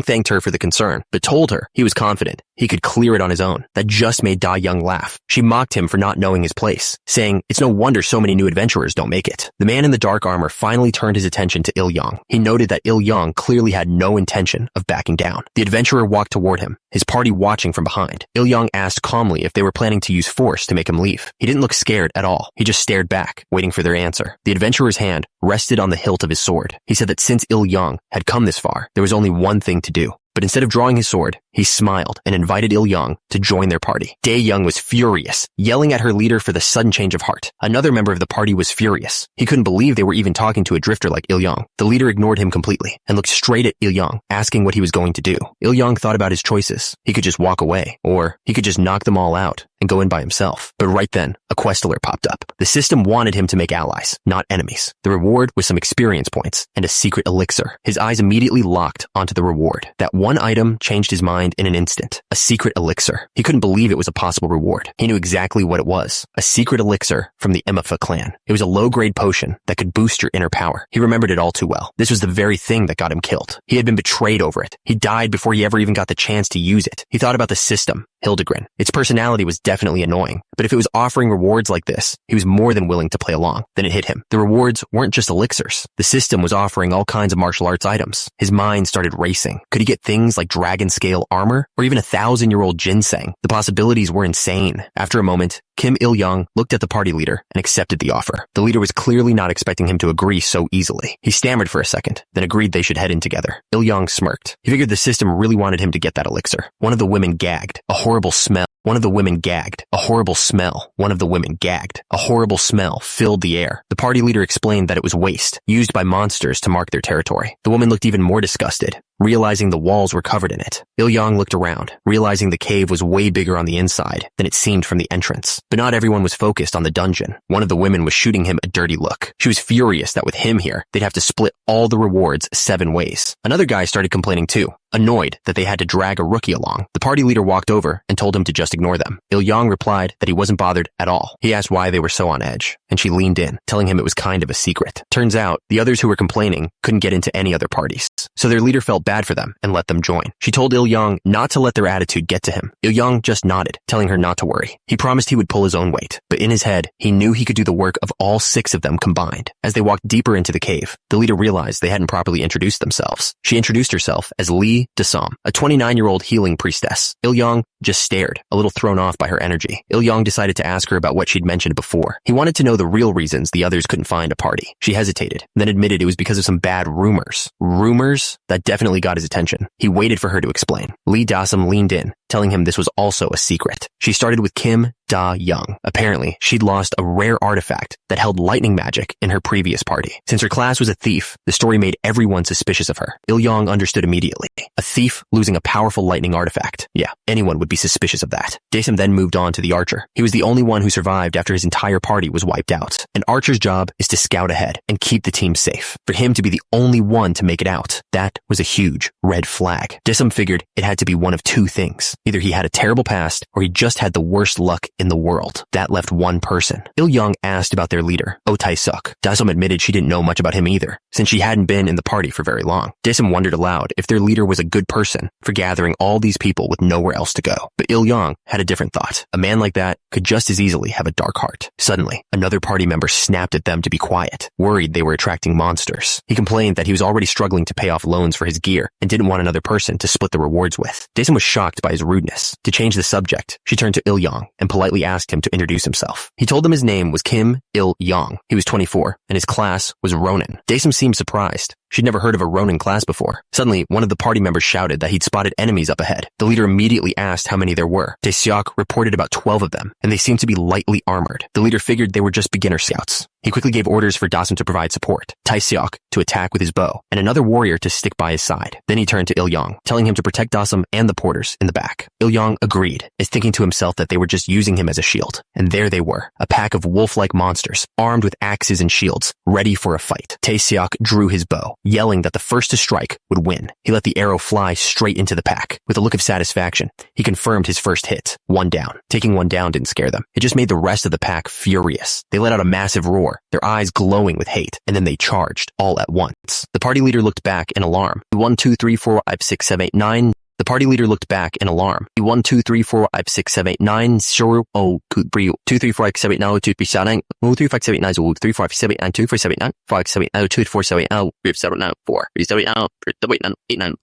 thanked her for the concern, but told her he was confident he could clear it on his own. That just made Da-young laugh. She mocked him for not knowing his place, saying it's no wonder so many new adventurers don't make it. The man in the dark armor finally turned his attention to Il-yang. He noted that Il-yang clearly had no intention of backing down. The adventurer walked toward him, his party watching from behind. Il-yang asked calmly if they were planning to use force to make him leave. He didn't look scared at all. He just stared back, waiting for their answer. The adventurer's hand rested on the hilt of his sword. He said that since Il-yang had come this far, there was only one thing to do. But instead of drawing his sword, he smiled and invited Il-yang to join their party. Da-young was furious, yelling at her leader for the sudden change of heart. Another member of the party was furious. He couldn't believe they were even talking to a drifter like Il-yang. The leader ignored him completely and looked straight at Il-yang, asking what he was going to do. Il-yang thought about his choices. He could just walk away, or he could just knock them all out and go in by himself. But right then, a quest alert popped up. The system wanted him to make allies, not enemies. The reward was some experience points and a secret elixir. His eyes immediately locked onto the reward. That one item changed his mind in an instant. A secret elixir. He couldn't believe it was a possible reward. He knew exactly what it was. A secret elixir from the Emafa clan. It was a low-grade potion that could boost your inner power. He remembered it all too well. This was the very thing that got him killed. He had been betrayed over it. He died before he ever even got the chance to use it. He thought about the system Hildegren. Its personality was definitely annoying, but if it was offering rewards like this, he was more than willing to play along. Then it hit him. The rewards weren't just elixirs. The system was offering all kinds of martial arts items. His mind started racing. Could he get things like dragon scale armor or even 1,000-year-old ginseng? The possibilities were insane. After a moment, Kim Il-young looked at the party leader and accepted the offer. The leader was clearly not expecting him to agree so easily. He stammered for a second, then agreed they should head in together. Il-young smirked. He figured the system really wanted him to get that elixir. One of the women gagged. A horrible smell. One of the women gagged. A horrible smell. One of the women gagged. A horrible smell filled the air. The party leader explained that it was waste, used by monsters to mark their territory. The woman looked even more disgusted, realizing the walls were covered in it. Il-young looked around, realizing the cave was way bigger on the inside than it seemed from the entrance. But not everyone was focused on the dungeon. One of the women was shooting him a dirty look. She was furious that with him here, they'd have to split all the rewards 7 ways. Another guy started complaining too, annoyed that they had to drag a rookie along. The party leader walked over and told him to just ignore them. Il-young replied that he wasn't bothered at all. He asked why they were so on edge, and she leaned in, telling him it was kind of a secret. Turns out, the others who were complaining couldn't get into any other parties, so their leader felt bad for them and let them join. She told Il-young not to let their attitude get to him. Il-young just nodded, telling her not to worry. He promised he would pull his own weight, but in his head, he knew he could do the work of all 6 of them combined. As they walked deeper into the cave, the leader realized they hadn't properly introduced themselves. She introduced herself as Lee Dasam, a 29-year-old healing priestess. Il-young just stared, a little thrown off by her energy. Il-young decided to ask her about what she'd mentioned before. He wanted to know the real reasons the others couldn't find a party. She hesitated, then admitted it was because of some bad rumors. Rumors? That definitely got his attention. He waited for her to explain. Lee Dasam leaned in, telling him this was also a secret. She started with Kim Da-young. Apparently, she'd lost a rare artifact that held lightning magic in her previous party. Since her class was a thief, the story made everyone suspicious of her. Il-young understood immediately. A thief losing a powerful lightning artifact. Yeah, anyone would be suspicious of that. Daesum then moved on to the archer. He was the only one who survived after his entire party was wiped out. An archer's job is to scout ahead and keep the team safe. For him to be the only one to make it out, that was a huge red flag. Daesum figured it had to be one of 2 things. Either he had a terrible past, or he just had the worst luck in the world. That left one person. Il-young asked about their leader, Oh Tae-suk. Daesum admitted she didn't know much about him either, since she hadn't been in the party for very long. Daesum wondered aloud if their leader was a good person for gathering all these people with nowhere else to go. But Il-young had a different thought. A man like that could just as easily have a dark heart. Suddenly, another party member snapped at them to be quiet, worried they were attracting monsters. He complained that he was already struggling to pay off loans for his gear and didn't want another person to split the rewards with. Daesum was shocked by his rudeness. To change the subject, she turned to Il-young and politely asked him to introduce himself. He told them his name was Kim Il-young. He was 24, and his class was Ronin. Daesum seemed surprised. She'd never heard of a Ronin class before. Suddenly, one of the party members shouted that he'd spotted enemies up ahead. The leader immediately asked how many there were. Tae-seok reported about 12 of them, and they seemed to be lightly armored. The leader figured they were just beginner scouts. He quickly gave orders for Daesum to provide support, Tae-seok to attack with his bow, and another warrior to stick by his side. Then he turned to Il-young, telling him to protect Daesum and the porters in the back. Il-young agreed, as thinking to himself that they were just using him as a shield. And there they were, a pack of wolf-like monsters, armed with axes and shields, ready for a fight. Tae-seok drew his bow, yelling that the first to strike would win. He let the arrow fly straight into the pack. With a look of satisfaction, he confirmed his first hit. 1 down. Taking 1 down didn't scare them. It just made the rest of the pack furious. They let out a massive roar, their eyes glowing with hate, and then they charged, all at once. The party leader looked back in alarm. 1, 2, 3, 4, 5, 6, 7, 8, 9... The party leader looked back in alarm. 1, 2, 3, 4, 5, 6, 7, 8, 9, 0, 2, 3, 2, 4, 5, 7, 8, 9, 2, 3, 7, 9, 3, 5, 7, 8, 9, 3, 4, 5, 7, 8, 9, 2, 4, 7, 8, 9, 5, 7, 8, 9, 2, 4, 7, 8, 9, 3, 7, 9, 4, 3, 7, 8, 9, 3, 7, 8, 9,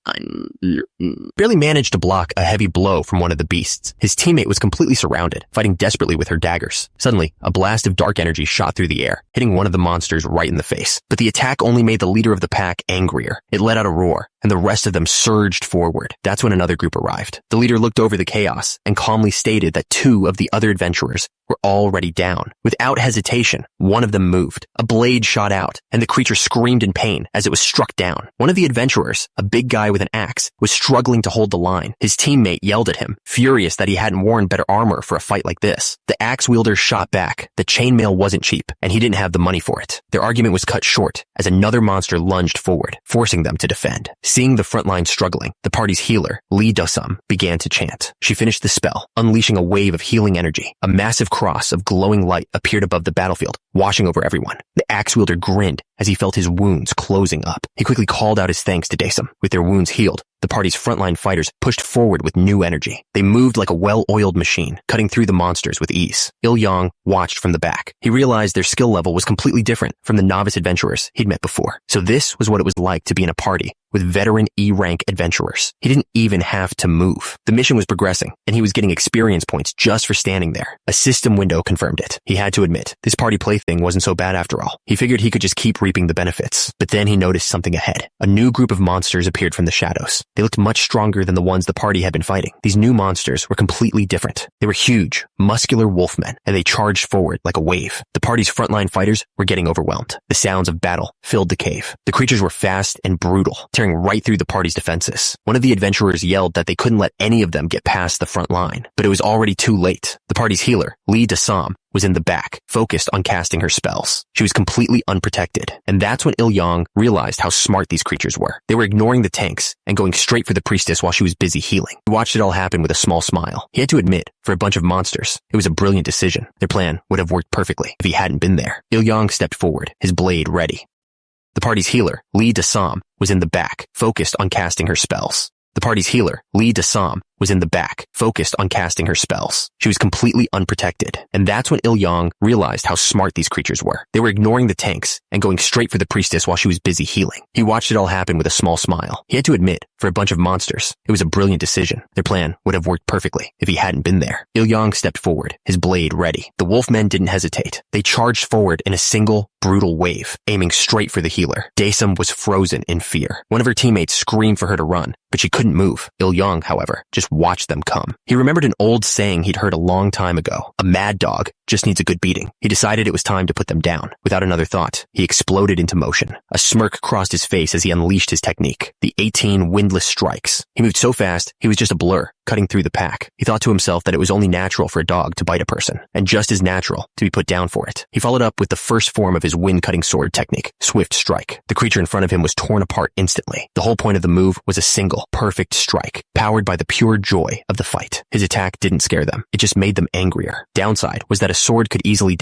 9. Barely managed to block a heavy blow from one of the beasts. His teammate was completely surrounded, fighting desperately with her daggers. Suddenly, a blast of dark energy shot through the air, hitting one of the monsters right in the face. But the attack only made the leader of the pack angrier. It let out a roar, and the rest of them surged forward. That's when another group arrived. The leader looked over the chaos and calmly stated that 2 of the other adventurers were already down. Without hesitation, one of them moved. A blade shot out, and the creature screamed in pain as it was struck down. One of the adventurers, a big guy with an axe, was struggling to hold the line. His teammate yelled at him, furious that he hadn't worn better armor for a fight like this. The axe wielder shot back. The chainmail wasn't cheap, and he didn't have the money for it. Their argument was cut short as another monster lunged forward, forcing them to defend. Seeing the front line struggling, the party's healer, Lee Dasam, began to chant. She finished the spell, unleashing a wave of healing energy. A massive cross of glowing light appeared above the battlefield, washing over everyone. The axe-wielder grinned as he felt his wounds closing up. He quickly called out his thanks to Daesum. With their wounds healed, the party's frontline fighters pushed forward with new energy. They moved like a well-oiled machine, cutting through the monsters with ease. Il-yang watched from the back. He realized their skill level was completely different from the novice adventurers he'd met before. So this was what it was like to be in a party with veteran E-rank adventurers. He didn't even have to move. The mission was progressing, and he was getting experience points just for standing there. A system window confirmed it. He had to admit, this party plaything wasn't so bad after all. He figured he could just keep reaping the benefits. But then he noticed something ahead. A new group of monsters appeared from the shadows. They looked much stronger than the ones the party had been fighting. These new monsters were completely different. They were huge, muscular wolfmen, and they charged forward like a wave. The party's frontline fighters were getting overwhelmed. The sounds of battle filled the cave. The creatures were fast and brutal, tearing right through the party's defenses. One of the adventurers yelled that they couldn't let any of them get past the front line, but it was already too late. The party's healer, Lee Dasam, was in the back, focused on casting her spells. She was completely unprotected, and that's when Il-yang realized how smart these creatures were. They were ignoring the tanks and going straight for the priestess while she was busy healing. He watched it all happen with a small smile. He had to admit, for a bunch of monsters, it was a brilliant decision. Their plan would have worked perfectly if he hadn't been there. Il-yang stepped forward, his blade ready. The party's healer, Lee Dasam, was in the back, focused on casting her spells. The party's healer, Lee Dasam, was in the back, focused on casting her spells. She was completely unprotected, and that's when Il-yang realized how smart these creatures were. They were ignoring the tanks and going straight for the priestess while she was busy healing. He watched it all happen with a small smile. He had to admit, for a bunch of monsters, it was a brilliant decision. Their plan would have worked perfectly if he hadn't been there. Il-yang stepped forward, his blade ready. The wolfmen didn't hesitate. They charged forward in a single, brutal wave, aiming straight for the healer. Daesum was frozen in fear. One of her teammates screamed for her to run, but she couldn't move. Il-yang, however, just watched them come. He remembered an old saying he'd heard a long time ago. A mad dog just needs a good beating. He decided it was time to put them down. Without another thought, he exploded into motion. A smirk crossed his face as he unleashed his technique, the 18 windless strikes. He moved so fast, he was just a blur, cutting through the pack. He thought to himself that it was only natural for a dog to bite a person, and just as natural to be put down for it. He followed up with the first form of his wind-cutting sword technique, Swift Strike. The creature in front of him was torn apart instantly. The whole point of the move was a single, perfect strike, powered by the pure joy of the fight. His attack didn't scare them. It just made them angrier. Downside was that a sword could easily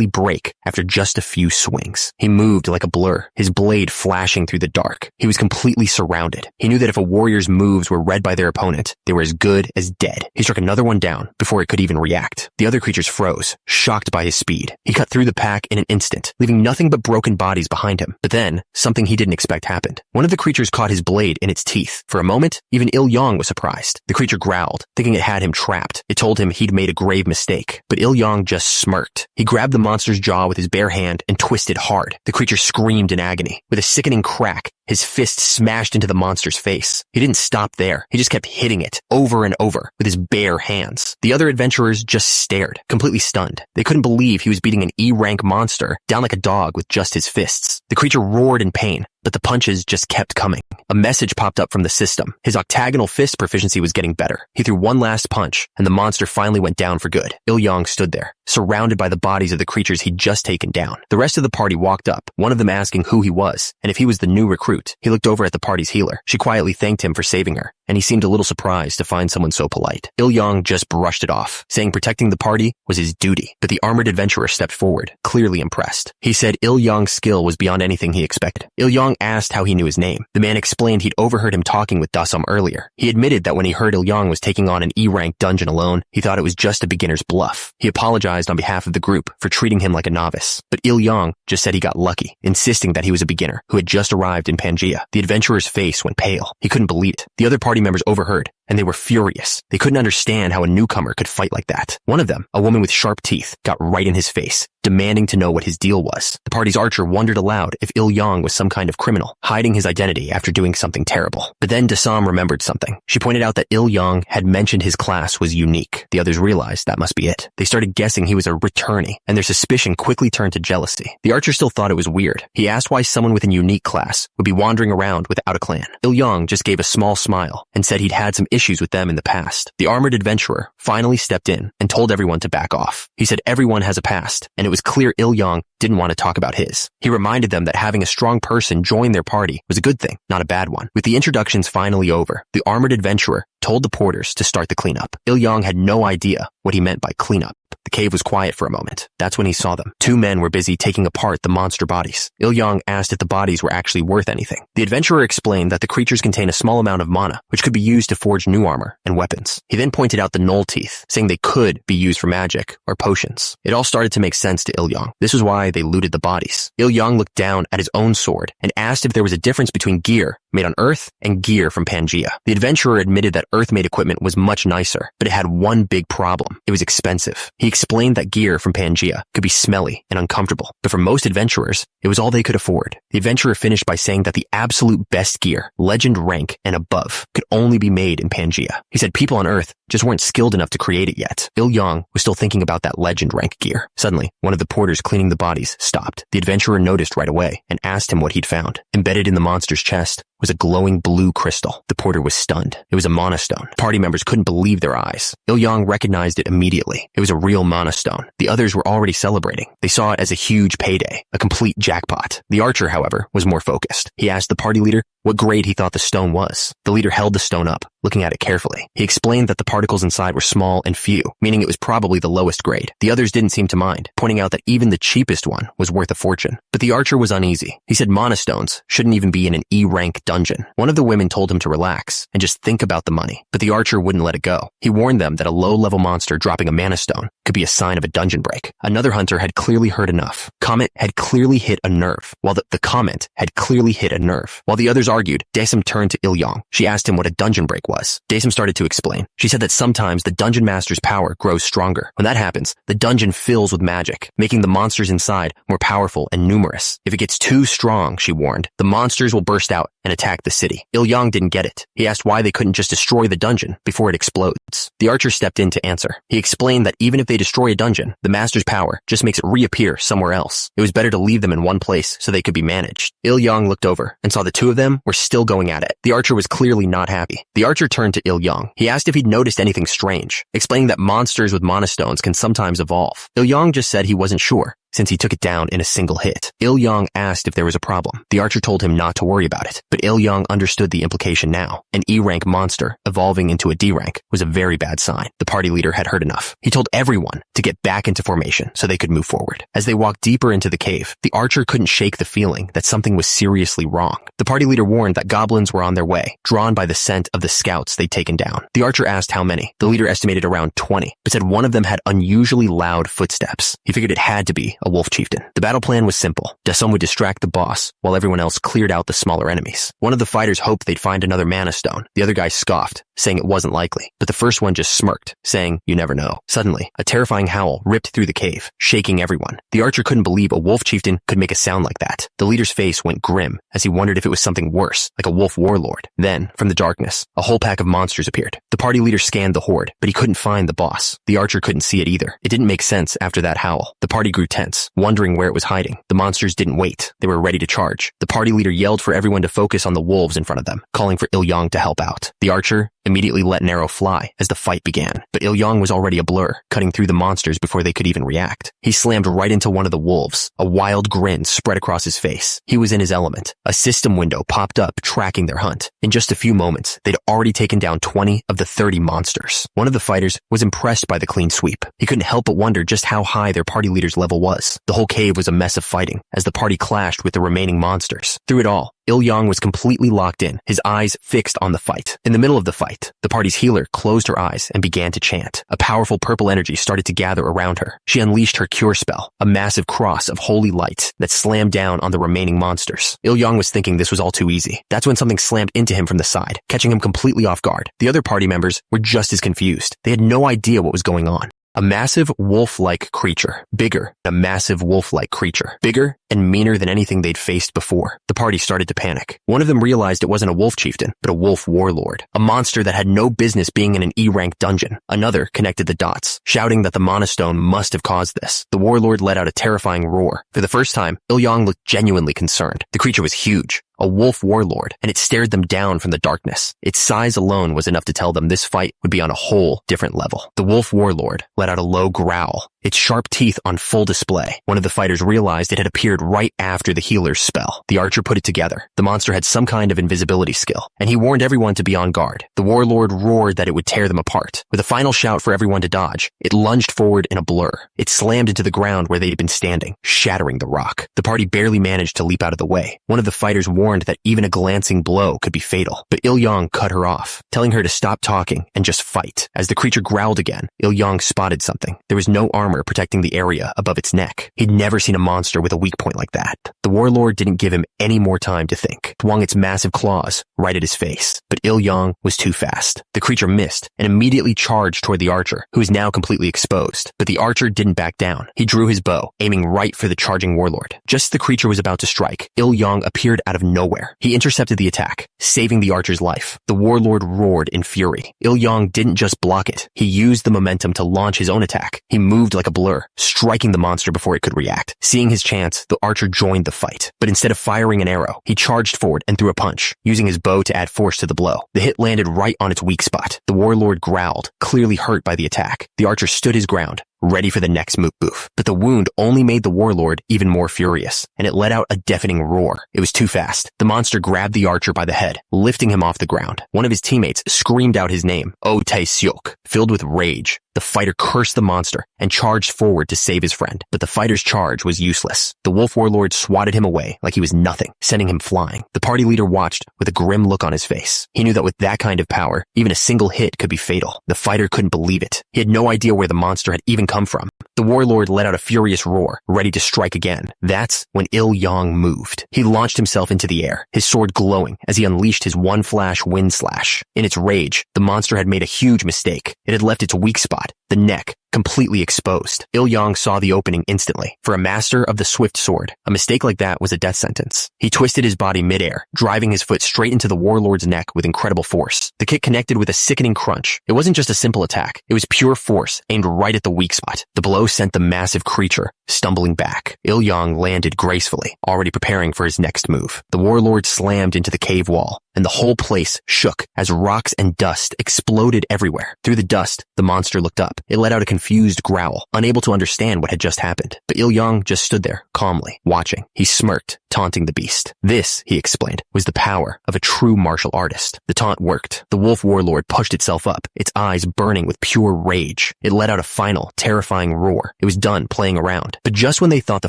break after just a few swings. He moved like a blur, his blade flashing through the dark. He was completely surrounded. He knew that if a warrior's moves were read by their opponent, they were as good as dead. He struck another one down before it could even react. The other creatures froze, shocked by his speed. He cut through the pack in an instant, leaving nothing but broken bodies behind him. But then, something he didn't expect happened. One of the creatures caught his blade in its teeth. For a moment, even Il-yang was surprised. The creature growled, thinking it had him trapped. It told him he'd made a grave mistake. But Il-yang just smirked. He grabbed the monster's jaw with his bare hand and twisted hard. The creature screamed in agony. With a sickening crack, his fist smashed into the monster's face. He didn't stop there. He just kept hitting it over and over with his bare hands. The other adventurers just stared, completely stunned. They couldn't believe he was beating an E-rank monster down like a dog with just his fists. The creature roared in pain, but the punches just kept coming. A message popped up from the system. His octagonal fist proficiency was getting better. He threw one last punch, and the monster finally went down for good. Il-yang stood there, surrounded by the bodies of the creatures he'd just taken down. The rest of the party walked up, one of them asking who he was, and if he was the new recruit. He looked over at the party's healer. She quietly thanked him for saving her, and he seemed a little surprised to find someone so polite. Il-yang just brushed it off, saying protecting the party was his duty. But the armored adventurer stepped forward, clearly impressed. He said Il-yang's skill was beyond anything he expected. Il-yang asked how he knew his name. The man explained he'd overheard him talking with Dasam earlier. He admitted that when he heard Il-yang was taking on an E-rank dungeon alone, he thought it was just a beginner's bluff. He apologized on behalf of the group for treating him like a novice. But Il-yang just said he got lucky, insisting that he was a beginner who had just arrived in Pangaea. The adventurer's face went pale. He couldn't believe it. The other party members overheard, and they were furious. They couldn't understand how a newcomer could fight like that. One of them, a woman with sharp teeth, got right in his face, demanding to know what his deal was. The party's archer wondered aloud if Il-yang was some kind of criminal, hiding his identity after doing something terrible. But then Dasam remembered something. She pointed out that Il-yang had mentioned his class was unique. The others realized that must be it. They started guessing he was a returnee, and their suspicion quickly turned to jealousy. The archer still thought it was weird. He asked why someone with a unique class would be wandering around without a clan. Il-yang just gave a small smile and said he'd had some issues with them in the past. The armored adventurer finally stepped in and told everyone to back off. He said everyone has a past, and it was clear Il-yang didn't want to talk about his. He reminded them that having a strong person join their party was a good thing, not a bad one. With the introductions finally over, the armored adventurer told the porters to start the cleanup. Il-yang had no idea what he meant by cleanup. The cave was quiet for a moment. That's when he saw them. Two men were busy taking apart the monster bodies. Il-yang asked if the bodies were actually worth anything. The adventurer explained that the creatures contain a small amount of mana, which could be used to forge new armor and weapons. He then pointed out the null teeth, saying they could be used for magic or potions. It all started to make sense to Il-yang. This was why they looted the bodies. Il-yang looked down at his own sword and asked if there was a difference between gear made on Earth and gear from Pangea. The adventurer admitted that Earth-made equipment was much nicer, but it had one big problem. It was expensive. He explained that gear from Pangea could be smelly and uncomfortable, but for most adventurers, it was all they could afford. The adventurer finished by saying that the absolute best gear, legend rank and above, could only be made in Pangea. He said people on Earth just weren't skilled enough to create it yet. Il-yang was still thinking about that legend rank gear. Suddenly, one of the porters cleaning the bodies stopped. The adventurer noticed right away and asked him what he'd found. Embedded in the monster's chest was a glowing blue crystal. The porter was stunned. It was a mana stone. Party members couldn't believe their eyes. Il-yang recognized it immediately. It was a real mana stone. The others were already celebrating. They saw it as a huge payday, a complete jackpot. The archer, however, was more focused. He asked the party leader what grade he thought the stone was. The leader held the stone up, looking at it carefully. He explained that the particles inside were small and few, meaning it was probably the lowest grade. The others didn't seem to mind, pointing out that even the cheapest one was worth a fortune. But the archer was uneasy. He said mana stones shouldn't even be in an E-rank dungeon. One of the women told him to relax and just think about the money, but the archer wouldn't let it go. He warned them that a low-level monster dropping a mana stone could be a sign of a dungeon break. Another hunter had clearly heard enough. Comment had clearly hit a nerve, while the comment had clearly hit a nerve. While the others argued, Daesum turned to Il-yang. She asked him what a dungeon break was. Daesum started to explain. She said that sometimes the dungeon master's power grows stronger. When that happens, the dungeon fills with magic, making the monsters inside more powerful and numerous. If it gets too strong, she warned, the monsters will burst out and attack the city. Il-yang didn't get it. He asked why they couldn't just destroy the dungeon before it explodes. The archer stepped in to answer. He explained that even if they destroy a dungeon, the master's power just makes it reappear somewhere else. It was better to leave them in one place so they could be managed. Il-yang looked over and saw the two of them were still going at it. The archer was clearly not happy. The archer turned to Il-yang. He asked if he'd noticed anything strange, explaining that monsters with mana stones can sometimes evolve. Il-yang just said he wasn't sure, since he took it down in a single hit. Il-yang asked if there was a problem. The archer told him not to worry about it, but Il-yang understood the implication now. An E-rank monster evolving into a D-rank was a very bad sign. The party leader had heard enough. He told everyone to get back into formation so they could move forward. As they walked deeper into the cave, the archer couldn't shake the feeling that something was seriously wrong. The party leader warned that goblins were on their way, drawn by the scent of the scouts they'd taken down. The archer asked how many. The leader estimated around 20, but said one of them had unusually loud footsteps. He figured it had to be a wolf chieftain. The battle plan was simple. Daesum would distract the boss while everyone else cleared out the smaller enemies. One of the fighters hoped they'd find another mana stone. The other guy scoffed, saying it wasn't likely, but the first one just smirked, saying, "You never know." Suddenly, a terrifying howl ripped through the cave, shaking everyone. The archer couldn't believe a wolf chieftain could make a sound like that. The leader's face went grim as he wondered if it was something worse, like a wolf warlord. Then, from the darkness, a whole pack of monsters appeared. The party leader scanned the horde, but he couldn't find the boss. The archer couldn't see it either. It didn't make sense after that howl. The party grew tense, wondering where it was hiding. The monsters didn't wait. They were ready to charge. The party leader yelled for everyone to focus on the wolves in front of them, calling for Il-yang to help out. The archer immediately let an arrow fly as the fight began, but Il-yang was already a blur, cutting through the monsters before they could even react. He slammed right into one of the wolves. A wild grin spread across his face. He was in his element. A system window popped up, tracking their hunt. In just a few moments, they'd already taken down 20 of the 30 monsters. One of the fighters was impressed by the clean sweep. He couldn't help but wonder just how high their party leader's level was. The whole cave was a mess of fighting as the party clashed with the remaining monsters. Through it all, Il-yang was completely locked in, his eyes fixed on the fight. In the middle of the fight, the party's healer closed her eyes and began to chant. A powerful purple energy started to gather around her. She unleashed her cure spell, a massive cross of holy light that slammed down on the remaining monsters. Il-yang was thinking this was all too easy. That's when something slammed into him from the side, catching him completely off guard. The other party members were just as confused. They had no idea what was going on. A massive wolf-like creature. Bigger than a massive wolf-like creature. Bigger and meaner than anything they'd faced before. The party started to panic. One of them realized it wasn't a wolf chieftain, but a wolf warlord. A monster that had no business being in an E-rank dungeon. Another connected the dots, shouting that the mana stone must have caused this. The warlord let out a terrifying roar. For the first time, Il-yang looked genuinely concerned. The creature was huge. A wolf warlord, and it stared them down from the darkness. Its size alone was enough to tell them this fight would be on a whole different level. The wolf warlord let out a low growl. its sharp teeth on full display. One of the fighters realized it had appeared right after the healer's spell. The archer put it together. The monster had some kind of invisibility skill, and he warned everyone to be on guard. The warlord roared that it would tear them apart. With a final shout for everyone to dodge, it lunged forward in a blur. It slammed into the ground where they had been standing, shattering the rock. The party barely managed to leap out of the way. One of the fighters warned that even a glancing blow could be fatal, but Il-yang cut her off, telling her to stop talking and just fight. As the creature growled again, Il-yang spotted something. There was no armor protecting the area above its neck. He'd never seen a monster with a weak point like that. The warlord didn't give him any more time to think. Swung its massive claws right at his face, but Il-yang was too fast. The creature missed and immediately charged toward the archer, who was now completely exposed. But the archer didn't back down. He drew his bow, aiming right for the charging warlord. Just as the creature was about to strike, Il-yang appeared out of nowhere. He intercepted the attack, saving the archer's life. The warlord roared in fury. Il-yang didn't just block it. He used the momentum to launch his own attack. He moved like a blur, striking the monster before it could react. Seeing his chance, the archer joined the fight. But instead of firing an arrow, he charged forward and threw a punch, using his bow to add force to the blow. The hit landed right on its weak spot. The warlord growled, clearly hurt by the attack. The archer stood his ground, ready for the next boof. But the wound only made the warlord even more furious, and it let out a deafening roar. It was too fast. The monster grabbed the archer by the head, lifting him off the ground. One of his teammates screamed out his name, O Tae-seok. Filled with rage, the fighter cursed the monster and charged forward to save his friend. But the fighter's charge was useless. The wolf warlord swatted him away like he was nothing, sending him flying. The party leader watched with a grim look on his face. He knew that with that kind of power, even a single hit could be fatal. The fighter couldn't believe it. He had no idea where the monster had even come from. The warlord let out a furious roar, ready to strike again. That's when Il-yang moved. He launched himself into the air, his sword glowing as he unleashed his one-flash wind slash. In its rage, the monster had made a huge mistake. It had left its weak spot, the neck, completely exposed. Il-yang saw the opening instantly. For a master of the swift sword, a mistake like that was a death sentence. He twisted his body midair, driving his foot straight into the warlord's neck with incredible force. The kick connected with a sickening crunch. It wasn't just a simple attack. It was pure force, aimed right at the weak spot. The blow sent the massive creature stumbling back. Il-yang landed gracefully, already preparing for his next move. The warlord slammed into the cave wall, and the whole place shook as rocks and dust exploded everywhere. Through the dust, the monster looked up. It let out a confused growl, unable to understand what had just happened. But Il-yang just stood there, calmly, watching. He smirked, taunting the beast. This, he explained, was the power of a true martial artist. The taunt worked. The wolf warlord pushed itself up, its eyes burning with pure rage. It let out a final, terrifying roar. It was done playing around. But just when they thought the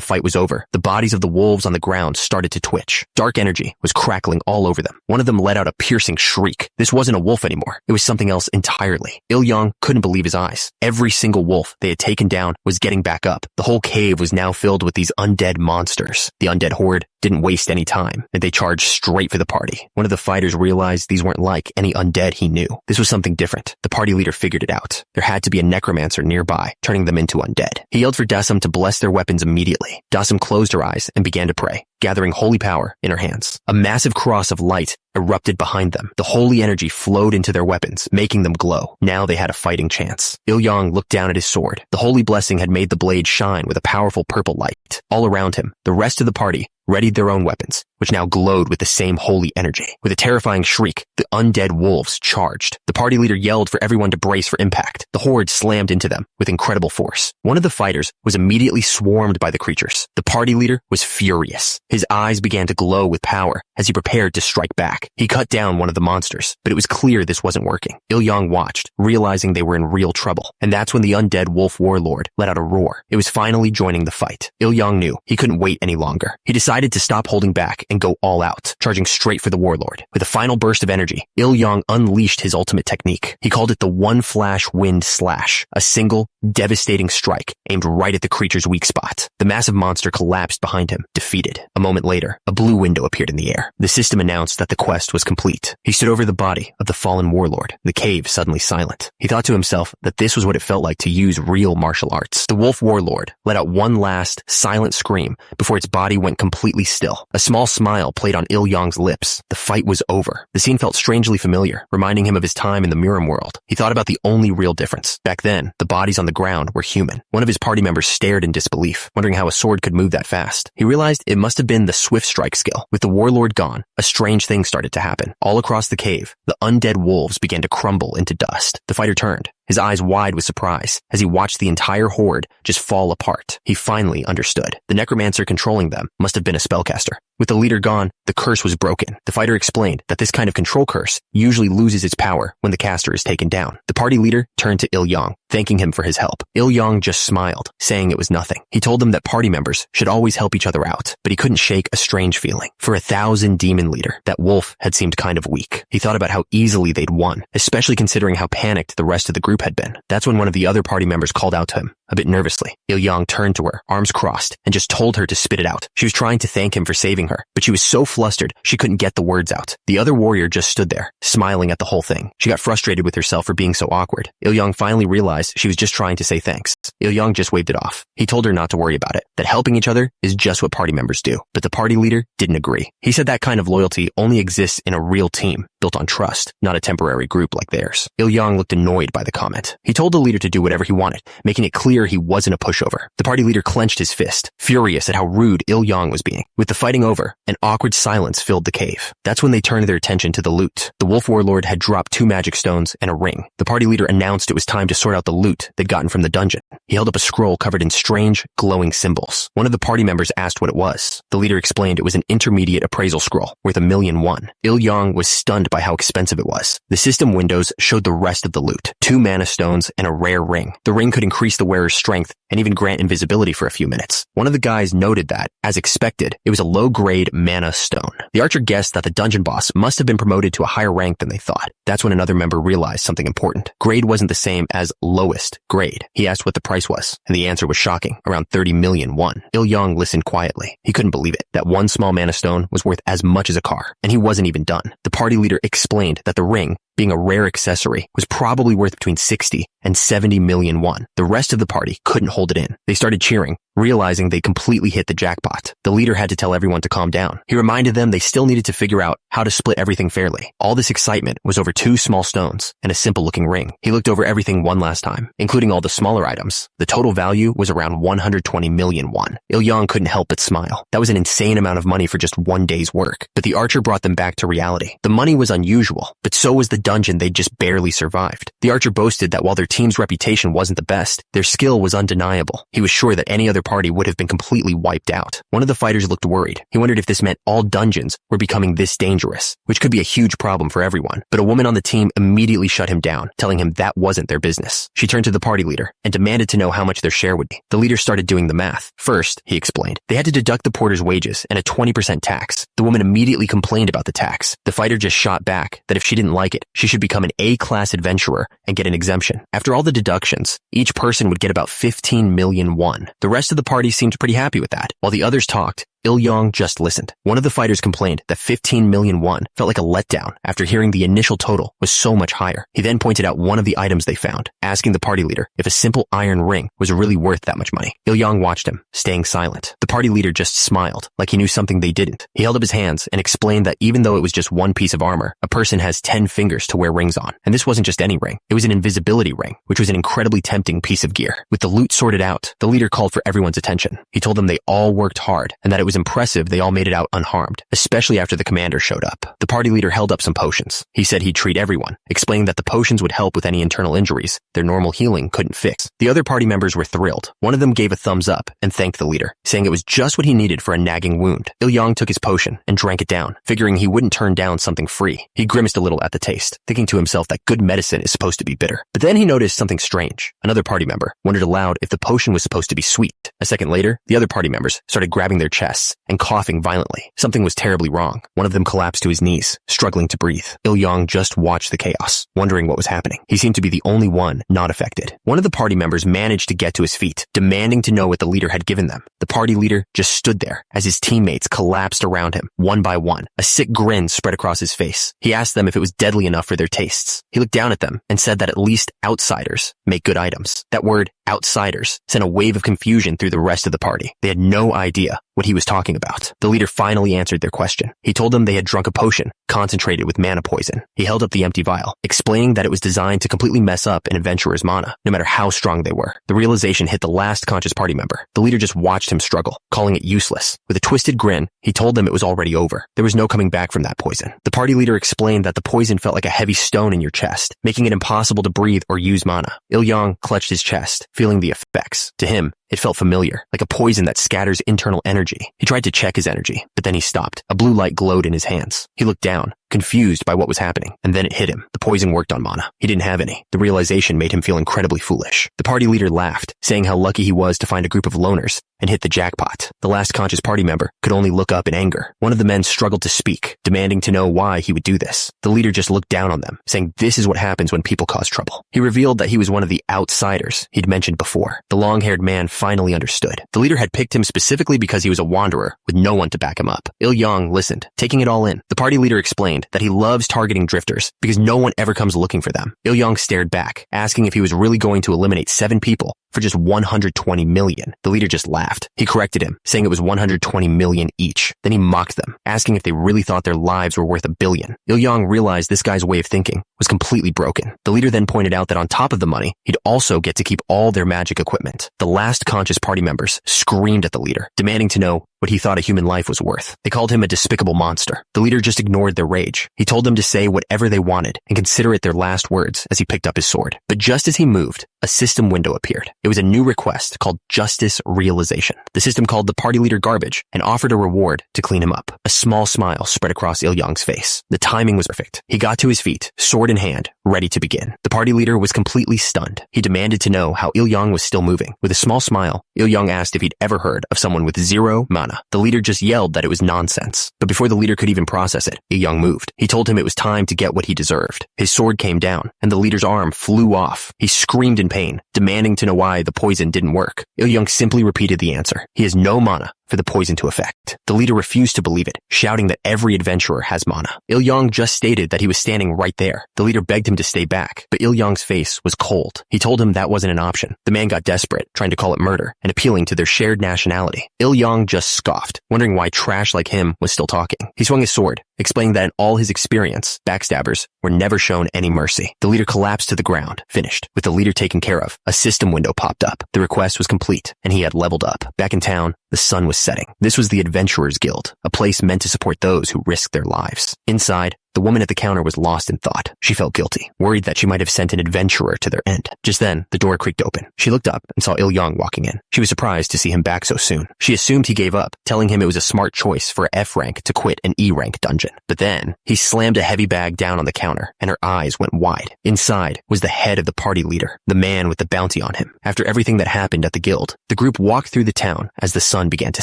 fight was over, the bodies of the wolves on the ground started to twitch. Dark energy was crackling all over them. One of them let out a piercing shriek. This wasn't a wolf anymore. It was something else entirely. Il-yang couldn't believe his eyes. Every single wolf they had taken down was getting back up. The whole cave was now filled with these undead monsters. The undead horde didn't waste any time, and they charged straight for the party. One of the fighters realized these weren't like any undead he knew. This was something different. The party leader figured it out. There had to be a necromancer nearby, turning them into undead. He yelled for Dasum to bless their weapons immediately. Dasum closed her eyes and began to pray, gathering holy power in her hands. A massive cross of light erupted behind them. The holy energy flowed into their weapons, making them glow. Now they had a fighting chance. Il-yang looked down at his sword. The holy blessing had made the blade shine with a powerful purple light. All around him, the rest of the party readied their own weapons, which now glowed with the same holy energy. With a terrifying shriek, the undead wolves charged. The party leader yelled for everyone to brace for impact. The horde slammed into them with incredible force. One of the fighters was immediately swarmed by the creatures. The party leader was furious. His eyes began to glow with power as he prepared to strike back. He cut down one of the monsters, but it was clear this wasn't working. Il-yang watched, realizing they were in real trouble. And that's when the undead wolf warlord let out a roar. It was finally joining the fight. Il-yang knew he couldn't wait any longer. He decided to stop holding back and go all out, charging straight for the warlord. With a final burst of energy, Il-yang unleashed his ultimate technique. He called it the one-flash wind slash, a single, devastating strike aimed right at the creature's weak spot. The massive monster collapsed behind him, defeated. A moment later, a blue window appeared in the air. The system announced that the quest was complete. He stood over the body of the fallen warlord, the cave suddenly silent. He thought to himself that this was what it felt like to use real martial arts. The wolf warlord let out one last, silent scream before its body went completely still. A small smile played on Il-yang's lips. The fight was over. The scene felt strangely familiar, reminding him of his time in the Miram world. He thought about the only real difference. Back then, the bodies on the ground were human. One of his party members stared in disbelief, wondering how a sword could move that fast. He realized it must have been the swift strike skill. With the warlord gone, a strange thing started to happen. All across the cave, the undead wolves began to crumble into dust. The fighter turned, his eyes wide with surprise as he watched the entire horde just fall apart. He finally understood. The necromancer controlling them must have been a spellcaster. With the leader gone, the curse was broken. The fighter explained that this kind of control curse usually loses its power when the caster is taken down. The party leader turned to Il-yang, thanking him for his help. Il-yang just smiled, saying it was nothing. He told them that party members should always help each other out, but he couldn't shake a strange feeling. For 1,000 demon leader, that wolf had seemed kind of weak. He thought about how easily they'd won, especially considering how panicked the rest of the group had been. That's when one of the other party members called out to him, a bit nervously. Il-yang turned to her, arms crossed, and just told her to spit it out. She was trying to thank him for saving her, but she was so flustered she couldn't get the words out. The other warrior just stood there, smiling at the whole thing. She got frustrated with herself for being so awkward. Il-yang finally realized she was just trying to say thanks. Il-yang just waved it off. He told her not to worry about it, that helping each other is just what party members do. But the party leader didn't agree. He said that kind of loyalty only exists in a real team, built on trust, not a temporary group like theirs. Il-yang looked annoyed by the comment. He told the leader to do whatever he wanted, making it clear he wasn't a pushover. The party leader clenched his fist, furious at how rude Il-yang was being. With the fighting over, an awkward silence filled the cave. That's when they turned their attention to the loot. The wolf warlord had dropped 2 magic stones and a ring. The party leader announced it was time to sort out the loot they'd gotten from the dungeon. He held up a scroll covered in strange, glowing symbols. One of the party members asked what it was. The leader explained it was an intermediate appraisal scroll, worth 1,000,001. Il-yang was stunned by how expensive it was. The system windows showed the rest of the loot: 2 mana stones and a rare ring. The ring could increase the wearer's strength and even grant invisibility for a few minutes. One of the guys noted that, as expected, it was a low-grade mana stone. The archer guessed that the dungeon boss must have been promoted to a higher rank than they thought. That's when another member realized something important. Grade wasn't the same as lowest grade. He asked what the price was, and the answer was shocking, around 30,000,001. Il-yang listened quietly. He couldn't believe it. That 1 small mana stone was worth as much as a car, and he wasn't even done. The party leader explained that the ring, being a rare accessory, was probably worth between 60 and 70,000,001. The rest of the party couldn't hold it in. They started cheering, realizing they completely hit the jackpot. The leader had to tell everyone to calm down. He reminded them they still needed to figure out how to split everything fairly. All this excitement was over 2 small stones and a simple-looking ring. He looked over everything one last time, including all the smaller items. The total value was around 120,000,001. Il-yang couldn't help but smile. That was an insane amount of money for just 1 day's work. But the archer brought them back to reality. The money was unusual, but so was the dungeon they'd just barely survived. The archer boasted that while their team's reputation wasn't the best, their skill was undeniable. He was sure that any other party would have been completely wiped out. One of the fighters looked worried. He wondered if this meant all dungeons were becoming this dangerous, which could be a huge problem for everyone. But a woman on the team immediately shut him down, telling him that wasn't their business. She turned to the party leader and demanded to know how much their share would be. The leader started doing the math. First, he explained, they had to deduct the porter's wages and a 20% tax. The woman immediately complained about the tax. The fighter just shot back that if she didn't like it, she should become an A-class adventurer and get an exemption. After all the deductions, each person would get about 15,000,001. The rest of the party seemed pretty happy with that. While the others talked, Il-yang just listened. One of the fighters complained that 15,000,001 felt like a letdown after hearing the initial total was so much higher. He then pointed out one of the items they found, asking the party leader if a simple iron ring was really worth that much money. Il-yang watched him, staying silent. The party leader just smiled, like he knew something they didn't. He held up his hands and explained that even though it was just 1 piece of armor, a person has 10 fingers to wear rings on. And this wasn't just any ring. It was an invisibility ring, which was an incredibly tempting piece of gear. With the loot sorted out, the leader called for everyone's attention. He told them they all worked hard and that it was impressive they all made it out unharmed, especially after the commander showed up. The party leader held up some potions. He said he'd treat everyone, explaining that the potions would help with any internal injuries their normal healing couldn't fix. The other party members were thrilled. One of them gave a thumbs up and thanked the leader, saying it was just what he needed for a nagging wound. Il-yang took his potion and drank it down, figuring he wouldn't turn down something free. He grimaced a little at the taste, thinking to himself that good medicine is supposed to be bitter. But then he noticed something strange. Another party member wondered aloud if the potion was supposed to be sweet. A second later, the other party members started grabbing their chests and coughing violently. Something was terribly wrong. One of them collapsed to his knees, struggling to breathe. Il-yang just watched the chaos, wondering what was happening. He seemed to be the only one not affected. One of the party members managed to get to his feet, demanding to know what the leader had given them. The party leader just stood there as his teammates collapsed around him, one by one. A sick grin spread across his face. He asked them if it was deadly enough for their tastes. He looked down at them and said that at least outsiders make good items. That word, outsiders, sent a wave of confusion through the rest of the party. They had no idea what he was talking about. The leader finally answered their question. He told them they had drunk a potion concentrated with mana poison. He held up the empty vial, explaining that it was designed to completely mess up an adventurer's mana, no matter how strong they were. The realization hit the last conscious party member. The leader just watched him struggle, calling it useless. With a twisted grin, he told them it was already over. There was no coming back from that poison. The party leader explained that the poison felt like a heavy stone in your chest, making it impossible to breathe or use mana. Il-yang clutched his chest, feeling the effects. To him, it felt familiar, like a poison that scatters internal energy. He tried to check his energy, but then he stopped. A blue light glowed in his hands. He looked down, confused by what was happening, and then it hit him. The poison worked on mana. He didn't have any. The realization made him feel incredibly foolish. The party leader laughed, saying how lucky he was to find a group of loners and hit the jackpot. The last conscious party member could only look up in anger. One of the men struggled to speak, demanding to know why he would do this. The leader just looked down on them, saying this is what happens when people cause trouble. He revealed that he was one of the outsiders he'd mentioned before. The long-haired man finally understood. The leader had picked him specifically because he was a wanderer with no one to back him up. Il-yang listened, taking it all in. The party leader explained that he loves targeting drifters because no one ever comes looking for them. Il-yang stared back, asking if he was really going to eliminate 7 people for just 120 million. The leader just laughed. He corrected him, saying it was 120 million each. Then he mocked them, asking if they really thought their lives were worth $1 billion. Il-yang realized this guy's way of thinking was completely broken. The leader then pointed out that on top of the money, he'd also get to keep all their magic equipment. The last conscious party members screamed at the leader, demanding to know what he thought a human life was worth. They called him a despicable monster. The leader just ignored their rage. He told them to say whatever they wanted and consider it their last words as he picked up his sword. But just as he moved, a system window appeared. It was a new request called Justice Realization. The system called the party leader garbage and offered a reward to clean him up. A small smile spread across Il-yang's face. The timing was perfect. He got to his feet, sword in hand, ready to begin. The party leader was completely stunned. He demanded to know how Il-yang was still moving. With a small smile, Il-yang asked if he'd ever heard of someone with 0 mana. The leader just yelled that it was nonsense. But before the leader could even process it, Il-yang moved. He told him it was time to get what he deserved. His sword came down, and the leader's arm flew off. He screamed in pain, demanding to know why the poison didn't work. Il-yang simply repeated the answer. He has no mana for the poison to affect. The leader refused to believe it, shouting that every adventurer has mana. Il-yang just stated that he was standing right there. The leader begged him to stay back, but Il-yang's face was cold. He told him that wasn't an option. The man got desperate, trying to call it murder and appealing to their shared nationality. Il-yang just scoffed, wondering why trash like him was still talking. He swung his sword, explaining that in all his experience, backstabbers were never shown any mercy. The leader collapsed to the ground, finished. With the leader taken care of, a system window popped up. The request was complete, and he had leveled up. Back in town, the sun was setting. This was the Adventurers Guild, a place meant to support those who risk their lives. Inside, the woman at the counter was lost in thought. She felt guilty, worried that she might have sent an adventurer to their end. Just then, the door creaked open. She looked up and saw Il-yang walking in. She was surprised to see him back so soon. She assumed he gave up, telling him it was a smart choice for a F rank to quit an E rank dungeon. But then, he slammed a heavy bag down on the counter, and her eyes went wide. Inside was the head of the party leader, the man with the bounty on him. After everything that happened at the guild, the group walked through the town as the sun began to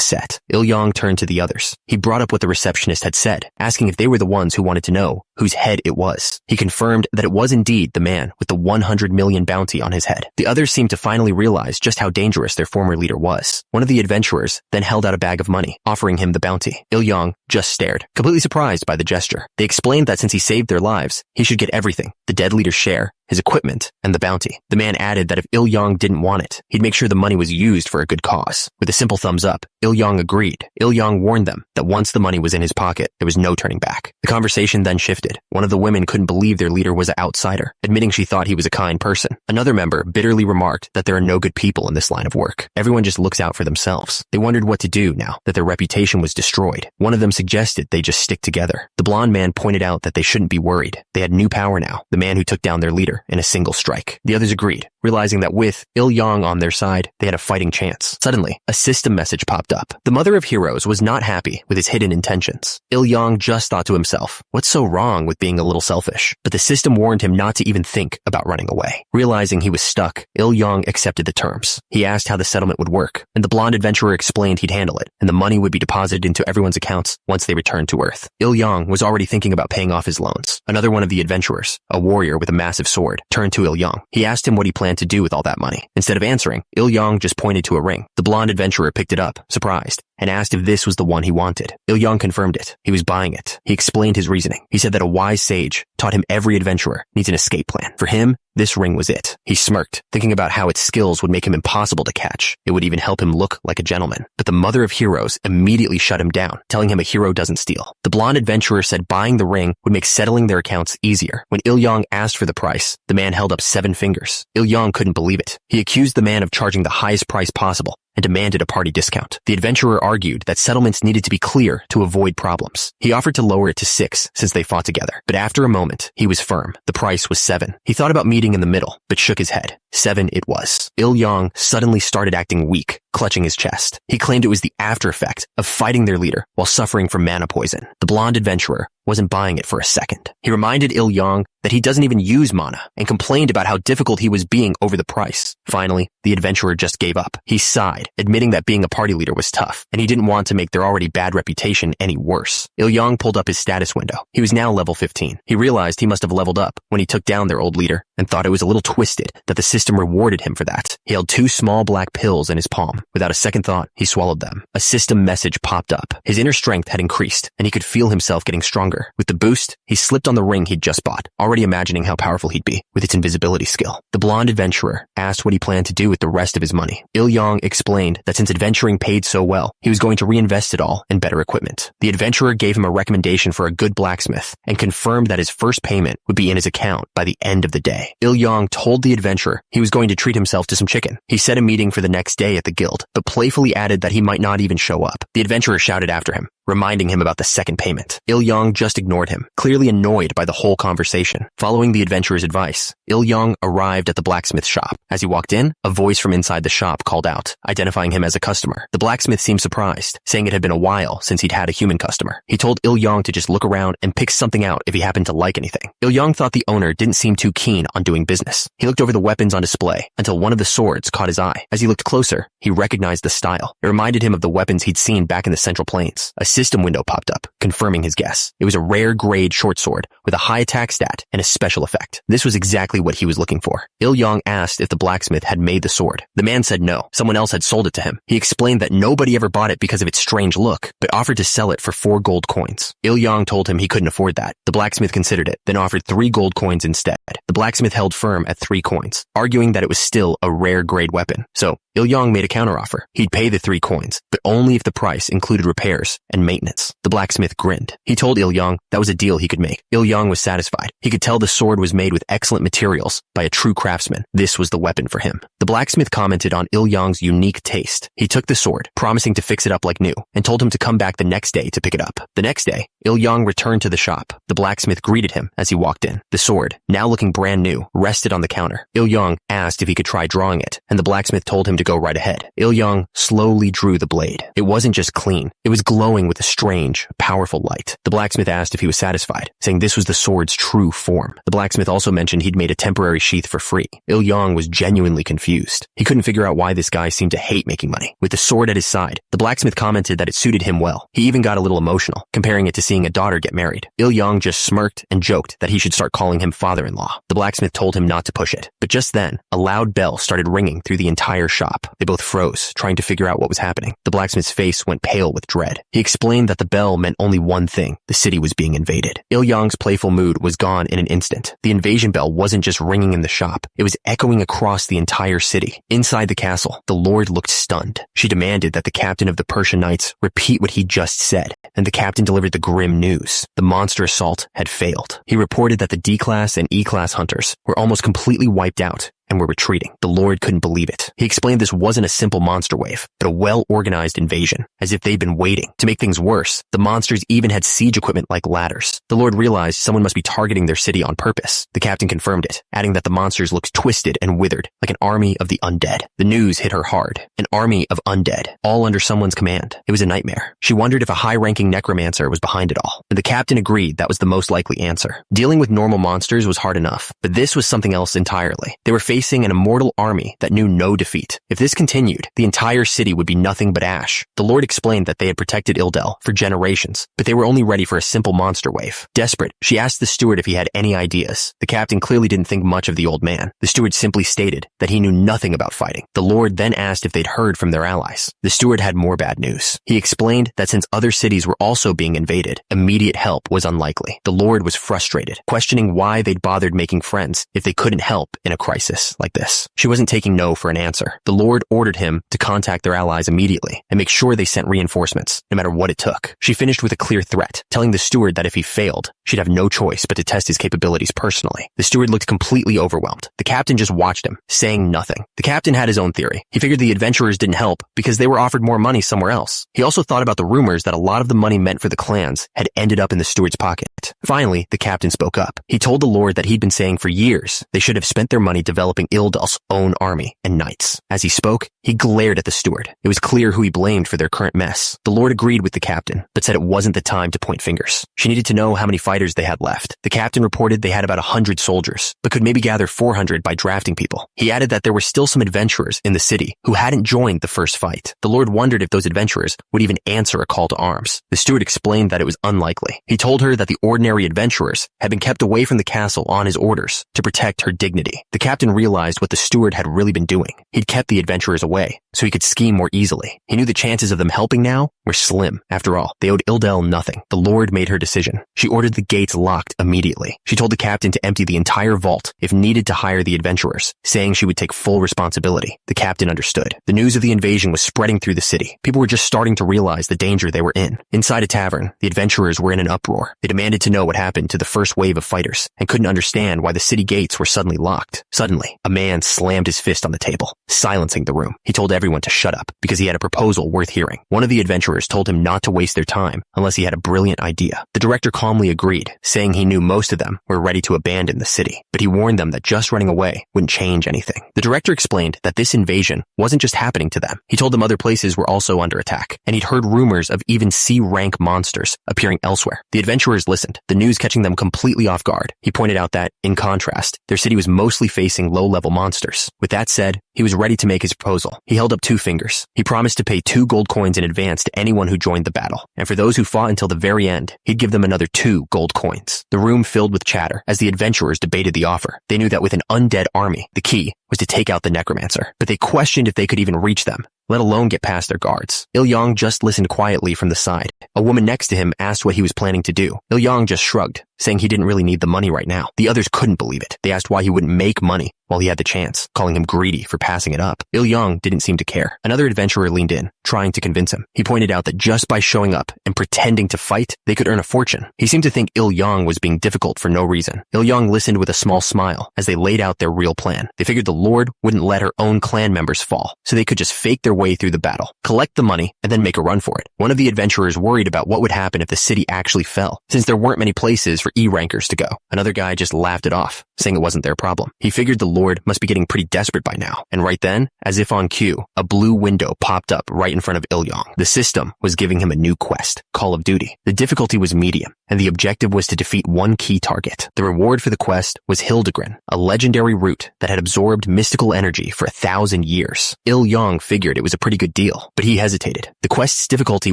set. Il-yang turned to the others. He brought up what the receptionist had said, asking if they were the ones who wanted to know whose head it was. He confirmed that it was indeed the man with the 100 million bounty on his head. The others seemed to finally realize just how dangerous their former leader was. One of the adventurers then held out a bag of money, offering him the bounty. Il-yang just stared, completely surprised by the gesture. They explained that since he saved their lives, he should get everything, the dead leader's share, his equipment, and the bounty. The man added that if Il-yang didn't want it, he'd make sure the money was used for a good cause. With a simple thumbs up, Il-yang agreed. Il-yang warned them that once the money was in his pocket, there was no turning back. The conversation then shifted. One of the women couldn't believe their leader was an outsider, admitting she thought he was a kind person. Another member bitterly remarked that there are no good people in this line of work. Everyone just looks out for themselves. They wondered what to do now that their reputation was destroyed. One of them suggested they just stick together. The blonde man pointed out that they shouldn't be worried. They had new power now, the man who took down their leader in a single strike. The others agreed, realizing that with Il-yang on their side, they had a fighting chance. Suddenly, a system message popped up. The Mother of Heroes was not happy with his hidden intentions. Il-yang just thought to himself, what's so wrong with being a little selfish? But the system warned him not to even think about running away. Realizing he was stuck, Il-yang accepted the terms. He asked how the settlement would work, and the blonde adventurer explained he'd handle it, and the money would be deposited into everyone's accounts once they returned to Earth. Il-yang was already thinking about paying off his loans. Another one of the adventurers, a warrior with a massive sword, turned to Il-yang. He asked him what he planned to do with all that money. Instead of answering, Il-yang just pointed to a ring. The blonde adventurer picked it up, surprised. and asked if this was the one he wanted. Il-yang confirmed it. He was buying it. He explained his reasoning. He said that a wise sage taught him every adventurer needs an escape plan. For him, this ring was it. He smirked, thinking about how its skills would make him impossible to catch. It would even help him look like a gentleman. But the mother of heroes immediately shut him down, telling him a hero doesn't steal. The blonde adventurer said buying the ring would make settling their accounts easier. When Il-yang asked for the price, the man held up 7 fingers. Il-yang couldn't believe it. He accused the man of charging the highest price possible and demanded a party discount. The adventurer argued that settlements needed to be clear to avoid problems. He offered to lower it to 6 since they fought together. But after a moment, he was firm. The price was 7. He thought about meeting in the middle, but shook his head. 7 it was. Il-yang suddenly started acting weak, clutching his chest. He claimed it was the after effect of fighting their leader while suffering from mana poison. The blonde adventurer wasn't buying it for a second. He reminded Il-yang that he doesn't even use mana and complained about how difficult he was being over the price. Finally, the adventurer just gave up. He sighed, admitting that being a party leader was tough, and he didn't want to make their already bad reputation any worse. Il-yang pulled up his status window. He was now level 15. He realized he must have leveled up when he took down their old leader and thought it was a little twisted that the system rewarded him for that. He held 2 small black pills in his palm. Without a second thought, he swallowed them. A system message popped up. His inner strength had increased, and he could feel himself getting stronger. With the boost, he slipped on the ring he'd just bought, already imagining how powerful he'd be with its invisibility skill. The blonde adventurer asked what he planned to do with the rest of his money. Il-yang explained that since adventuring paid so well, he was going to reinvest it all in better equipment. The adventurer gave him a recommendation for a good blacksmith and confirmed that his first payment would be in his account by the end of the day. Il-yang told the adventurer he was going to treat himself to some chicken. He set a meeting for the next day at the guild, but playfully added that he might not even show up. The adventurer shouted after him, reminding him about the second payment. Il-yang just ignored him, clearly annoyed by the whole conversation. Following the adventurer's advice, Il-yang arrived at the blacksmith shop. As he walked in, a voice from inside the shop called out, identifying him as a customer. The blacksmith seemed surprised, saying it had been a while since he'd had a human customer. He told Il-yang to just look around and pick something out if he happened to like anything. Il-yang thought the owner didn't seem too keen on doing business. He looked over the weapons on display until one of the swords caught his eye. As he looked closer, he recognized the style. It reminded him of the weapons he'd seen back in the Central Plains. A system window popped up, confirming his guess. It was a rare grade short sword with a high attack stat and a special effect. This was exactly what he was looking for. Il-yang asked if the blacksmith had made the sword. The man said no. Someone else had sold it to him. He explained that nobody ever bought it because of its strange look, but offered to sell it for 4 gold coins. Il-yang told him he couldn't afford that. The blacksmith considered it, then offered 3 gold coins instead. The blacksmith held firm at 3 coins, arguing that it was still a rare grade weapon. So Il-yang made a counteroffer. He'd pay the 3 coins, but only if the price included repairs and maintenance. The blacksmith grinned. He told Il-yang that was a deal he could make. Il-yang was satisfied. He could tell the sword was made with excellent materials by a true craftsman. This was the weapon for him. The blacksmith commented on Il-yang's unique taste. He took the sword, promising to fix it up like new, and told him to come back the next day to pick it up. The next day, Il-yang returned to the shop. The blacksmith greeted him as he walked in. The sword, now looking brand new, rested on the counter. Il-yang asked if he could try drawing it, and the blacksmith told him to go right ahead. Il-yang slowly drew the blade. It wasn't just clean. It was glowing with a strange, powerful light. The blacksmith asked if he was satisfied, saying this was the sword's true form. The blacksmith also mentioned he'd made a temporary sheath for free. Il-yang was genuinely confused. He couldn't figure out why this guy seemed to hate making money. With the sword at his side, the blacksmith commented that it suited him well. He even got a little emotional, comparing it to seeing a daughter get married. Il-yang just smirked and joked that he should start calling him father-in-law. The blacksmith told him not to push it. But just then, a loud bell started ringing through the entire shop. They both froze, trying to figure out what was happening. The blacksmith's face went pale with dread. He explained that the bell meant only one thing: the city was being invaded. Il-yang's playful mood was gone in an instant. The invasion bell wasn't just ringing in the shop. It was echoing across the entire city. Inside the castle, the lord looked stunned. She demanded that the captain of the Persian Knights repeat what he just said, and the captain delivered the grim news. The monster assault had failed. He reported that the D-class and E-class hunters were almost completely wiped out and were retreating. The lord couldn't believe it. He explained this wasn't a simple monster wave, but a well-organized invasion, as if they'd been waiting. To make things worse, the monsters even had siege equipment like ladders. The lord realized someone must be targeting their city on purpose. The captain confirmed it, adding that the monsters looked twisted and withered, like an army of the undead. The news hit her hard. An army of undead, all under someone's command. It was a nightmare. She wondered if a high-ranking necromancer was behind it all, and the captain agreed that was the most likely answer. Dealing with normal monsters was hard enough, but this was something else entirely. They were facing facing an immortal army that knew no defeat. If this continued, the entire city would be nothing but ash. The Lord explained that they had protected Ildel for generations, but they were only ready for a simple monster wave. Desperate, she asked the steward if he had any ideas. The captain clearly didn't think much of the old man. The steward simply stated that he knew nothing about fighting. The Lord then asked if they'd heard from their allies. The steward had more bad news. He explained that since other cities were also being invaded, immediate help was unlikely. The Lord was frustrated, questioning why they'd bothered making friends if they couldn't help in a crisis like this. She wasn't taking no for an answer. The Lord ordered him to contact their allies immediately and make sure they sent reinforcements, no matter what it took. She finished with a clear threat, telling the steward that if he failed, she'd have no choice but to test his capabilities personally. The steward looked completely overwhelmed. The captain just watched him, saying nothing. The captain had his own theory. He figured the adventurers didn't help because they were offered more money somewhere else. He also thought about the rumors that a lot of the money meant for the clans had ended up in the steward's pocket. Finally, the captain spoke up. He told the Lord that he'd been saying for years they should have spent their money developing Ildel's own army and knights. As he spoke, he glared at the steward. It was clear who he blamed for their current mess. The Lord agreed with the captain, but said it wasn't the time to point fingers. She needed to know how many fighters they had left. The captain reported they had about 100 soldiers, but could maybe gather 400 by drafting people. He added that there were still some adventurers in the city who hadn't joined the first fight. The Lord wondered if those adventurers would even answer a call to arms. The steward explained that it was unlikely. He told her that the ordinary adventurers had been kept away from the castle on his orders to protect her dignity. The captain realized what the steward had really been doing. He'd kept the adventurers away so he could scheme more easily. He knew the chances of them helping now were slim. After all, they owed Ildel nothing. The Lord made her decision. She ordered the gates locked immediately. She told the captain to empty the entire vault if needed to hire the adventurers, saying she would take full responsibility. The captain understood. The news of the invasion was spreading through the city. People were just starting to realize the danger they were in. Inside a tavern, the adventurers were in an uproar. They demanded to know what happened to the first wave of fighters and couldn't understand why the city gates were suddenly locked. Suddenly, a man slammed his fist on the table, silencing the room. He told everyone to shut up because he had a proposal worth hearing. One of the adventurers told him not to waste their time unless he had a brilliant idea. The director calmly agreed, saying he knew most of them were ready to abandon the city, but he warned them that just running away wouldn't change anything. The director explained that this invasion wasn't just happening to them. He told them other places were also under attack, and he'd heard rumors of even C-rank monsters appearing elsewhere. The adventurers listened, the news catching them completely off guard. He pointed out that, in contrast, their city was mostly facing low-level monsters. With that said, he was ready to make his proposal. He held up 2 fingers. He promised to pay 2 gold coins in advance to anyone who joined the battle, and for those who fought until the very end, he'd give them another 2 gold coins. The room filled with chatter as the adventurers debated the offer. They knew that with an undead army, the key was to take out the Necromancer, but they questioned if they could even reach them, let alone get past their guards. Il-yang just listened quietly from the side. A woman next to him asked what he was planning to do. Il-yang just shrugged, saying he didn't really need the money right now. The others couldn't believe it. They asked why he wouldn't make money while he had the chance, calling him greedy for passing it up. Il-yang didn't seem to care. Another adventurer leaned in, trying to convince him. He pointed out that just by showing up and pretending to fight, they could earn a fortune. He seemed to think Il-yang was being difficult for no reason. Il-yang listened with a small smile as they laid out their real plan. They figured the Lord wouldn't let her own clan members fall, so they could just fake their way through the battle, collect the money, and then make a run for it. One of the adventurers worried about what would happen if the city actually fell, since there weren't many places for E-rankers to go. Another guy just laughed it off, saying it wasn't their problem. He figured the Lord must be getting pretty desperate by now, and right then, as if on cue, a blue window popped up right in front of Il-yang. The system was giving him a new quest, Call of Duty. The difficulty was medium, and the objective was to defeat one key target. The reward for the quest was Hildegren, a legendary root that had absorbed mystical energy for 1,000 years. Il-yang figured it was a pretty good deal, but he hesitated. The quest's difficulty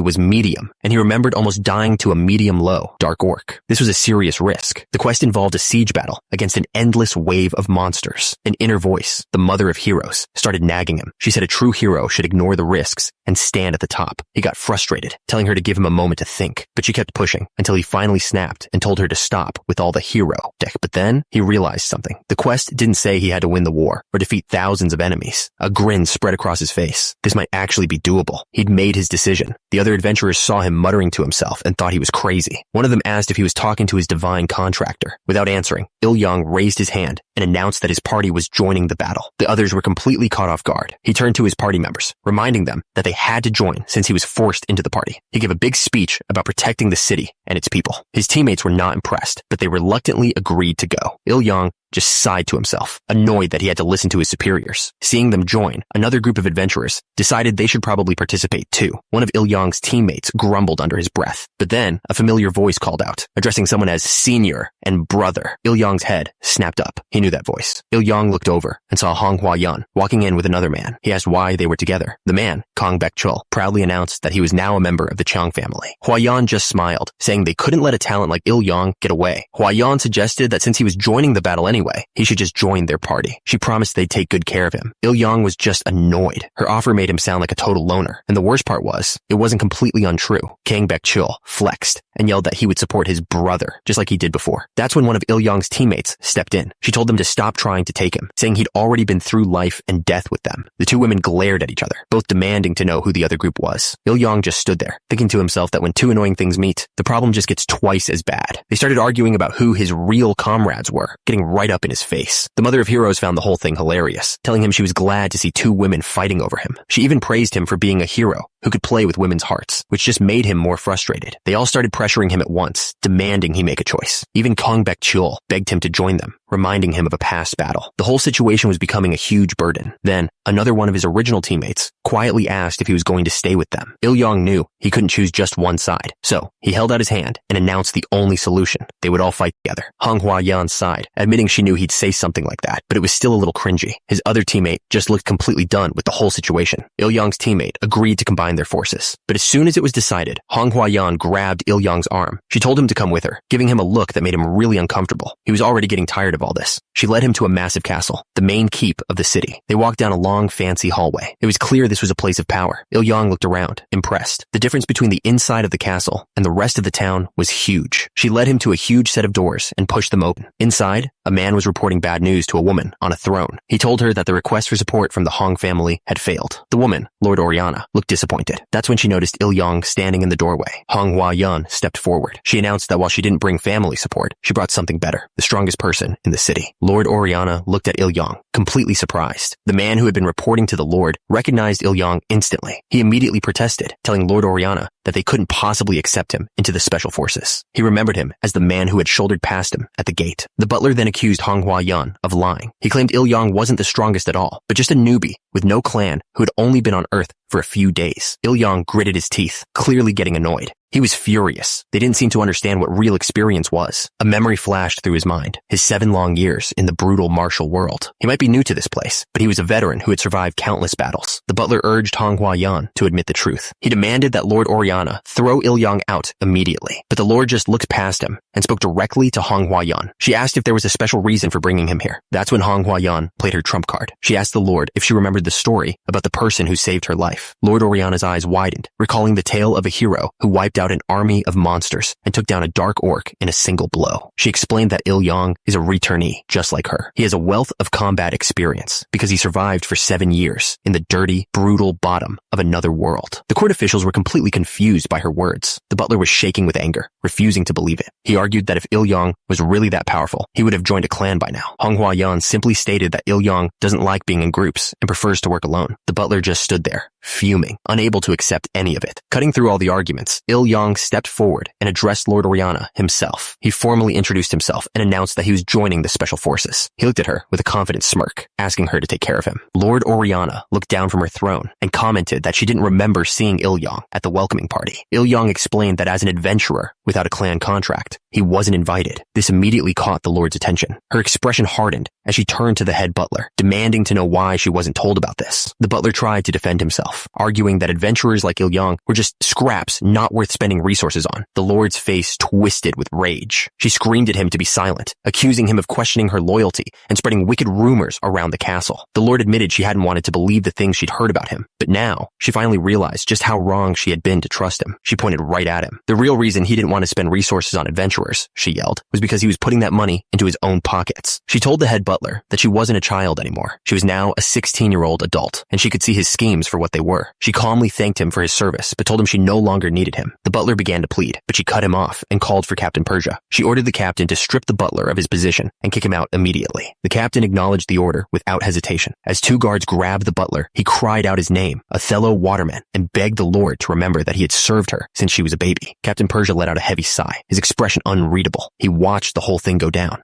was medium, and he remembered almost dying to a medium-low Dark Orc. This was a serious risk. The quest involved a siege battle against an endless wave of monsters. An inner voice, the mother of heroes, started nagging him. She said a true hero should ignore the risks and stand at the top. He got frustrated, telling her to give him a moment to think, but she kept pushing until he finally snapped and told her to stop with all the hero deck. But then he realized something. The quest didn't say he had to win the war or defeat thousands of enemies. A grin spread across his face. This might actually be doable. He'd made his decision. The other adventurers saw him muttering to himself and thought he was crazy. One of them asked if he was talking to his divine contractor. Without answering, Il-yang raised his hand and announced that his party was joining the battle. The others were completely caught off guard. He turned to his party members, reminding them that they had to join since he was forced into the party. He gave a big speech about protecting the city and its people. His teammates were not impressed, but they reluctantly agreed to go. Il-yang just sighed to himself, annoyed that he had to listen to his superiors. Seeing them join, another group of adventurers decided they should probably participate too. One of Il-yang's teammates grumbled under his breath, but then a familiar voice called out, addressing someone as senior and brother. Il-yang's head snapped up. He knew that voice. Il-yang looked over and saw Manhwa walking in with another man. He asked why they were together. The man, Kong Baek-chul, proudly announced that he was now a member of the Chiang family. Hwa-yan just smiled, saying they couldn't let a talent like Il-yang get away. Hwa-yan suggested that since he was joining the battle anyway, he should just join their party. She promised they'd take good care of him. Il-yang was just annoyed. Her offer made him sound like a total loner. And the worst part was, it wasn't completely untrue. Kang Baek-chul flexed and yelled that he would support his brother, just like he did before. That's when one of Il-yang's teammates stepped in. She told them to stop trying to take him, saying he'd already been through life and death with them. The two women glared at each other, both demanding to know who the other group was. Il-yang just stood there, thinking to himself that when two annoying things meet, the problem just gets twice as bad. They started arguing about who his real comrades were, getting right up in his face. The Mother of Heroes found the whole thing hilarious, telling him she was glad to see two women fighting over him. She even praised him for being a hero who could play with women's hearts, which just made him more frustrated. They all started pressuring him at once, demanding he make a choice. Even Kong Baek-chul begged him to join them, reminding him of a past battle. The whole situation was becoming a huge burden. Then, another one of his original teammates quietly asked if he was going to stay with them. Il-yang knew he couldn't choose just one side, so he held out his hand and announced the only solution. They would all fight together. Manhwa sighed, admitting she knew he'd say something like that, but it was still a little cringy. His other teammate just looked completely done with the whole situation. Il-yang's teammate agreed to combine their forces, but as soon as it was decided, Manhwa grabbed Il-yang's arm. She told him to come with her, giving him a look that made him really uncomfortable. He was already getting tired of all this. She led him to a massive castle, the main keep of the city. They walked down a long, fancy hallway. It was clear this was a place of power. Il-yang looked around, impressed. The difference between the inside of the castle and the rest of the town was huge. She led him to a huge set of doors and pushed them open. Inside, a man was reporting bad news to a woman on a throne. He told her that the request for support from the Hong family had failed. The woman, Lord Oriana, looked disappointed. That's when she noticed Il-yang standing in the doorway. Manhwa stepped forward. She announced that while she didn't bring family support, she brought something better, the strongest person in the city. Lord Oriana looked at Il-yang, completely surprised. The man who had been reporting to the Lord recognized Il-yang instantly. He immediately protested, telling Lord Oriana that they couldn't possibly accept him into the special forces. He remembered him as the man who had shouldered past him at the gate. The butler then accused Manhwa of lying. He claimed Il-yang wasn't the strongest at all, but just a newbie with no clan who had only been on Earth for a few days. Il-yang gritted his teeth, clearly getting annoyed. He was furious. They didn't seem to understand what real experience was. A memory flashed through his mind, his 7 long years in the brutal martial world. He might be new to this place, but he was a veteran who had survived countless battles. The butler urged Manhwa to admit the truth. He demanded that Lord Oriana throw Il-yang out immediately, but the Lord just looked past him and spoke directly to Manhwa. She asked if there was a special reason for bringing him here. That's when Manhwa played her trump card. She asked the Lord if she remembered the story about the person who saved her life. Lord Oriana's eyes widened, recalling the tale of a hero who wiped out an army of monsters and took down a dark orc in a single blow. She explained that Il-yang is a returnee, just like her. He has a wealth of combat experience because he survived for 7 years in the dirty, brutal bottom of another world. The court officials were completely confused by her words. The butler was shaking with anger, refusing to believe it. He argued that if Il-yang was really that powerful, he would have joined a clan by now. Manhwa simply stated that Il-yang doesn't like being in groups and prefers to work alone. The butler just stood there, fuming, unable to accept any of it. Cutting through all the arguments, Il-yang stepped forward and addressed Lord Oriana himself. He formally introduced himself and announced that he was joining the special forces. He looked at her with a confident smirk, asking her to take care of him. Lord Oriana looked down from her throne and commented that she didn't remember seeing Il-yang at the welcoming party. Il-yang explained that as an adventurer without a clan contract, he wasn't invited. This immediately caught the Lord's attention. Her expression hardened as she turned to the head butler, demanding to know why she wasn't told about this. The butler tried to defend himself, arguing that adventurers like Il-yang were just scraps not worth spending resources on. The Lord's face twisted with rage. She screamed at him to be silent, accusing him of questioning her loyalty and spreading wicked rumors around the castle. The Lord admitted she hadn't wanted to believe the things she'd heard about him, but now she finally realized just how wrong she had been to trust him. She pointed right at him. The real reason he didn't want to spend resources on adventurers, she yelled, was because he was putting that money into his own pockets. She told the head butler that she wasn't a child anymore. She was now a 16-year-old adult, and she could see his schemes for what they were. She calmly thanked him for his service, but told him she no longer needed him. The butler began to plead, but she cut him off and called for Captain Persia. She ordered the captain to strip the butler of his position and kick him out immediately. The captain acknowledged the order without hesitation. As two guards grabbed the butler, he cried out his name, Othello Waterman, and begged the Lord to remember that he had served her since she was a baby. Captain Persia let out a heavy sigh, his expression unreadable. He watched the whole thing go down.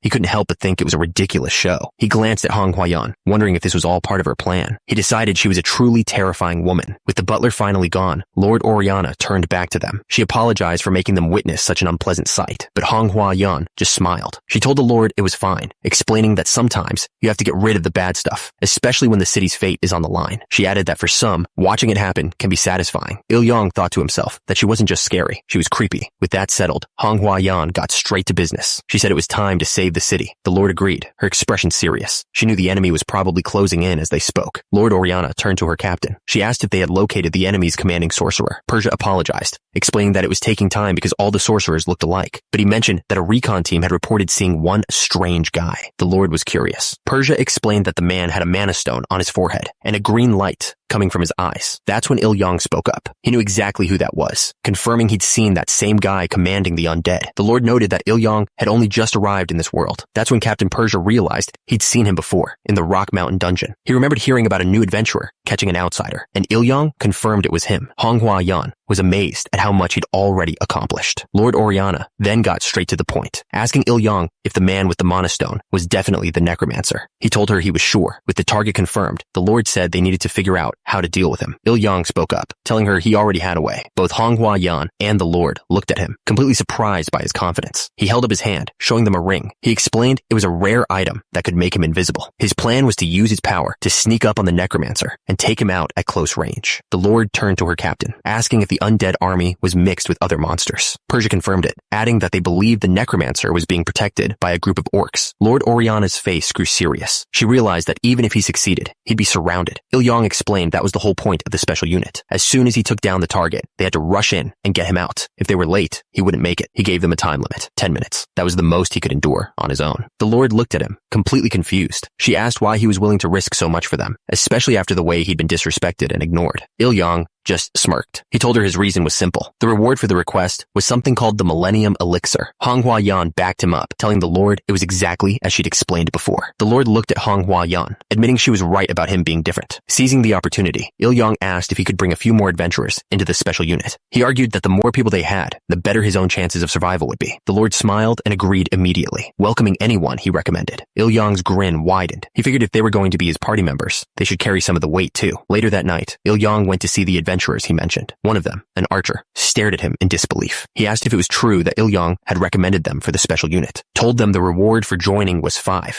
He couldn't help but think it was a ridiculous show. He glanced at Hong Hua-yan, wondering if this was all part of her plan. He decided she was a truly terrifying woman. With the butler finally gone, Lord Oriana turned back to them. She apologized for making them witness such an unpleasant sight, but Hong Hua-yan just smiled. She told the Lord it was fine, explaining that sometimes you have to get rid of the bad stuff, especially when the city's fate is on the line. She added that for some, watching it happen can be satisfying. Il-yong thought to himself that she wasn't just scary, she was creepy. With that settled, Hong Hua-yan got straight to business. She said it was time to save the city. The Lord agreed, her expression serious. She knew the enemy was probably closing in as they spoke. Lord Oriana turned to her captain. She asked if they had located the enemy's commanding sorcerer. Persia apologized, explaining that it was taking time because all the sorcerers looked alike, but he mentioned that a recon team had reported seeing one strange guy. The Lord was curious. Persia explained that the man had a mana stone on his forehead and a green light coming from his eyes. That's when Il-yong spoke up. He knew exactly who that was, confirming he'd seen that same guy commanding the undead. The Lord noted that Il-yong had only just arrived in this world. That's when Captain Persia realized he'd seen him before, in the Rock Mountain dungeon. He remembered hearing about a new adventurer catching an outsider, and Il-yong confirmed it was him. Hong Hua-yan was amazed at how much he'd already accomplished. Lord Oriana then got straight to the point, asking Il-yong if the man with the mana stone was definitely the Necromancer. He told her he was sure. With the target confirmed, the Lord said they needed to figure out how to deal with him. Il-yong spoke up, telling her he already had a way. Both Hong Hua-yan and the Lord looked at him, completely surprised by his confidence. He held up his hand, showing them a ring. He explained it was a rare item that could make him invisible. His plan was to use his power to sneak up on the Necromancer and take him out at close range. The Lord turned to her captain, asking if the undead army was mixed with other monsters. Persia confirmed it, adding that they believed the Necromancer was being protected by a group of orcs. Lord Oriana's face grew serious. She realized that even if he succeeded, he'd be surrounded. Il-yong explained that was the whole point of the special unit. As soon as he took down the target, they had to rush in and get him out. If they were late, he wouldn't make it. He gave them a time limit, 10 minutes. That was the most he could endure on his own. The Lord looked at him, completely confused. She asked why he was willing to risk so much for them, especially after the way he'd been disrespected and ignored. Il-yong just smirked. He told her his reason was simple. The reward for the request was something called the Millennium Elixir. Hong Hua-yan backed him up, telling the Lord it was exactly as she'd explained before. The Lord looked at Hong Hua-yan, admitting she was right about him being different. Seizing the opportunity, Il-yong asked if he could bring a few more adventurers into the special unit. He argued that the more people they had, the better his own chances of survival would be. The Lord smiled and agreed immediately, welcoming anyone he recommended. Il-yong's grin widened. He figured if they were going to be his party members, they should carry some of the weight too. Later that night, Il-yong went to see the adventurers he mentioned. One of them, an archer, stared at him in disbelief. He asked if it was true that Il-yong had recommended them for the special unit. Told them the reward for joining was 5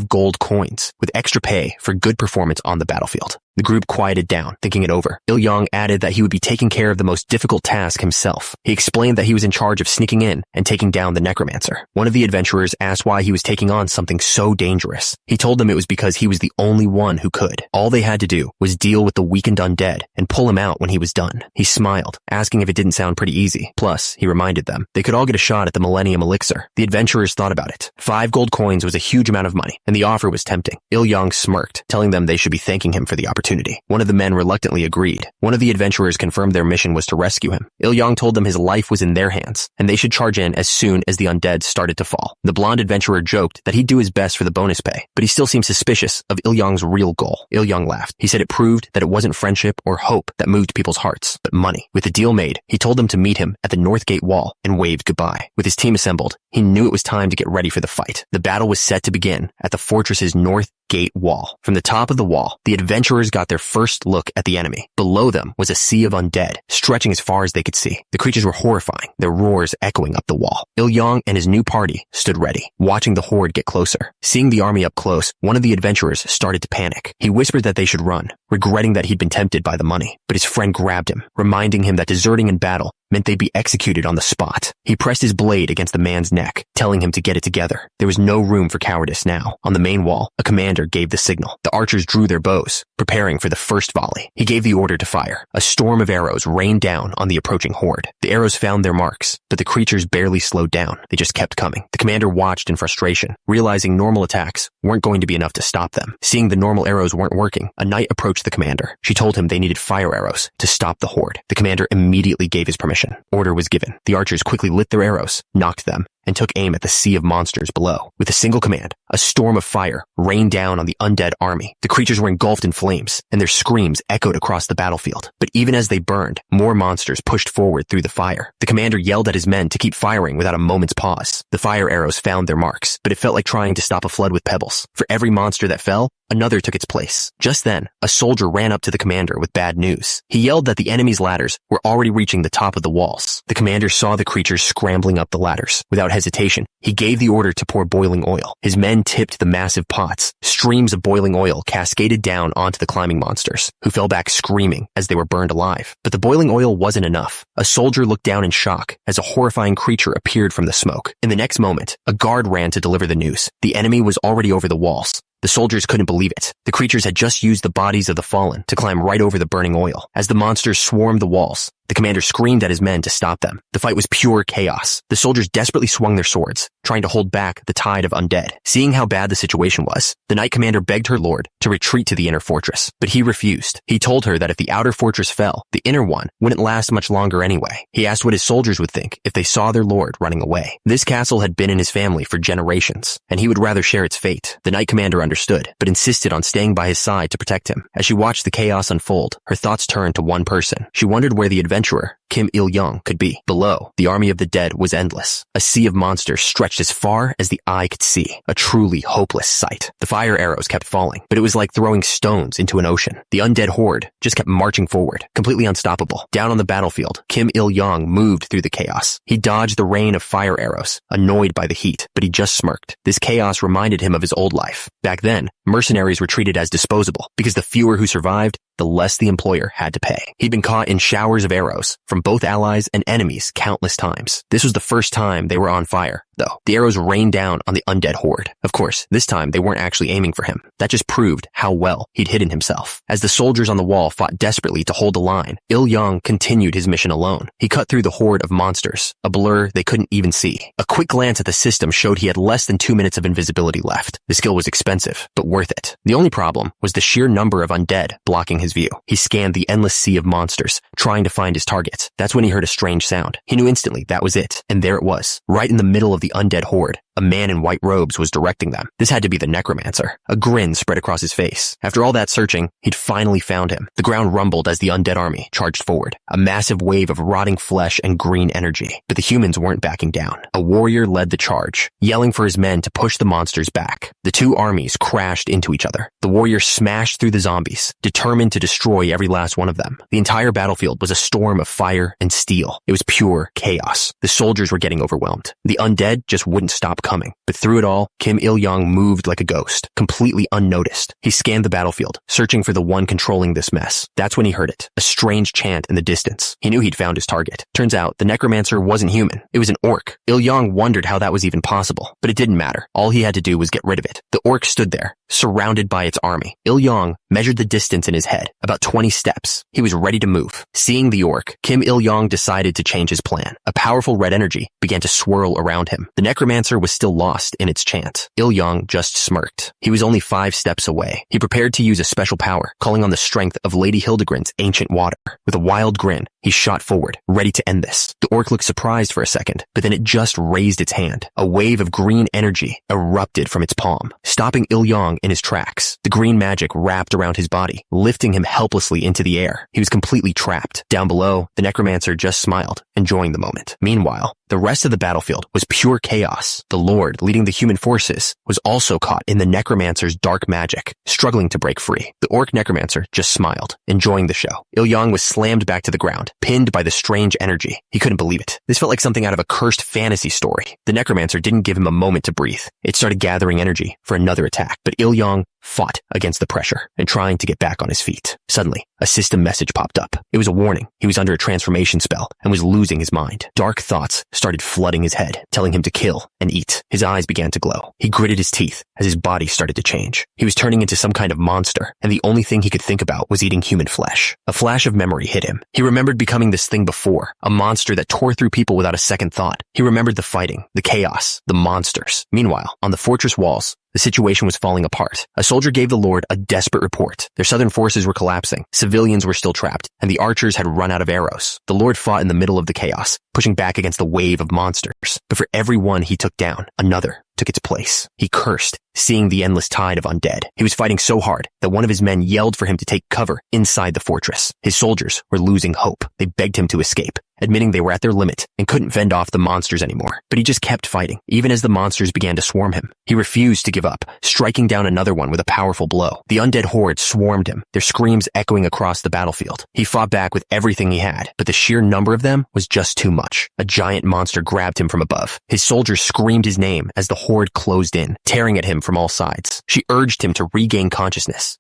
gold coins, with extra pay for good performance on the battlefield. The group quieted down, thinking it over. Il-yong added that he would be taking care of the most difficult task himself. He explained that he was in charge of sneaking in and taking down the Necromancer. One of the adventurers asked why he was taking on something so dangerous. He told them it was because he was the only one who could. All they had to do was deal with the weakened undead and pull him out when he was done. He smiled, asking if it didn't sound pretty easy. Plus, he reminded them, they could all get a shot at the Millennium Elixir. The adventurers thought about it. 5 gold coins was a huge amount of money, and the offer was tempting. Il-yong smirked, telling them they should be thanking him for the opportunity. One of the men reluctantly agreed. One of the adventurers confirmed their mission was to rescue him. Il-yong told them his life was in their hands, and they should charge in as soon as the undead started to fall. The blonde adventurer joked that he'd do his best for the bonus pay, but he still seemed suspicious of Il-yong's real goal. Il-yong laughed. He said it proved that it wasn't friendship or hope that moved people's hearts, but money. With the deal made, he told them to meet him at the North Gate Wall and waved goodbye. With his team assembled, he knew it was time to get ready for the fight. The battle was set to begin at the fortress's North Gate Wall. From the top of the wall, the adventurers got their first look at the enemy. Below them was a sea of undead, stretching as far as they could see. The creatures were horrifying, their roars echoing up the wall. Il-yong and his new party stood ready, watching the horde get closer. Seeing the army up close, one of the adventurers started to panic. He whispered that they should run, regretting that he'd been tempted by the money. But his friend grabbed him, reminding him that deserting in battle meant they'd be executed on the spot. He pressed his blade against the man's neck, telling him to get it together. There was no room for cowardice now. On the main wall, a commander gave the signal. The archers drew their bows, preparing for the first volley. He gave the order to fire. A storm of arrows rained down on the approaching horde. The arrows found their marks, but the creatures barely slowed down. They just kept coming. The commander watched in frustration, realizing normal attacks weren't going to be enough to stop them. Seeing the normal arrows weren't working, a knight approached the commander. She told him they needed fire arrows to stop the horde. The commander immediately gave his permission. Order was given. The archers quickly lit their arrows, knocked them, and took aim at the sea of monsters below. With a single command, a storm of fire rained down on the undead army. The creatures were engulfed in flames, and their screams echoed across the battlefield. But even as they burned, more monsters pushed forward through the fire. The commander yelled at his men to keep firing without a moment's pause. The fire arrows found their marks, but it felt like trying to stop a flood with pebbles. For every monster that fell, another took its place. Just then, a soldier ran up to the commander with bad news. He yelled that the enemy's ladders were already reaching the top of the walls. The commander saw the creatures scrambling up the ladders. Without hesitation, he gave the order to pour boiling oil. His men tipped the massive pots. Streams of boiling oil cascaded down onto the climbing monsters, who fell back screaming as they were burned alive. But the boiling oil wasn't enough. A soldier looked down in shock as a horrifying creature appeared from the smoke. In the next moment, a guard ran to deliver the news. The enemy was already over the walls. The soldiers couldn't believe it. The creatures had just used the bodies of the fallen to climb right over the burning oil. As the monsters swarmed the walls, the commander screamed at his men to stop them. The fight was pure chaos. The soldiers desperately swung their swords, trying to hold back the tide of undead. Seeing how bad the situation was, the knight commander begged her lord to retreat to the inner fortress, but he refused. He told her that if the outer fortress fell, the inner one wouldn't last much longer anyway. He asked what his soldiers would think if they saw their lord running away. This castle had been in his family for generations, and he would rather share its fate. The knight commander understood, but insisted on staying by his side to protect him. As she watched the chaos unfold, her thoughts turned to one person. She wondered where the adventurer, Kim Il-young, could be. Below, the army of the dead was endless. A sea of monsters stretched as far as the eye could see. A truly hopeless sight. The fire arrows kept falling, but it was like throwing stones into an ocean. The undead horde just kept marching forward, completely unstoppable. Down on the battlefield, Kim Il-young moved through the chaos. He dodged the rain of fire arrows, annoyed by the heat, but he just smirked. This chaos reminded him of his old life. Back then, mercenaries were treated as disposable, because the fewer who survived, the less the employer had to pay. He'd been caught in showers of arrows from both allies and enemies countless times. This was the first time they were on fire, though. The arrows rained down on the undead horde. Of course, this time they weren't actually aiming for him. That just proved how well he'd hidden himself. As the soldiers on the wall fought desperately to hold the line, Il-young continued his mission alone. He cut through the horde of monsters, a blur they couldn't even see. A quick glance at the system showed he had less than 2 minutes of invisibility left. The skill was expensive, but worth it. The only problem was the sheer number of undead blocking his view. He scanned the endless sea of monsters, trying to find his targets. That's when he heard a strange sound. He knew instantly that was it, and there it was, right in the middle of the undead horde. A man in white robes was directing them. This had to be the Necromancer. A grin spread across his face. After all that searching, he'd finally found him. The ground rumbled as the undead army charged forward. A massive wave of rotting flesh and green energy. But the humans weren't backing down. A warrior led the charge, yelling for his men to push the monsters back. The two armies crashed into each other. The warrior smashed through the zombies, determined to destroy every last one of them. The entire battlefield was a storm of fire and steel. It was pure chaos. The soldiers were getting overwhelmed. The undead just wouldn't stop coming. But through it all, Kim Il-young moved like a ghost, completely unnoticed. He scanned the battlefield, searching for the one controlling this mess. That's when he heard it, a strange chant in the distance. He knew he'd found his target. Turns out, the Necromancer wasn't human. It was an orc. Il-young wondered how that was even possible, but it didn't matter. All he had to do was get rid of it. The orc stood there, surrounded by its army. Il-young measured the distance in his head, about 20 steps. He was ready to move. Seeing the orc, Kim Il-young decided to change his plan. A powerful red energy began to swirl around him. The Necromancer was still lost in its chant. Il-young just smirked. He was only 5 steps away. He prepared to use a special power, calling on the strength of Lady Hildegrin's ancient water. With a wild grin, he shot forward, ready to end this. The orc looked surprised for a second, but then it just raised its hand. A wave of green energy erupted from its palm, stopping Il-young in his tracks. The green magic wrapped around his body, lifting him helplessly into the air. He was completely trapped. Down below, the Necromancer just smiled, enjoying the moment. Meanwhile, the rest of the battlefield was pure chaos. The Lord, leading the human forces, was also caught in the Necromancer's dark magic, struggling to break free. The orc Necromancer just smiled, enjoying the show. Il-young was slammed back to the ground, pinned by the strange energy. He couldn't believe it. This felt like something out of a cursed fantasy story. The Necromancer didn't give him a moment to breathe. It started gathering energy for another attack, but Il-yang fought against the pressure and trying to get back on his feet. Suddenly, a system message popped up. It was a warning. He was under a transformation spell and was losing his mind. Dark thoughts started flooding his head, telling him to kill and eat. His eyes began to glow. He gritted his teeth as his body started to change. He was turning into some kind of monster, and the only thing he could think about was eating human flesh. A flash of memory hit him. He remembered becoming this thing before, a monster that tore through people without a second thought. He remembered the fighting, the chaos, the monsters. Meanwhile, on the fortress walls, the situation was falling apart. A soldier gave the Lord a desperate report. Their southern forces were collapsing, civilians were still trapped, and the archers had run out of arrows. The Lord fought in the middle of the chaos, pushing back against the wave of monsters. But for every one he took down, another took its place. He cursed, seeing the endless tide of undead. He was fighting so hard that one of his men yelled for him to take cover inside the fortress. His soldiers were losing hope. They begged him to escape, admitting they were at their limit and couldn't fend off the monsters anymore. But he just kept fighting, even as the monsters began to swarm him. He refused to give up, striking down another one with a powerful blow. The undead horde swarmed him, their screams echoing across the battlefield. He fought back with everything he had, but the sheer number of them was just too much. A giant monster grabbed him from above. His soldiers screamed his name as the horde closed in, tearing at him from all sides. She urged him to regain consciousness.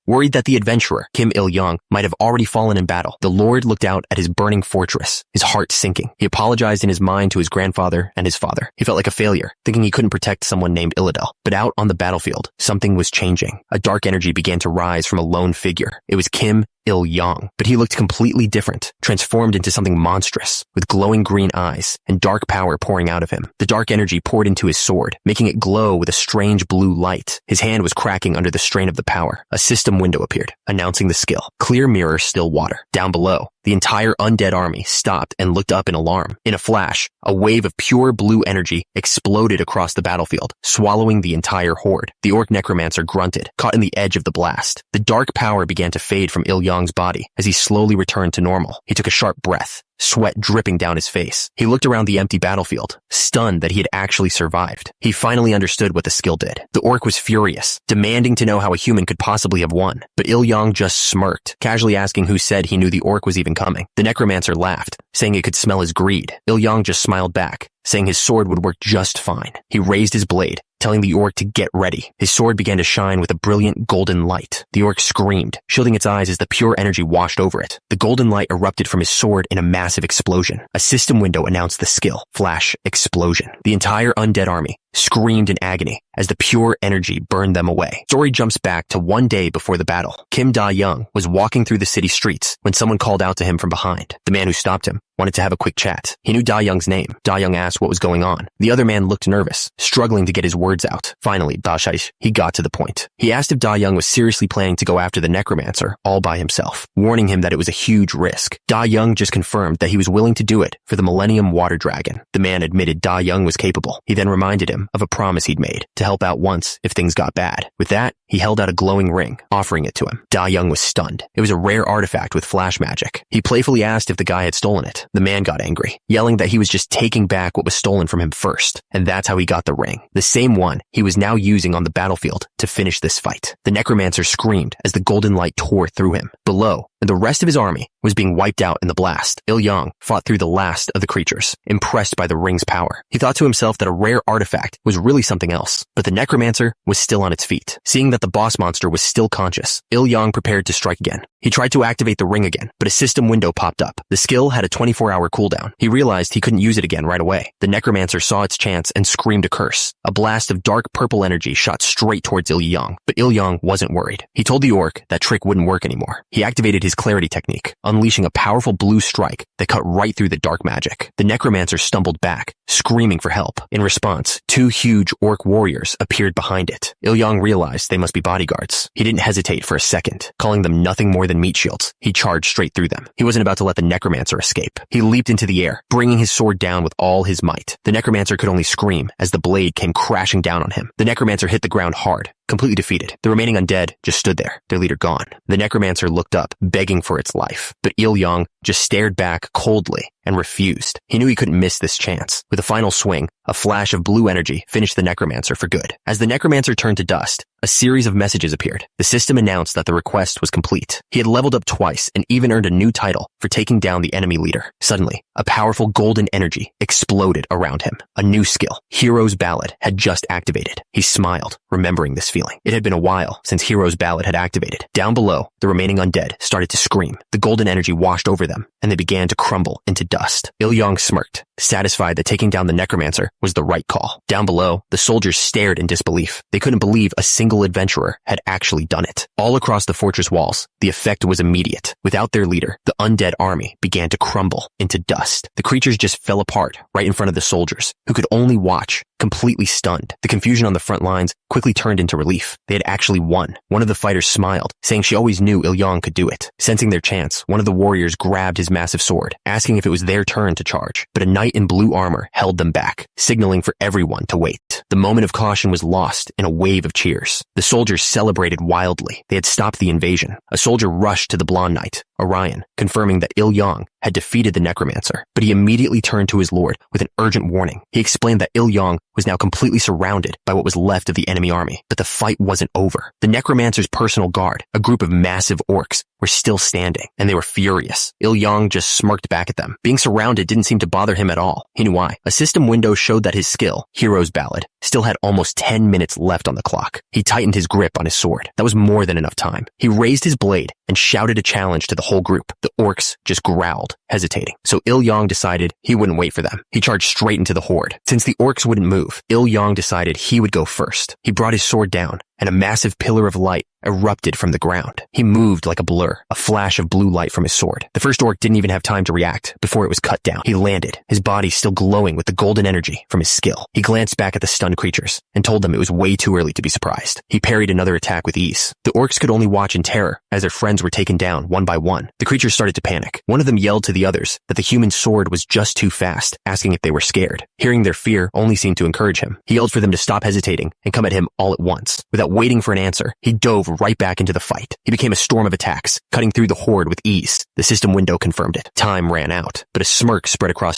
Worried that the adventurer, Kim Il-yang, might have already fallen in battle. The Lord looked out at his burning fortress, his heart sinking. He apologized in his mind to his grandfather and his father. He felt like a failure, thinking he couldn't protect someone named Illidel. But out on the battlefield, something was changing. A dark energy began to rise from a lone figure. It was Kim Il-yang, but he looked completely different, transformed into something monstrous, with glowing green eyes and dark power pouring out of him. The dark energy poured into his sword, making it glow with a strange blue light. His hand was cracking under the strain of the power. A system window appeared, announcing the skill. Clear mirror, still water. Down below, the entire undead army stopped and looked up in alarm. In a flash, a wave of pure blue energy exploded across the battlefield, swallowing the entire horde. The orc necromancer grunted, caught in the edge of the blast. The dark power began to fade from Il-yang's body as he slowly returned to normal. He took a sharp breath, sweat dripping down his face. He looked around the empty battlefield, stunned that he had actually survived. He finally understood what the skill did. The orc was furious, demanding to know how a human could possibly have won. But Il-yang just smirked, casually asking who said he knew the orc was even coming. The necromancer laughed, saying it could smell his greed. Il-yang just smiled back, saying his sword would work just fine. He raised his blade, telling the orc to get ready. His sword began to shine with a brilliant golden light. The orc screamed, shielding its eyes as the pure energy washed over it. The golden light erupted from his sword in a massive explosion. A system window announced the skill, Flash Explosion. The entire undead army screamed in agony as the pure energy burned them away. Story jumps back to one day before the battle. Kim Da-young was walking through the city streets when someone called out to him from behind. The man who stopped him wanted to have a quick chat. He knew Da-young's name. Da-young asked what was going on. The other man looked nervous, struggling to get his words out. Finally, Da-shaish, he got to the point. He asked if Da-young was seriously planning to go after the Necromancer all by himself, warning him that it was a huge risk. Da-young just confirmed that he was willing to do it for the Millennium Water Dragon. The man admitted Da-young was capable. He then reminded him of a promise he'd made to help out once if things got bad. With that, he held out a glowing ring, offering it to him. Da-young was stunned. It was a rare artifact with flash magic. He playfully asked if the guy had stolen it. The man got angry, yelling that he was just taking back what was stolen from him first, and that's how he got the ring. The same one he was now using on the battlefield to finish this fight. The Necromancer screamed as the golden light tore through him. Below, and the rest of his army was being wiped out in the blast. Il-yang fought through the last of the creatures, impressed by the ring's power. He thought to himself that a rare artifact was really something else, but the Necromancer was still on its feet. Seeing that the boss monster was still conscious, Il-yang prepared to strike again. He tried to activate the ring again, but a system window popped up. The skill had a 24-hour cooldown. He realized he couldn't use it again right away. The Necromancer saw its chance and screamed a curse. A blast of dark purple energy shot straight towards Il-yang, but Il-yang wasn't worried. He told the orc that trick wouldn't work anymore. He activated his clarity technique, unleashing a powerful blue strike that cut right through the dark magic. The Necromancer stumbled back, screaming for help. In response, two huge orc warriors appeared behind it. Il-yang realized they must be bodyguards. He didn't hesitate for a second, calling them nothing more than meat shields. He charged straight through them. He wasn't about to let the Necromancer escape. He leaped into the air, bringing his sword down with all his might. The Necromancer could only scream as the blade came crashing down on him. The Necromancer hit the ground hard, completely defeated. The remaining undead just stood there, their leader gone. The Necromancer looked up, begging for its life. But Il-yang just stared back coldly and refused. He knew he couldn't miss this chance. With a final swing, a flash of blue energy finished the Necromancer for good. As the Necromancer turned to dust, a series of messages appeared. The system announced that the request was complete. He had leveled up twice and even earned a new title for taking down the enemy leader. Suddenly, a powerful golden energy exploded around him. A new skill, Hero's Ballad, had just activated. He smiled, remembering this feeling. It had been a while since Hero's Ballad had activated. Down below, the remaining undead started to scream. The golden energy washed over them, and they began to crumble into dust. Il-yang smirked, satisfied that taking down the Necromancer was the right call. Down below, the soldiers stared in disbelief. They couldn't believe a single adventurer had actually done it. All across the fortress walls, the effect was immediate. Without their leader, the undead army began to crumble into dust. The creatures just fell apart right in front of the soldiers, who could only watch, completely stunned. The confusion on the front lines quickly turned into relief. They had actually won. One of the fighters smiled, saying she always knew Il-yang could do it. Sensing their chance, one of the warriors grabbed his massive sword, asking if it was their turn to charge. But a knight in blue armor held them back, signaling for everyone to wait. The moment of caution was lost in a wave of cheers. The soldiers celebrated wildly. They had stopped the invasion. A soldier rushed to the blonde knight, Orion, confirming that Il-yang had defeated the Necromancer, but he immediately turned to his lord with an urgent warning. He explained that Il-yang was now completely surrounded by what was left of the enemy army, but the fight wasn't over. The Necromancer's personal guard, a group of massive orcs, were still standing, and they were furious. Il-yang just smirked back at them. Being surrounded didn't seem to bother him at all. He knew why. A system window showed that his skill, Hero's Ballad, still had almost 10 minutes left on the clock. He tightened his grip on his sword. That was more than enough time. He raised his blade and shouted a challenge to the whole group. The orcs just growled, hesitating. So Il-yang decided he wouldn't wait for them. He charged straight into the horde. Since the orcs wouldn't move, Il-yang decided he would go first. He brought his sword down, and a massive pillar of light erupted from the ground. He moved like a blur, a flash of blue light from his sword. The first orc didn't even have time to react before it was cut down. He landed, his body still glowing with the golden energy from his skill. He glanced back at the stunned creatures and told them it was way too early to be surprised. He parried another attack with ease. The orcs could only watch in terror as their friends were taken down one by one. The creatures started to panic. One of them yelled to the others that the human sword was just too fast, asking if they were scared. Hearing their fear only seemed to encourage him. He yelled for them to stop hesitating and come at him all at once. Without waiting for an answer, he dove right back into the fight. He became a storm of attacks, cutting through the horde with ease. The system window confirmed it. Time ran out, but a smirk spread across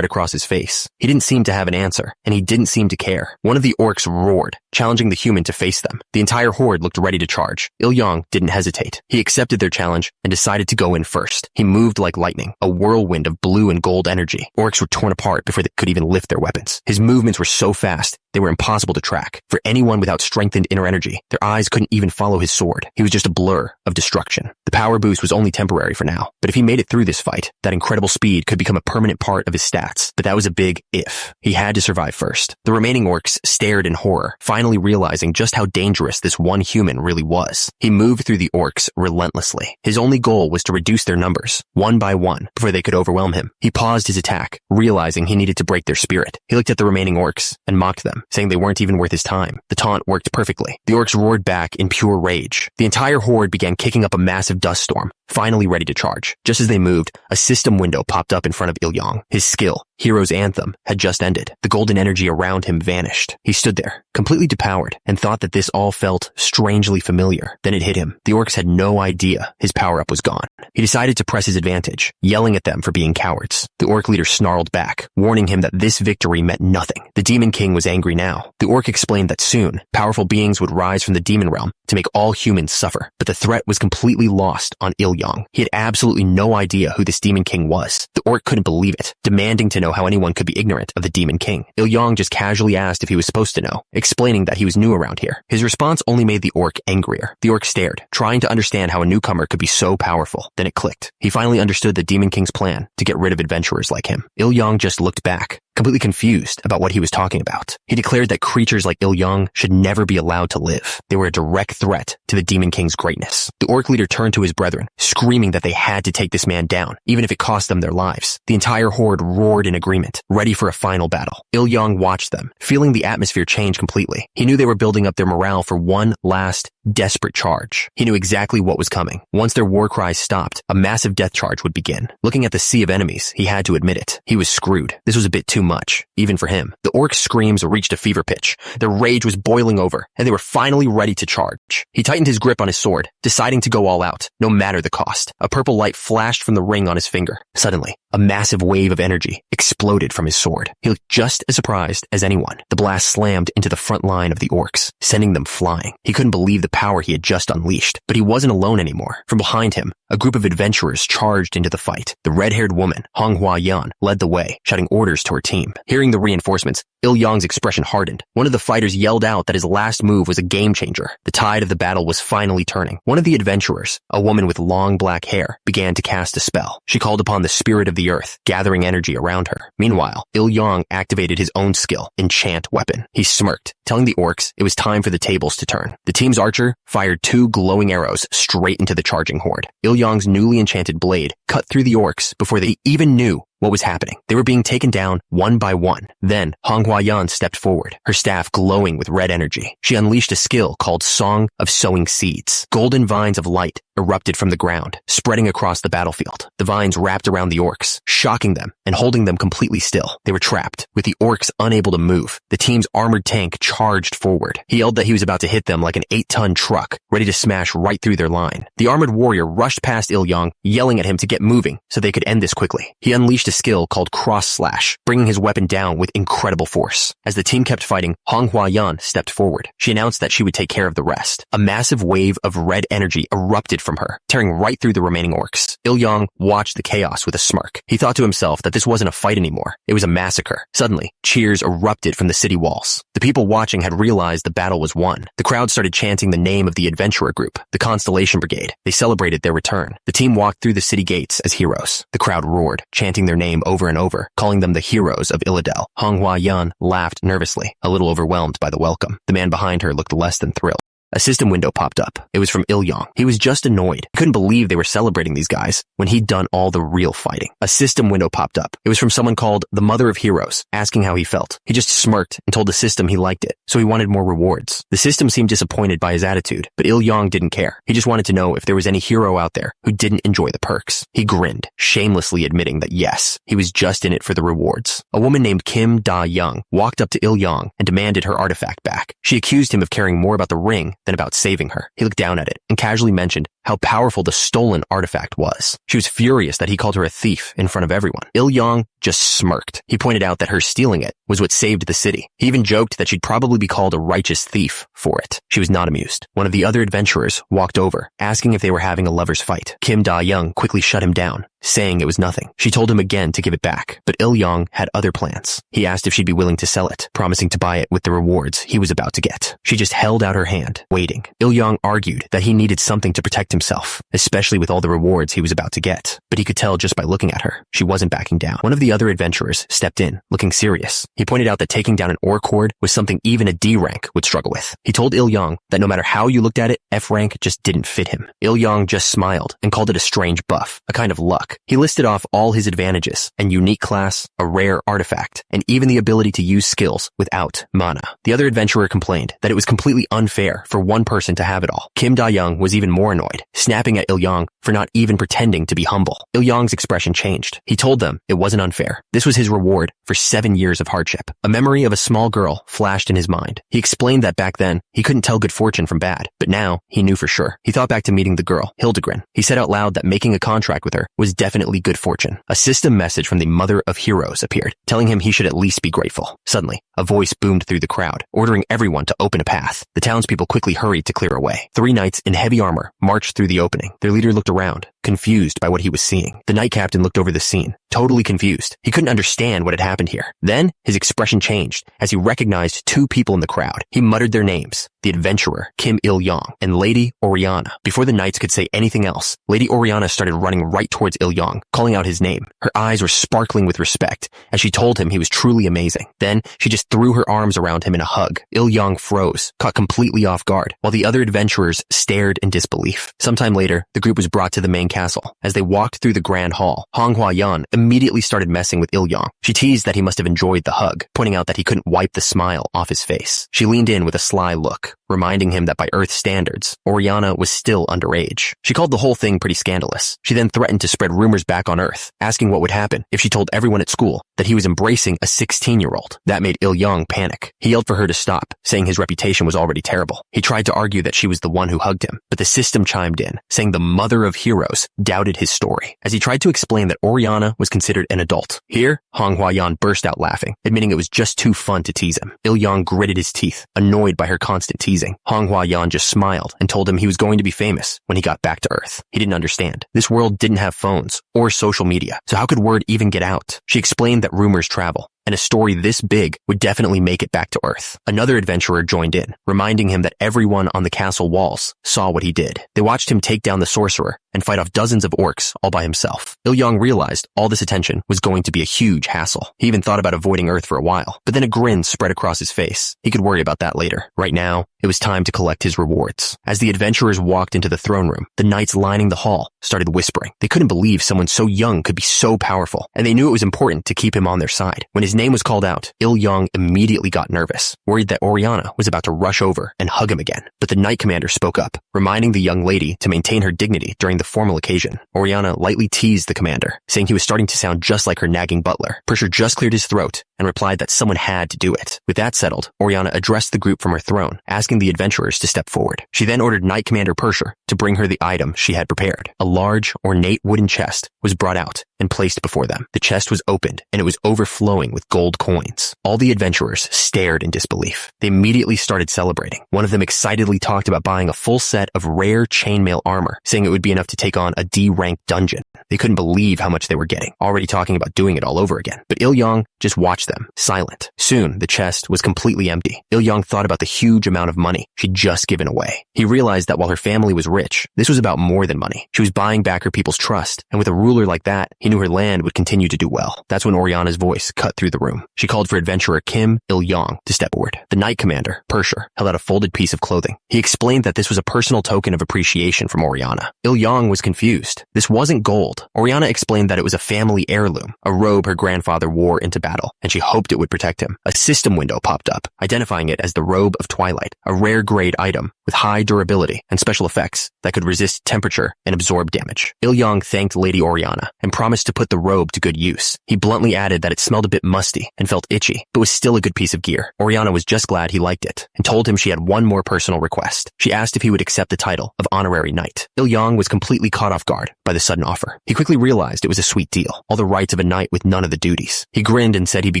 his face. He didn't seem to have an answer, and he didn't seem to care. One of the orcs roared, challenging the human to face them. The entire horde looked ready to charge. Il-yang didn't hesitate. He accepted their challenge and decided to go in first. He moved like lightning, a whirlwind of blue and gold energy. Orcs were torn apart before they could even lift their weapons. His movements were so fast, they were impossible to track. For anyone without strengthened inner energy, their eyes couldn't even follow his sword. He was just a blur of destruction. The power boost was only temporary for now, but if he made it through this fight, that incredible speed could become a permanent part of his stats. But that was a big if. He had to survive first. The remaining orcs stared in horror, finally realizing just how dangerous this one human really was. He moved through the orcs relentlessly. His only goal was to reduce their numbers, one by one, before they could overwhelm him. He paused his attack, realizing he needed to break their spirit. He looked at the remaining orcs and mocked them, saying they weren't even worth his time. The taunt worked perfectly. The orcs roared back in pure rage. The entire horde began kicking up a massive dust storm, finally ready to charge. Just as they moved, a system window popped up in front of Il-yang. His skill, Hero's Anthem, had just ended. The golden energy around him vanished. He stood there, completely depowered, and thought that this all felt strangely familiar. Then it hit him. The orcs had no idea his power-up was gone. He decided to press his advantage, yelling at them for being cowards. The orc leader snarled back, warning him that this victory meant nothing. The Demon King was angry now. The orc explained that soon, powerful beings would rise from the demon realm to make all humans suffer. But the threat was completely lost on Il-yang. He had absolutely no idea who this Demon King was. The orc couldn't believe it, demanding to know how anyone could be ignorant of the Demon King. Il-yang just casually asked if he was supposed to know, explaining that he was new around here. His response only made the orc angrier. The orc stared, trying to understand how a newcomer could be so powerful. Then it clicked. He finally understood the Demon King's plan to get rid of adventurers like him. Il-yang just looked back, completely confused about what he was talking about. He declared that creatures like Il-yang should never be allowed to live. They were a direct threat to the Demon King's greatness. The orc leader turned to his brethren, screaming that they had to take this man down, even if it cost them their lives. The entire horde roared in agreement, ready for a final battle. Il-yang watched them, feeling the atmosphere change completely. He knew they were building up their morale for one last, desperate charge. He knew exactly what was coming. Once their war cries stopped, a massive death charge would begin. Looking at the sea of enemies, he had to admit it. He was screwed. This was a bit too much, even for him. The orcs' screams reached a fever pitch. Their rage was boiling over, and they were finally ready to charge. He tightened his grip on his sword, deciding to go all out, no matter the cost. A purple light flashed from the ring on his finger. Suddenly, a massive wave of energy exploded from his sword. He looked just as surprised as anyone. The blast slammed into the front line of the orcs, sending them flying. He couldn't believe the power he had just unleashed, but he wasn't alone anymore. From behind him, a group of adventurers charged into the fight. The red-haired woman, Manhwa led the way, shouting orders to her team. Hearing the reinforcements, Il-yang's expression hardened. One of the fighters yelled out that his last move was a game-changer. The tide of the battle was finally turning. One of the adventurers, a woman with long black hair, began to cast a spell. She called upon the spirit of the earth, gathering energy around her. Meanwhile, Il-yang activated his own skill, Enchant Weapon. He smirked, telling the orcs it was time for the tables to turn. The team's archer fired 2 glowing arrows straight into the charging horde. Il-yang's newly enchanted blade cut through the orcs before they even knew what was happening. They were being taken down one by one. Then, Manhwa stepped forward, her staff glowing with red energy. She unleashed a skill called Song of Sowing Seeds. Golden vines of light erupted from the ground, spreading across the battlefield. The vines wrapped around the orcs, shocking them and holding them completely still. They were trapped, with the orcs unable to move. The team's armored tank charged forward. He yelled that he was about to hit them like an 8-ton truck, ready to smash right through their line. The armored warrior rushed past Il-yang, yelling at him to get moving so they could end this quickly. He unleashed a skill called Cross Slash, bringing his weapon down with incredible force. As the team kept fighting, Manhwa stepped forward. She announced that she would take care of the rest. A massive wave of red energy erupted from her, tearing right through the remaining orcs. Il-yang watched the chaos with a smirk. He thought to himself that this wasn't a fight anymore. It was a massacre. Suddenly, cheers erupted from the city walls. The people watching had realized the battle was won. The crowd started chanting the name of the adventurer group, the Constellation Brigade. They celebrated their return. The team walked through the city gates as heroes. The crowd roared, chanting their name over and over, calling them the heroes of Illidel. Manhwa laughed nervously, a little overwhelmed by the welcome. The man behind her looked less than thrilled. A system window popped up. It was from Il-yang. He was just annoyed. He couldn't believe they were celebrating these guys when he'd done all the real fighting. A system window popped up. It was from someone called the Mother of Heroes, asking how he felt. He just smirked and told the system he liked it, so he wanted more rewards. The system seemed disappointed by his attitude, but Il-yang didn't care. He just wanted to know if there was any hero out there who didn't enjoy the perks. He grinned, shamelessly admitting that yes, he was just in it for the rewards. A woman named Kim Da-young walked up to Il-yang and demanded her artifact back. She accused him of caring more about the ring than about saving her. He looked down at it and casually mentioned how powerful the stolen artifact was. She was furious that he called her a thief in front of everyone. Il-yang just smirked. He pointed out that her stealing it was what saved the city. He even joked that she'd probably be called a righteous thief for it. She was not amused. One of the other adventurers walked over, asking if they were having a lover's fight. Kim Da-young quickly shut him down, saying it was nothing. She told him again to give it back, but Il-yang had other plans. He asked if she'd be willing to sell it, promising to buy it with the rewards he was about to get. She just held out her hand, waiting. Il-yang argued that he needed something to protect himself, especially with all the rewards he was about to get. But he could tell just by looking at her, she wasn't backing down. One of the other adventurers stepped in, looking serious. He pointed out that taking down an orc horde was something even a D rank would struggle with. He told Il-yang that no matter how you looked at it, F rank just didn't fit him. Il-yang just smiled and called it a strange buff, a kind of luck. He listed off all his advantages, an unique class, a rare artifact, and even the ability to use skills without mana. The other adventurer complained that it was completely unfair for one person to have it all. Kim Da-young was even more annoyed, snapping at Il-yang for not even pretending to be humble. Il-yang's expression changed. He told them it wasn't unfair. This was his reward for 7 years of hardship. A memory of a small girl flashed in his mind. He explained that back then, he couldn't tell good fortune from bad, but now he knew for sure. He thought back to meeting the girl, Hildegren. He said out loud that making a contract with her was definitely good fortune. A system message from the Mother of Heroes appeared, telling him he should at least be grateful. Suddenly, a voice boomed through the crowd, ordering everyone to open a path. The townspeople quickly hurried to clear a way. 3 knights in heavy armor marched through the opening. Their leader looked around, confused by what he was seeing. The knight captain looked over the scene, totally confused. He couldn't understand what had happened here. Then, his expression changed as he recognized 2 people in the crowd. He muttered their names, the adventurer, Kim Il-yang, and Lady Oriana. Before the knights could say anything else, Lady Oriana started running right towards Il-yang, calling out his name. Her eyes were sparkling with respect as she told him he was truly amazing. Then, she just threw her arms around him in a hug. Il-yang froze, caught completely off guard, while the other adventurers stared in disbelief. Sometime later, the group was brought to the main castle. As they walked through the grand hall, Manhwa immediately started messing with Il-yang. She teased that he must have enjoyed the hug, pointing out that he couldn't wipe the smile off his face. She leaned in with a sly look, reminding him that by Earth standards, Oriana was still underage. She called the whole thing pretty scandalous. She then threatened to spread rumors back on Earth, asking what would happen if she told everyone at school that he was embracing a 16-year-old. That made Il-yang panic. He yelled for her to stop, saying his reputation was already terrible. He tried to argue that she was the one who hugged him, but the system chimed in, saying the mother of heroes doubted his story, as he tried to explain that Oriana was considered an adult. Here, Manhwa burst out laughing, admitting it was just too fun to tease him. Il-yang gritted his teeth, annoyed by her constant teasing. Manhwa just smiled and told him he was going to be famous when he got back to Earth. He didn't understand. This world didn't have phones or social media, so how could word even get out? She explained that rumors travel, and a story this big would definitely make it back to Earth. Another adventurer joined in, reminding him that everyone on the castle walls saw what he did. They watched him take down the sorcerer and fight off dozens of orcs all by himself. Il-yang realized all this attention was going to be a huge hassle. He even thought about avoiding Earth for a while, but then a grin spread across his face. He could worry about that later. Right now, it was time to collect his rewards. As the adventurers walked into the throne room, the knights lining the hall started whispering. They couldn't believe someone so young could be so powerful, and they knew it was important to keep him on their side. When his name was called out, Il-yang immediately got nervous, worried that Oriana was about to rush over and hug him again. But the knight commander spoke up, reminding the young lady to maintain her dignity during the formal occasion. Oriana lightly teased the commander, saying he was starting to sound just like her nagging butler. Persia just cleared his throat and replied that someone had to do it. With that settled, Oriana addressed the group from her throne, asking the adventurers to step forward. She then ordered Knight Commander Persia to bring her the item she had prepared. A large, ornate wooden chest was brought out and placed before them. The chest was opened, and it was overflowing with gold coins. All the adventurers stared in disbelief. They immediately started celebrating. One of them excitedly talked about buying a full set of rare chainmail armor, saying it would be enough to take on a D-rank dungeon. They couldn't believe how much they were getting, already talking about doing it all over again. But Il-yang just watched them, silent. Soon, the chest was completely empty. Il-yang thought about the huge amount of money she'd just given away. He realized that while her family was rich, this was about more than money. She was buying back her people's trust, and with a ruler like that, he knew her land would continue to do well. That's when Oriana's voice cut through the room. She called for adventurer Kim Il-yang to step forward. The knight commander, Persia, held out a folded piece of clothing. He explained that this was a personal token of appreciation from Oriana. Il-yang was confused. This wasn't gold. Oriana explained that it was a family heirloom, a robe her grandfather wore into battle, and she hoped it would protect him. A system window popped up, identifying it as the Robe of Twilight, a rare grade item with high durability and special effects that could resist temperature and absorb damage. Il-yang thanked Lady Oriana and promised to put the robe to good use. He bluntly added that it smelled a bit musty and felt itchy, but was still a good piece of gear. Oriana was just glad he liked it and told him she had one more personal request. She asked if he would accept the title of Honorary Knight. Il-yang was completely caught off guard by the sudden offer. He quickly realized it was a sweet deal, all the rights of a knight with none of the duties. He grinned and said he'd be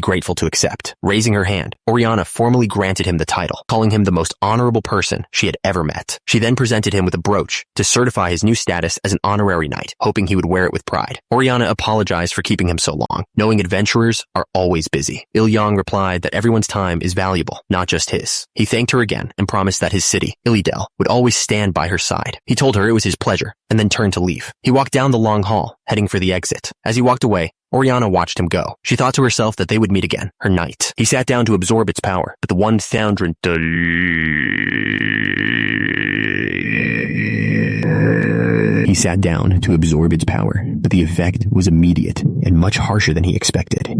grateful to accept. Raising her hand, Oriana formally granted him the title, calling him the most honorable person she had ever met. She then presented him with a brooch to certify his new status as an honorary knight, hoping he would wear it with pride. Oriana apologized for keeping him so long, knowing adventurers are always busy. Il-yang replied that everyone's time is valuable, not just his. He thanked her again and promised that his city, Illidel, would always stand by her side. He told her it was his pleasure and then turned to leave. He walked down the long hall, heading for the exit. As he walked away, Oriana watched him go. She thought to herself that they would meet again, her knight. He sat down to absorb its power, but the 1,000 He sat down to absorb its power, but the effect was immediate and much harsher than he expected.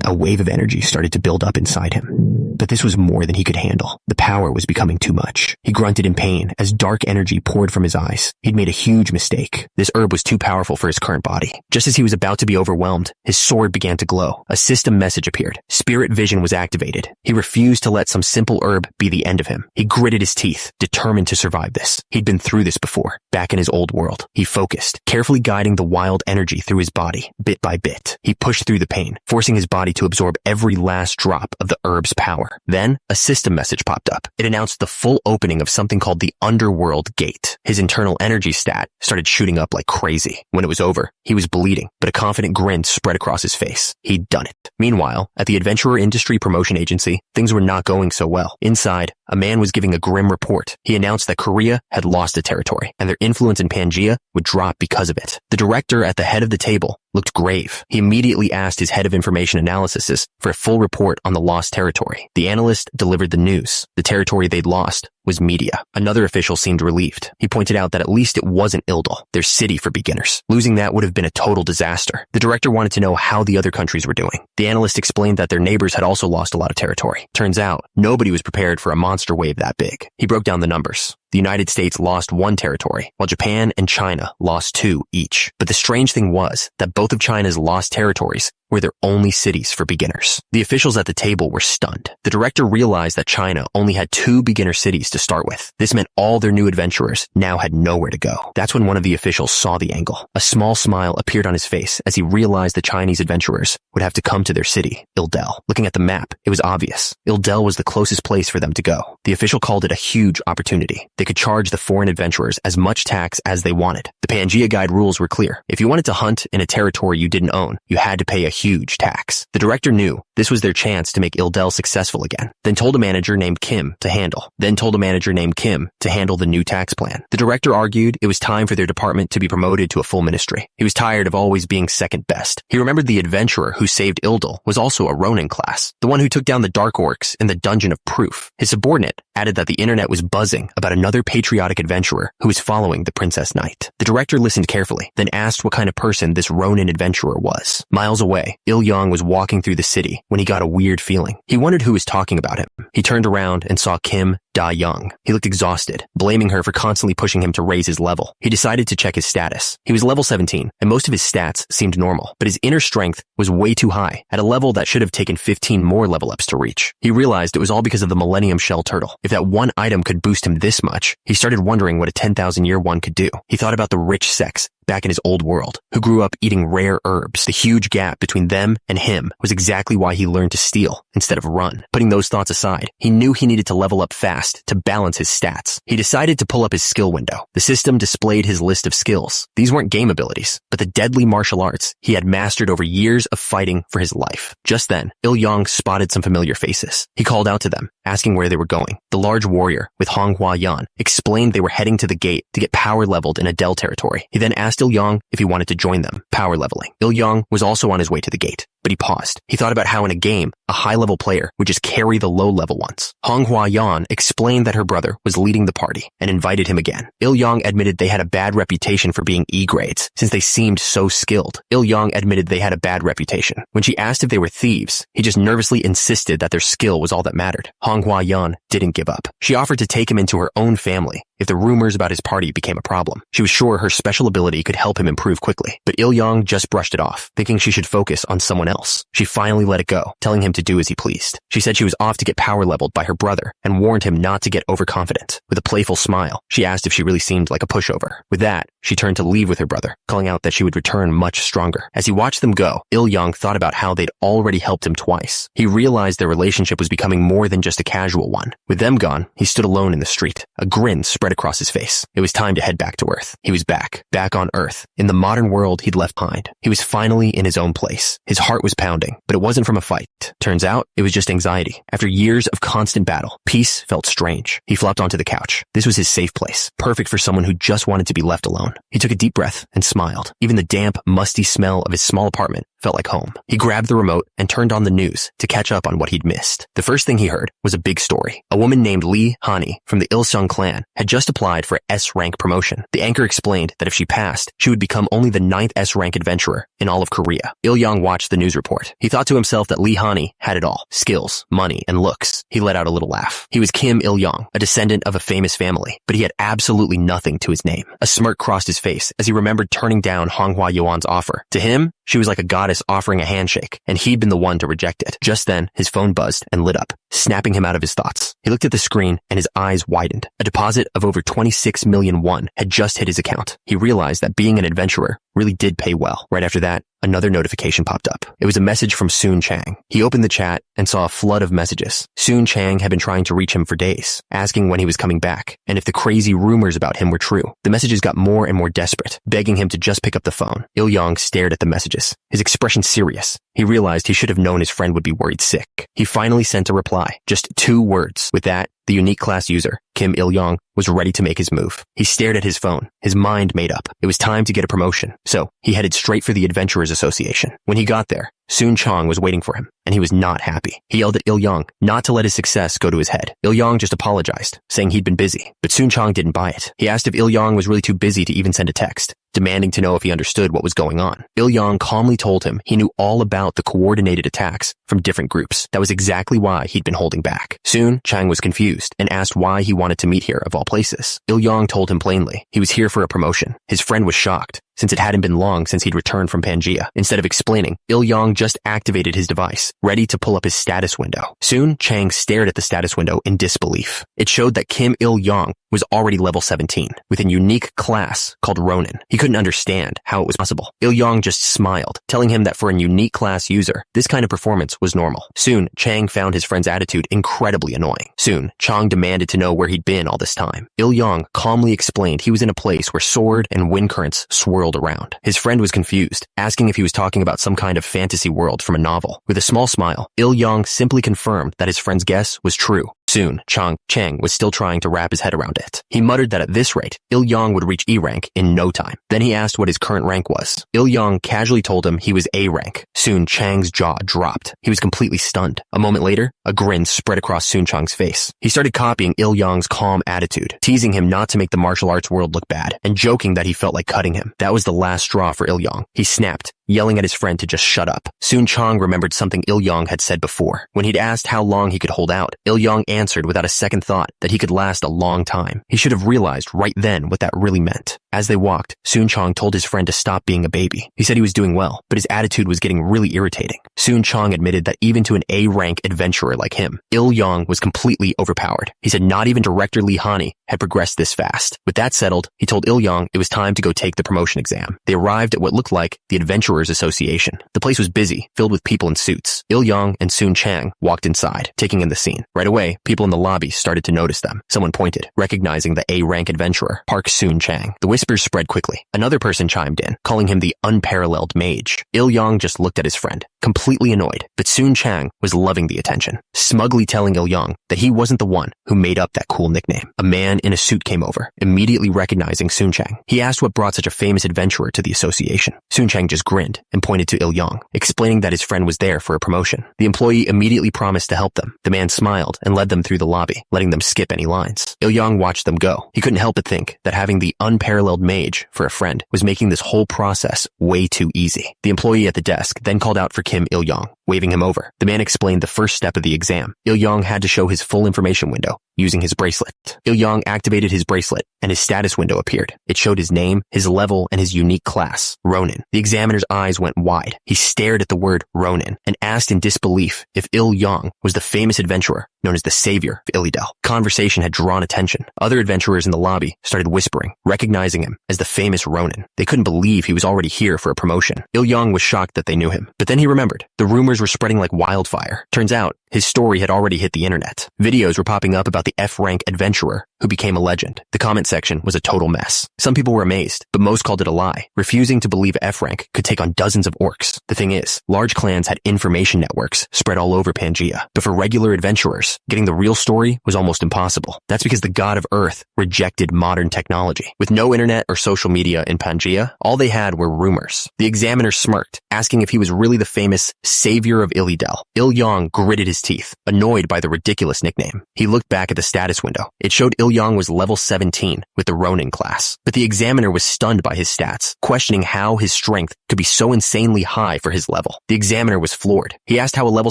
A wave of energy started to build up inside him, but this was more than he could handle. The power was becoming too much. He grunted in pain as dark energy poured from his eyes. He'd made a huge mistake. This herb was too powerful for his current body. Just as he was about to be overwhelmed, his sword began to glow. A system message appeared. Spirit vision was activated. He refused to let some simple herb be the end of him. He gritted his teeth, determined to survive this. He'd been through this before, back in his old world. He focused, carefully guiding the wild energy through his body, bit by bit. He pushed through the pain, forcing his body to absorb every last drop of the herb's power. Then, a system message popped up. It announced the full opening of something called the Underworld Gate. His internal energy stat started shooting up like crazy. When it was over, he was bleeding, but a confident grin spread across his face. He'd done it. Meanwhile, at the Adventurer Industry Promotion Agency, things were not going so well. Inside, a man was giving a grim report. He announced that Korea had lost a territory, and their influence in Pangaea would drop because of it. The director at the head of the table looked grave. He immediately asked his head of information analysis for a full report on the lost territory. The analyst delivered the news. The territory they'd lost was media. Another official seemed relieved. He pointed out that at least it wasn't Ildel, their city for beginners. Losing that would have been a total disaster. The director wanted to know how the other countries were doing. The analyst explained that their neighbors had also lost a lot of territory. Turns out, nobody was prepared for a monster wave that big. He broke down the numbers. The United States lost 1 territory, while Japan and China lost 2 each. But the strange thing was that both of China's lost territories were their only cities for beginners. The officials at the table were stunned. The director realized that China only had 2 beginner cities to start with. This meant all their new adventurers now had nowhere to go. That's when one of the officials saw the angle. A small smile appeared on his face as he realized the Chinese adventurers would have to come to their city, Ildel. Looking at the map, it was obvious. Ildel was the closest place for them to go. The official called it a huge opportunity. They could charge the foreign adventurers as much tax as they wanted. The Pangea Guide rules were clear. If you wanted to hunt in a territory you didn't own, you had to pay a huge tax. The director knew this was their chance to make Ildel successful again, then told a manager named Kim to handle the new tax plan. The director argued it was time for their department to be promoted to a full ministry. He was tired of always being second best. He remembered the adventurer who saved Ildel was also a Ronin class, the one who took down the Dark Orcs in the Dungeon of Proof. His subordinate added that the internet was buzzing about another patriotic adventurer who was following the Princess Knight. The director listened carefully, then asked what kind of person this Ronin adventurer was. Miles away, Il-Yang was walking through the city when he got a weird feeling. He wondered who was talking about him. He turned around and saw Kim Da-young. He looked exhausted, blaming her for constantly pushing him to raise his level. He decided to check his status. He was level 17, and most of his stats seemed normal, but his inner strength was way too high, at a level that should have taken 15 more level ups to reach. He realized it was all because of the Millennium Shell Turtle. If that one item could boost him this much, he started wondering what a 10,000-year one could do. He thought about the rich sex back in his old world, who grew up eating rare herbs. The huge gap between them and him was exactly why he learned to steal instead of run. Putting those thoughts aside, he knew he needed to level up fast to balance his stats. He decided to pull up his skill window. The system displayed his list of skills. These weren't game abilities, but the deadly martial arts he had mastered over years of fighting for his life. Just then, Il-Yang spotted some familiar faces. He called out to them, asking where they were going. The large warrior with Honghua Yan explained they were heading to the gate to get power leveled in Adel territory. He then asked Il-Yang if he wanted to join them, power leveling. Il-Yang was also on his way to the gate, but he paused. He thought about how in a game, a high-level player would just carry the low-level ones. Honghua Yan explained that her brother was leading the party and invited him again. Il-Yang admitted they had a bad reputation for being E-grades, since they seemed so skilled. Il-Yang admitted they had a bad reputation. When she asked if they were thieves, he just nervously insisted that their skill was all that mattered. Honghua Yan didn't give up. She offered to take him into her own family if the rumors about his party became a problem. She was sure her special ability could help him improve quickly, but Il-Yang just brushed it off, thinking she should focus on someone else. She finally let it go, telling him to do as he pleased. She said she was off to get power leveled by her brother and warned him not to get overconfident. With a playful smile, she asked if she really seemed like a pushover. With that, she turned to leave with her brother, calling out that she would return much stronger. As he watched them go, Il-Yang thought about how they'd already helped him twice. He realized their relationship was becoming more than just a casual one. With them gone, he stood alone in the street. A grin spread across his face. It was time to head back to Earth. He was back on Earth, in the modern world he'd left behind. He was finally in his own place. His heart was pounding, but it wasn't from a fight. Turns out, it was just anxiety. After years of constant battle, peace felt strange. He flopped onto the couch. This was his safe place, perfect for someone who just wanted to be left alone. He took a deep breath and smiled. Even the damp, musty smell of his small apartment felt like home. He grabbed the remote and turned on the news to catch up on what he'd missed. The first thing he heard was a big story. A woman named Li Hani from the Ilsung clan had just applied for S-rank promotion. The anchor explained that if she passed, she would become only the 9th S-rank adventurer in all of Korea. Il-Yang watched the news report. He thought to himself that Li Hani had it all: skills, money, and looks. He let out a little laugh. He was Kim Il-Yang, a descendant of a famous family, but he had absolutely nothing to his name. A smirk crossed his face as he remembered turning down Honghua Yuan's offer. To him, she was like a goddess offering a handshake, and he'd been the one to reject it. Just then, his phone buzzed and lit up, snapping him out of his thoughts. He looked at the screen and his eyes widened. A deposit of over 26 million won had just hit his account. He realized that being an adventurer really did pay well. Right after that, another notification popped up. It was a message from Soon Chang. He opened the chat and saw a flood of messages. Soon Chang had been trying to reach him for days, asking when he was coming back, and if the crazy rumors about him were true. The messages got more and more desperate, begging him to just pick up the phone. Il-Yang stared at the messages, his expression serious. He realized he should have known his friend would be worried sick. He finally sent a reply, just 2 words. With that, the unique class user, Kim Il-young, was ready to make his move. He stared at his phone, his mind made up. It was time to get a promotion, so he headed straight for the Adventurers Association. When he got there, Soon Chong was waiting for him, and he was not happy. He yelled at Il-young not to let his success go to his head. Il-young just apologized, saying he'd been busy, but Soon Chong didn't buy it. He asked if Il-young was really too busy to even send a text, demanding to know if he understood what was going on. Il-young calmly told him he knew all about the coordinated attacks from different groups. That was exactly why he'd been holding back. Soon, Chang was confused and asked why he wanted to meet here of all places. Il-young told him plainly he was here for a promotion. His friend was shocked, since it hadn't been long since he'd returned from Pangaea. Instead of explaining, Il-young just activated his device, ready to pull up his status window. Soon, Chang stared at the status window in disbelief. It showed that Kim Il-young was already level 17, with a unique class called Ronin. He couldn't understand how it was possible. Il-young just smiled, telling him that for a unique class user, this kind of performance was normal. Soon, Chang found his friend's attitude incredibly annoying. Soon, Chang demanded to know where he'd been all this time. Il-young calmly explained he was in a place where sword and wind currents swirled around. His friend was confused, asking if he was talking about some kind of fantasy world from a novel. With a small smile, Il-young simply confirmed that his friend's guess was true. Soon, Chang was still trying to wrap his head around it. He muttered that at this rate, Il-young would reach E rank in no time. Then he asked what his current rank was. Il-young casually told him he was A rank. Soon, Chang's jaw dropped. He was completely stunned. A moment later, a grin spread across Soon Chang's face. He started copying Il-young's calm attitude, teasing him not to make the martial arts world look bad, and joking that he felt like cutting him. That was the last straw for Il-young. He snapped, yelling at his friend to just shut up. Soon Chang remembered something Il-young had said before. When he'd asked how long he could hold out, Il-young answered without a second thought that he could last a long time. He should have realized right then what that really meant. As they walked, Soon Chang told his friend to stop being a baby. He said he was doing well, but his attitude was getting really irritating. Soon Chang admitted that even to an A-rank adventurer like him, Il-young was completely overpowered. He said not even Director Lee Hani had progressed this fast. With that settled, he told Il-young it was time to go take the promotion exam. They arrived at what looked like the Adventurers Association. The place was busy, filled with people in suits. Il-young and Soon Chang walked inside, taking in the scene. Right away, people in the lobby started to notice them. Someone pointed, recognizing the A-rank adventurer, Park Soon Chang. The whispers spread quickly. Another person chimed in, calling him the unparalleled mage. Il-young just looked at his friend, completely annoyed, but Soon Chang was loving the attention, smugly telling Il-young that he wasn't the one who made up that cool nickname. A man in a suit came over, immediately recognizing Soon Chang. He asked what brought such a famous adventurer to the association. Soon Chang just grinned and pointed to Il-young, explaining that his friend was there for a promotion. The employee immediately promised to help them. The man smiled and led them through the lobby, letting them skip any lines. Il-young watched them go. He couldn't help but think that having the unparalleled mage for a friend was making this whole process way too easy. The employee at the desk then called out for Kim Il-young, waving him over. The man explained the first step of the exam. Il-young had to show his full information window using his bracelet. Il-young activated his bracelet, and his status window appeared. It showed his name, his level, and his unique class, Ronin. The examiner's eyes went wide. He stared at the word Ronin and asked in disbelief if Il-young was the famous adventurer known as the savior of Illidel. Conversation had drawn attention. Other adventurers in the lobby started whispering, recognizing him as the famous Ronin. They couldn't believe he was already here for a promotion. Il-young was shocked that they knew him. But then he remembered. The rumors were spreading like wildfire. Turns out, his story had already hit the internet. Videos were popping up about the F-rank adventurer who became a legend. The comment section was a total mess. Some people were amazed, but most called it a lie, refusing to believe F-rank could take on dozens of orcs. The thing is, large clans had information networks spread all over Pangaea, but for regular adventurers, getting the real story was almost impossible. That's because the god of Earth rejected modern technology. With no internet or social media in Pangaea, all they had were rumors. The examiner smirked, asking if he was really the famous savior of Illidel. Il-young gritted his teeth, annoyed by the ridiculous nickname. He looked back at the status window. It showed Il-young was level 17 with the Ronin class, but the examiner was stunned by his stats, questioning how his strength could be so insanely high for his level. The examiner was floored. He asked how a level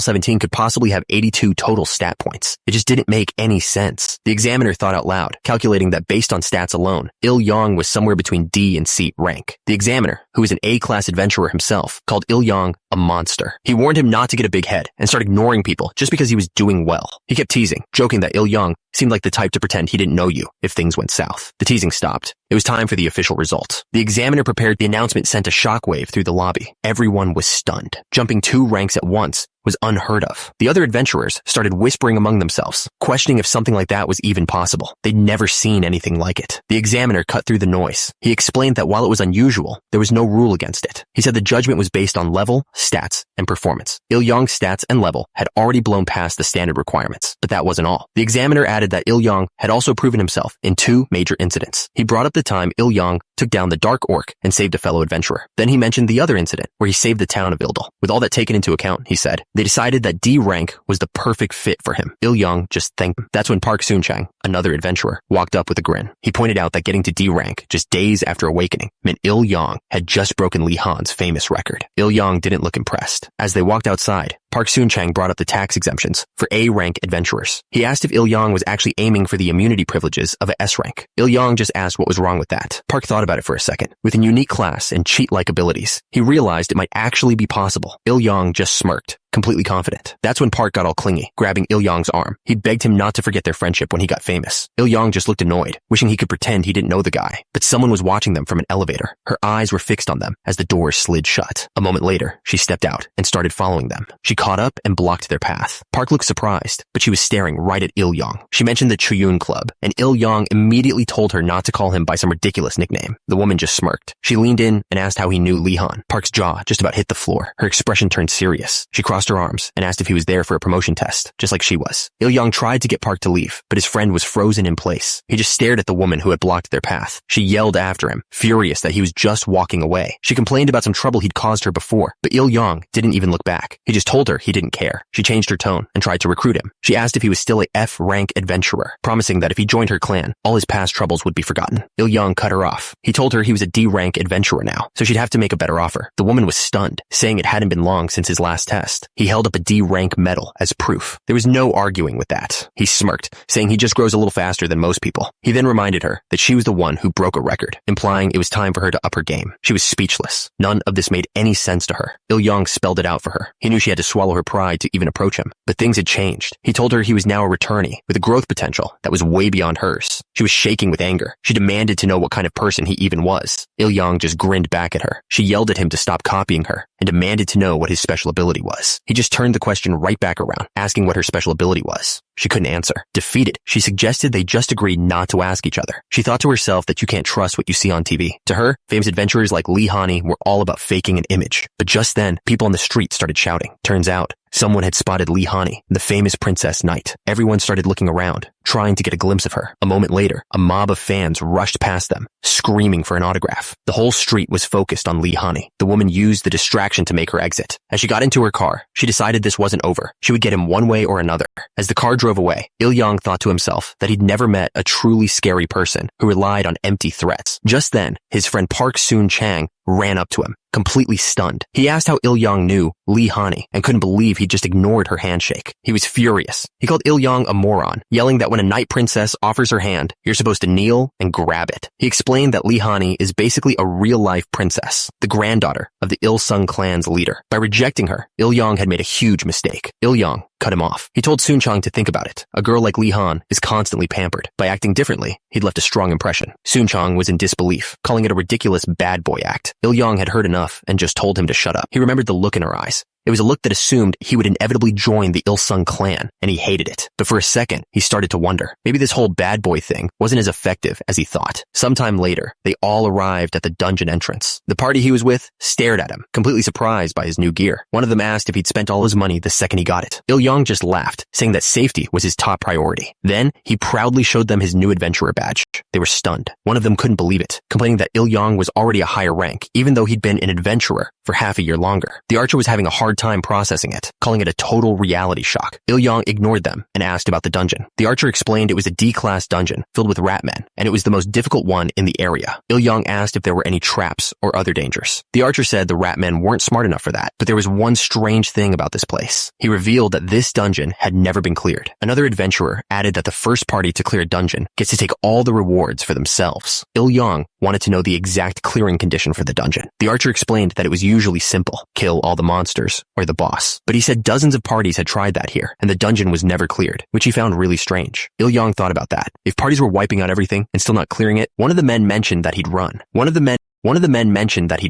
17 could possibly have 82 total stat points. It just didn't make any sense. The examiner thought out loud, calculating that based on stats alone, Il-young was somewhere between D and C rank. The examiner, who was an A-class adventurer himself, called Il-young a monster. He warned him not to get a big head and start ignoring people just because he was doing well. He kept teasing, joking that Il-young seemed like the type to pretend he didn't know you if things went south. The teasing stopped. It was time for the official results. The examiner prepared. The announcement sent a shockwave through the lobby. Everyone was stunned. Jumping 2 ranks at once was unheard of. The other adventurers started whispering among themselves, questioning if something like that was even possible. They'd never seen anything like it. The examiner cut through the noise. He explained that while it was unusual, there was no rule against it. He said the judgment was based on level, stats, and performance. Il-yong's stats and level had already blown past the standard requirements, but that wasn't all. The examiner added that Il-yong had also proven himself in 2 major incidents. He brought up the time Il-yong took down the Dark Orc and saved a fellow adventurer. Then he mentioned the other incident where he saved the town of Ildal. With all that taken into account, he said, they decided that D rank was the perfect fit for him. Il-yong just thanked him. That's when Park Soon-chang, another adventurer, walked up with a grin. He pointed out that getting to D rank just days after awakening meant Il-yong had just broken Li Han's famous record. Il-yong didn't look impressed. As they walked outside, Park Soon-chang brought up the tax exemptions for A-rank adventurers. He asked if Il-yong was actually aiming for the immunity privileges of a S-rank. Il-yong just asked what was wrong with that. Park thought about it for a second. With a unique class and cheat-like abilities, he realized it might actually be possible. Il-yong just smirked, completely confident. That's when Park got all clingy, grabbing Il-yong's arm. He begged him not to forget their friendship when he got famous. Il-yong just looked annoyed, wishing he could pretend he didn't know the guy. But someone was watching them from an elevator. Her eyes were fixed on them as the doors slid shut. A moment later, she stepped out and started following them. She caught up and blocked their path. Park looked surprised, but she was staring right at Il-yong. She mentioned the Chuyun Club, and Il-yong immediately told her not to call him by some ridiculous nickname. The woman just smirked. She leaned in and asked how he knew Li Han. Park's jaw just about hit the floor. Her expression turned serious. She crossed her arms and asked if he was there for a promotion test, just like she was. Il-yong tried to get Park to leave, but his friend was frozen in place. He just stared at the woman who had blocked their path. She yelled after him, furious that he was just walking away. She complained about some trouble he'd caused her before, but Il-yong didn't even look back. He just told her he didn't care. She changed her tone and tried to recruit him. She asked if he was still a F-rank adventurer, promising that if he joined her clan, all his past troubles would be forgotten. Il-yong cut her off. He told her he was a D-rank adventurer now, so she'd have to make a better offer. The woman was stunned, saying it hadn't been long since his last test. He held up a D-rank medal as proof. There was no arguing with that. He smirked, saying he just grows a little faster than most people. He then reminded her that she was the one who broke a record, implying it was time for her to up her game. She was speechless. None of this made any sense to her. Il-yong spelled it out for her. He knew she had to swallow her pride to even approach him, but things had changed. He told her he was now a returnee with a growth potential that was way beyond hers. She was shaking with anger. She demanded to know what kind of person he even was. Il-yong just grinned back at her. She yelled at him to stop copying her and demanded to know what his special ability was. He just turned the question right back around, asking what her special ability was. She couldn't answer. Defeated, she suggested they just agree not to ask each other. She thought to herself that you can't trust what you see on TV. To her, famous adventurers like Li Han were all about faking an image. But just then, people on the street started shouting. Turns out, someone had spotted Li Han, the famous princess knight. Everyone started looking around, trying to get a glimpse of her. A moment later, a mob of fans rushed past them, screaming for an autograph. The whole street was focused on Li Han. The woman used the distraction to make her exit. As she got into her car, she decided this wasn't over. She would get him one way or another. As the car drove away, Il-yong thought to himself that he'd never met a truly scary person who relied on empty threats. Just then, his friend Park Soon-chang ran up to him, completely stunned. He asked how Il-yong knew Li Han and couldn't believe he'd just ignored her handshake. He was furious. He called Il-yong a moron, yelling that when a knight princess offers her hand, you're supposed to kneel and grab it. He explained that Li Han is basically a real-life princess, the granddaughter of the Il-sung clan's leader. By rejecting her, Il-yong had made a huge mistake. Il-yong cut him off. He told Soon-chang to think about it. A girl like Li Han is constantly pampered. By acting differently, he'd left a strong impression. Soon-chang was in disbelief, calling it a ridiculous bad boy act. Il-yong had heard enough and just told him to shut up. He remembered the look in her eyes. It was a look that assumed he would inevitably join the Il-sung clan, and he hated it. But for a second, he started to wonder. Maybe this whole bad boy thing wasn't as effective as he thought. Sometime later, they all arrived at the dungeon entrance. The party he was with stared at him, completely surprised by his new gear. One of them asked if he'd spent all his money the second he got it. Il-yong just laughed, saying that safety was his top priority. Then, he proudly showed them his new adventurer badge. They were stunned. One of them couldn't believe it, complaining that Il-yong was already a higher rank, even though he'd been an adventurer for half a year longer. The archer was having a hard time processing it, calling it a total reality shock. Il-yong ignored them and asked about the dungeon. The archer explained it was a D-class dungeon filled with ratmen, and it was the most difficult one in the area. Il-yong asked if there were any traps or other dangers. The archer said the ratmen weren't smart enough for that, but there was one strange thing about this place. He revealed that this dungeon had never been cleared. Another adventurer added that the first party to clear a dungeon gets to take all the rewards for themselves. Il-yong wanted to know the exact clearing condition for the dungeon. The archer explained that it was used usually simple: kill all the monsters or the boss. But he said dozens of parties had tried that here, and the dungeon was never cleared, which he found really strange. Il-yang thought about that. If parties were wiping out everything and still not clearing it, one of the men mentioned that he'd run. One of the men mentioned that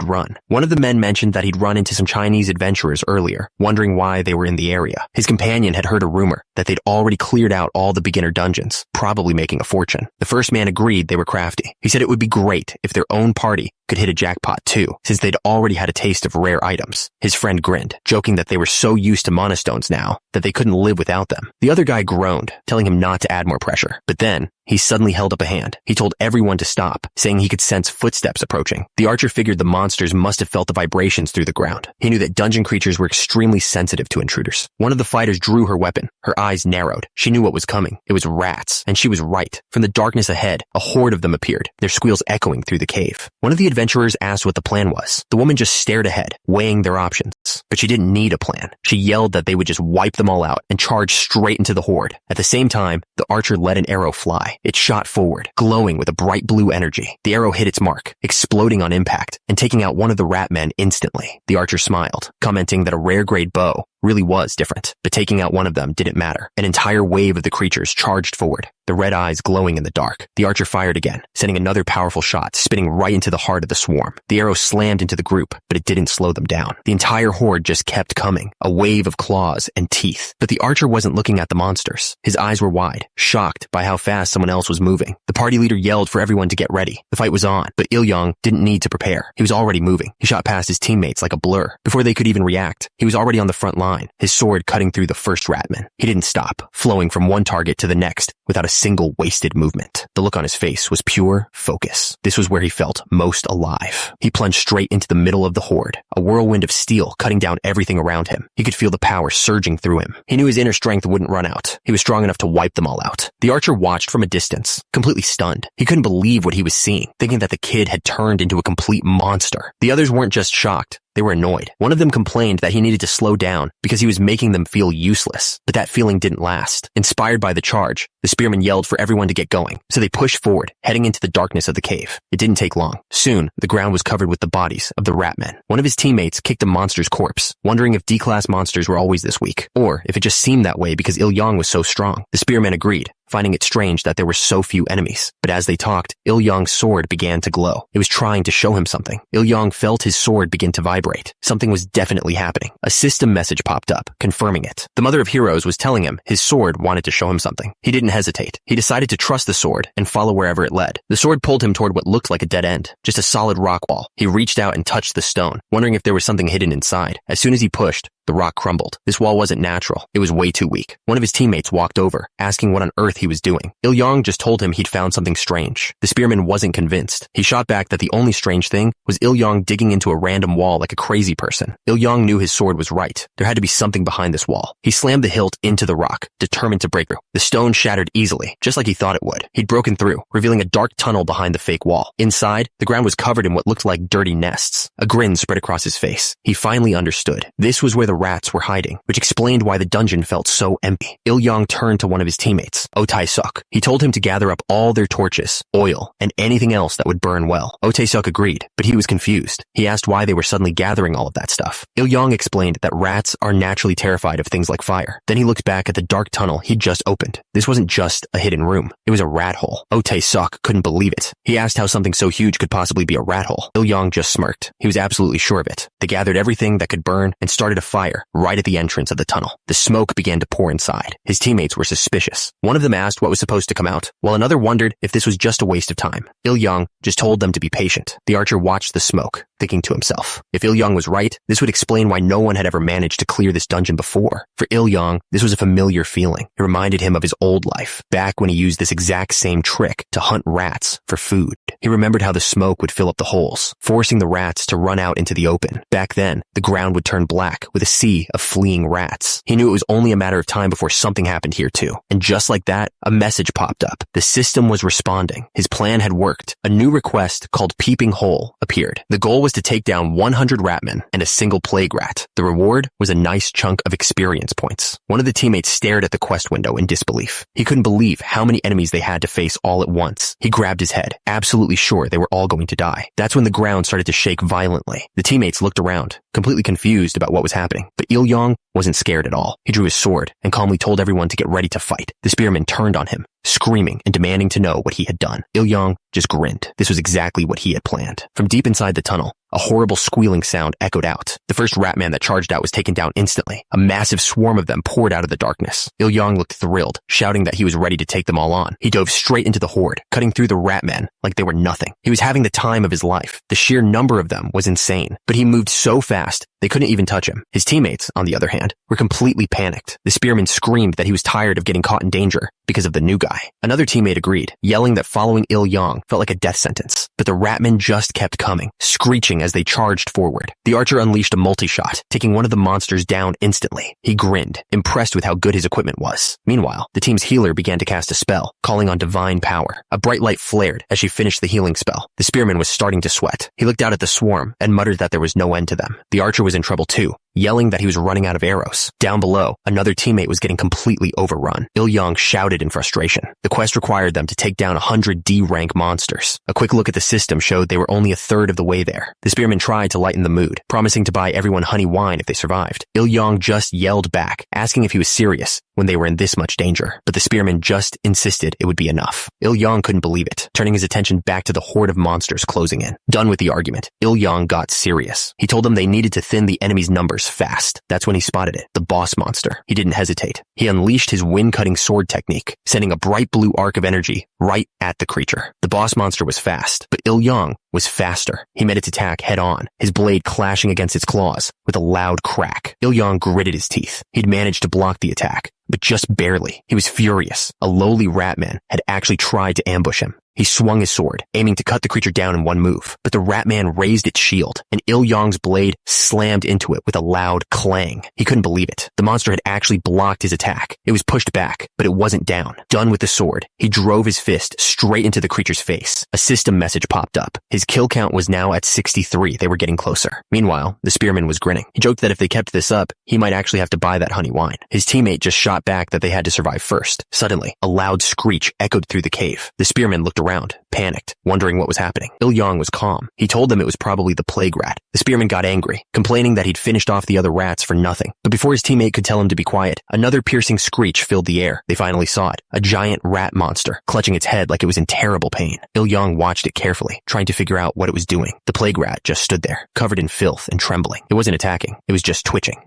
he'd run into some Chinese adventurers earlier, wondering why they were in the area. His companion had heard a rumor that they'd already cleared out all the beginner dungeons, probably making a fortune. The first man agreed they were crafty. He said it would be great if their own party could hit a jackpot too, since they'd already had a taste of rare items. His friend grinned, joking that they were so used to monastones now that they couldn't live without them. The other guy groaned, telling him not to add more pressure. But then, he suddenly held up a hand. He told everyone to stop, saying he could sense footsteps approaching. The archer figured the monsters must have felt the vibrations through the ground. He knew that dungeon creatures were extremely sensitive to intruders. One of the fighters drew her weapon. Her eyes narrowed. She knew what was coming. It was rats, and she was right. From the darkness ahead, a horde of them appeared, their squeals echoing through the cave. One of the adventurers asked what the plan was. The woman just stared ahead, weighing their options. But she didn't need a plan. She yelled that they would just wipe them all out and charge straight into the horde. At the same time, the archer let an arrow fly. It shot forward, glowing with a bright blue energy. The arrow hit its mark, exploding on impact and taking out one of the rat men instantly. The archer smiled, commenting that a rare grade bow really was different, but taking out one of them didn't matter. An entire wave of the creatures charged forward, the red eyes glowing in the dark. The archer fired again, sending another powerful shot, spinning right into the heart of the swarm. The arrow slammed into the group, but it didn't slow them down. The entire horde just kept coming, a wave of claws and teeth. But the archer wasn't looking at the monsters. His eyes were wide, shocked by how fast someone else was moving. The party leader yelled for everyone to get ready. The fight was on, but Il-yang didn't need to prepare. He was already moving. He shot past his teammates like a blur. Before they could even react, he was already on the front line, his sword cutting through the first ratman. He didn't stop, flowing from one target to the next without a single wasted movement. The look on his face was pure focus. This was where he felt most alive. He plunged straight into the middle of the horde, a whirlwind of steel cutting down everything around him. He could feel the power surging through him. He knew his inner strength wouldn't run out. He was strong enough to wipe them all out. The archer watched from a distance, completely stunned. He couldn't believe what he was seeing, thinking that the kid had turned into a complete monster. The others weren't just shocked. They were annoyed. One of them complained that he needed to slow down because he was making them feel useless. But that feeling didn't last. Inspired by the charge, the spearmen yelled for everyone to get going. So they pushed forward, heading into the darkness of the cave. It didn't take long. Soon, the ground was covered with the bodies of the ratmen. One of his teammates kicked a monster's corpse, wondering if D-class monsters were always this weak, or if it just seemed that way because Il-yang was so strong. The spearmen agreed, finding it strange that there were so few enemies. But as they talked, Il-yang's sword began to glow. It was trying to show him something. Il-yang felt his sword begin to vibrate. Something was definitely happening. A system message popped up, confirming it. The Mother of Heroes was telling him his sword wanted to show him something. He didn't hesitate. He decided to trust the sword and follow wherever it led. The sword pulled him toward what looked like a dead end, just a solid rock wall. He reached out and touched the stone, wondering if there was something hidden inside. As soon as he pushed, the rock crumbled. This wall wasn't natural. It was way too weak. One of his teammates walked over, asking what on earth he was doing. Il-yang just told him he'd found something strange. The spearman wasn't convinced. He shot back that the only strange thing was Il-yang digging into a random wall like a crazy person. Il-yang knew his sword was right. There had to be something behind this wall. He slammed the hilt into the rock, determined to break through. The stone shattered easily, just like he thought it would. He'd broken through, revealing a dark tunnel behind the fake wall. Inside, the ground was covered in what looked like dirty nests. A grin spread across his face. He finally understood. This was where the rats were hiding, which explained why the dungeon felt so empty. Il-yang turned to one of his teammates, Otai-suk. He told him to gather up all their torches, oil, and anything else that would burn well. Otai-suk agreed, but he was confused. He asked why they were suddenly gathering all of that stuff. Il-yang explained that rats are naturally terrified of things like fire. Then he looked back at the dark tunnel he'd just opened. This wasn't just a hidden room. It was a rat hole. Otai-suk couldn't believe it. He asked how something so huge could possibly be a rat hole. Il-yang just smirked. He was absolutely sure of it. They gathered everything that could burn and started a fire right at the entrance of the tunnel. The smoke began to pour inside. His teammates were suspicious. One of them asked what was supposed to come out, while another wondered if this was just a waste of time. Il-yang just told them to be patient. The archer watched the smoke, thinking to himself, if Il-yang was right, this would explain why no one had ever managed to clear this dungeon before. For Il-yang, this was a familiar feeling. It reminded him of his old life, back when he used this exact same trick to hunt rats for food. He remembered how the smoke would fill up the holes, forcing the rats to run out into the open. Back then, the ground would turn black with a sea of fleeing rats. He knew it was only a matter of time before something happened here too. And just like that, a message popped up. The system was responding. His plan had worked. A new request called Peeping Hole appeared. The goal was to take down 100 ratmen and a single plague rat. The reward was a nice chunk of experience points. One of the teammates stared at the quest window in disbelief. He couldn't believe how many enemies they had to face all at once. He grabbed his head, absolutely sure they were all going to die. That's when the ground started to shake violently. The teammates looked around, completely confused about what was happening. But Il-Yong wasn't scared at all. He drew his sword and calmly told everyone to get ready to fight. The spearman turned on him, screaming and demanding to know what he had done. Il-Yong just grinned. This was exactly what he had planned. From deep inside the tunnel, a horrible squealing sound echoed out. The first ratman that charged out was taken down instantly. A massive swarm of them poured out of the darkness. Il-Yong looked thrilled, shouting that he was ready to take them all on. He dove straight into the horde, cutting through the ratmen like they were nothing. He was having the time of his life. The sheer number of them was insane, but he moved so fast they couldn't even touch him. His teammates, on the other hand, were completely panicked. The spearman screamed that he was tired of getting caught in danger because of the new guy. Another teammate agreed, yelling that following Il-Yong felt like a death sentence. But the ratmen just kept coming, screeching as they charged forward. The archer unleashed a multi-shot, taking one of the monsters down instantly. He grinned, impressed with how good his equipment was. Meanwhile, the team's healer began to cast a spell, calling on divine power. A bright light flared as she finished the healing spell. The spearman was starting to sweat. He looked out at the swarm and muttered that there was no end to them. The archer was in trouble too, yelling that he was running out of arrows. Down below, another teammate was getting completely overrun. Il-Yong shouted in frustration. The quest required them to take down 100 D-rank monsters. A quick look at the system showed they were only a third of the way there. The spearman tried to lighten the mood, promising to buy everyone honey wine if they survived. Il-Yong just yelled back, asking if he was serious when they were in this much danger. But the spearman just insisted it would be enough. Il-Yong couldn't believe it, turning his attention back to the horde of monsters closing in. Done with the argument, Il-Yong got serious. He told them they needed to thin the enemy's numbers fast. That's when he spotted it, the boss monster. He didn't hesitate. He unleashed his wind-cutting sword technique, sending a bright blue arc of energy right at the creature. The boss monster was fast, but Il-Yong was faster. He met its attack head on, his blade clashing against its claws with a loud crack. Il-Yong gritted his teeth. He'd managed to block the attack, but just barely. He was furious. A lowly ratman had actually tried to ambush him. He swung his sword, aiming to cut the creature down in one move, but the ratman raised its shield, and Il-Yong's blade slammed into it with a loud clang. He couldn't believe it. The monster had actually blocked his attack. It was pushed back, but it wasn't down. Done with the sword, he drove his fist straight into the creature's face. A system message popped up. His kill count was now at 63. They were getting closer. Meanwhile, the spearman was grinning. He joked that if they kept this up, he might actually have to buy that honey wine. His teammate just shot back that they had to survive first. Suddenly, a loud screech echoed through the cave. The spearman looked around, panicked, wondering what was happening. Il-Yong was calm. He told them it was probably the plague rat. The spearman got angry, complaining that he'd finished off the other rats for nothing. But before his teammate could tell him to be quiet, another piercing screech filled the air. They finally saw it, a giant rat monster, clutching its head like it was in terrible pain. Il-Yong watched it carefully, trying to figure out what it was doing. The plague rat just stood there, covered in filth and trembling. It wasn't attacking. It was just twitching.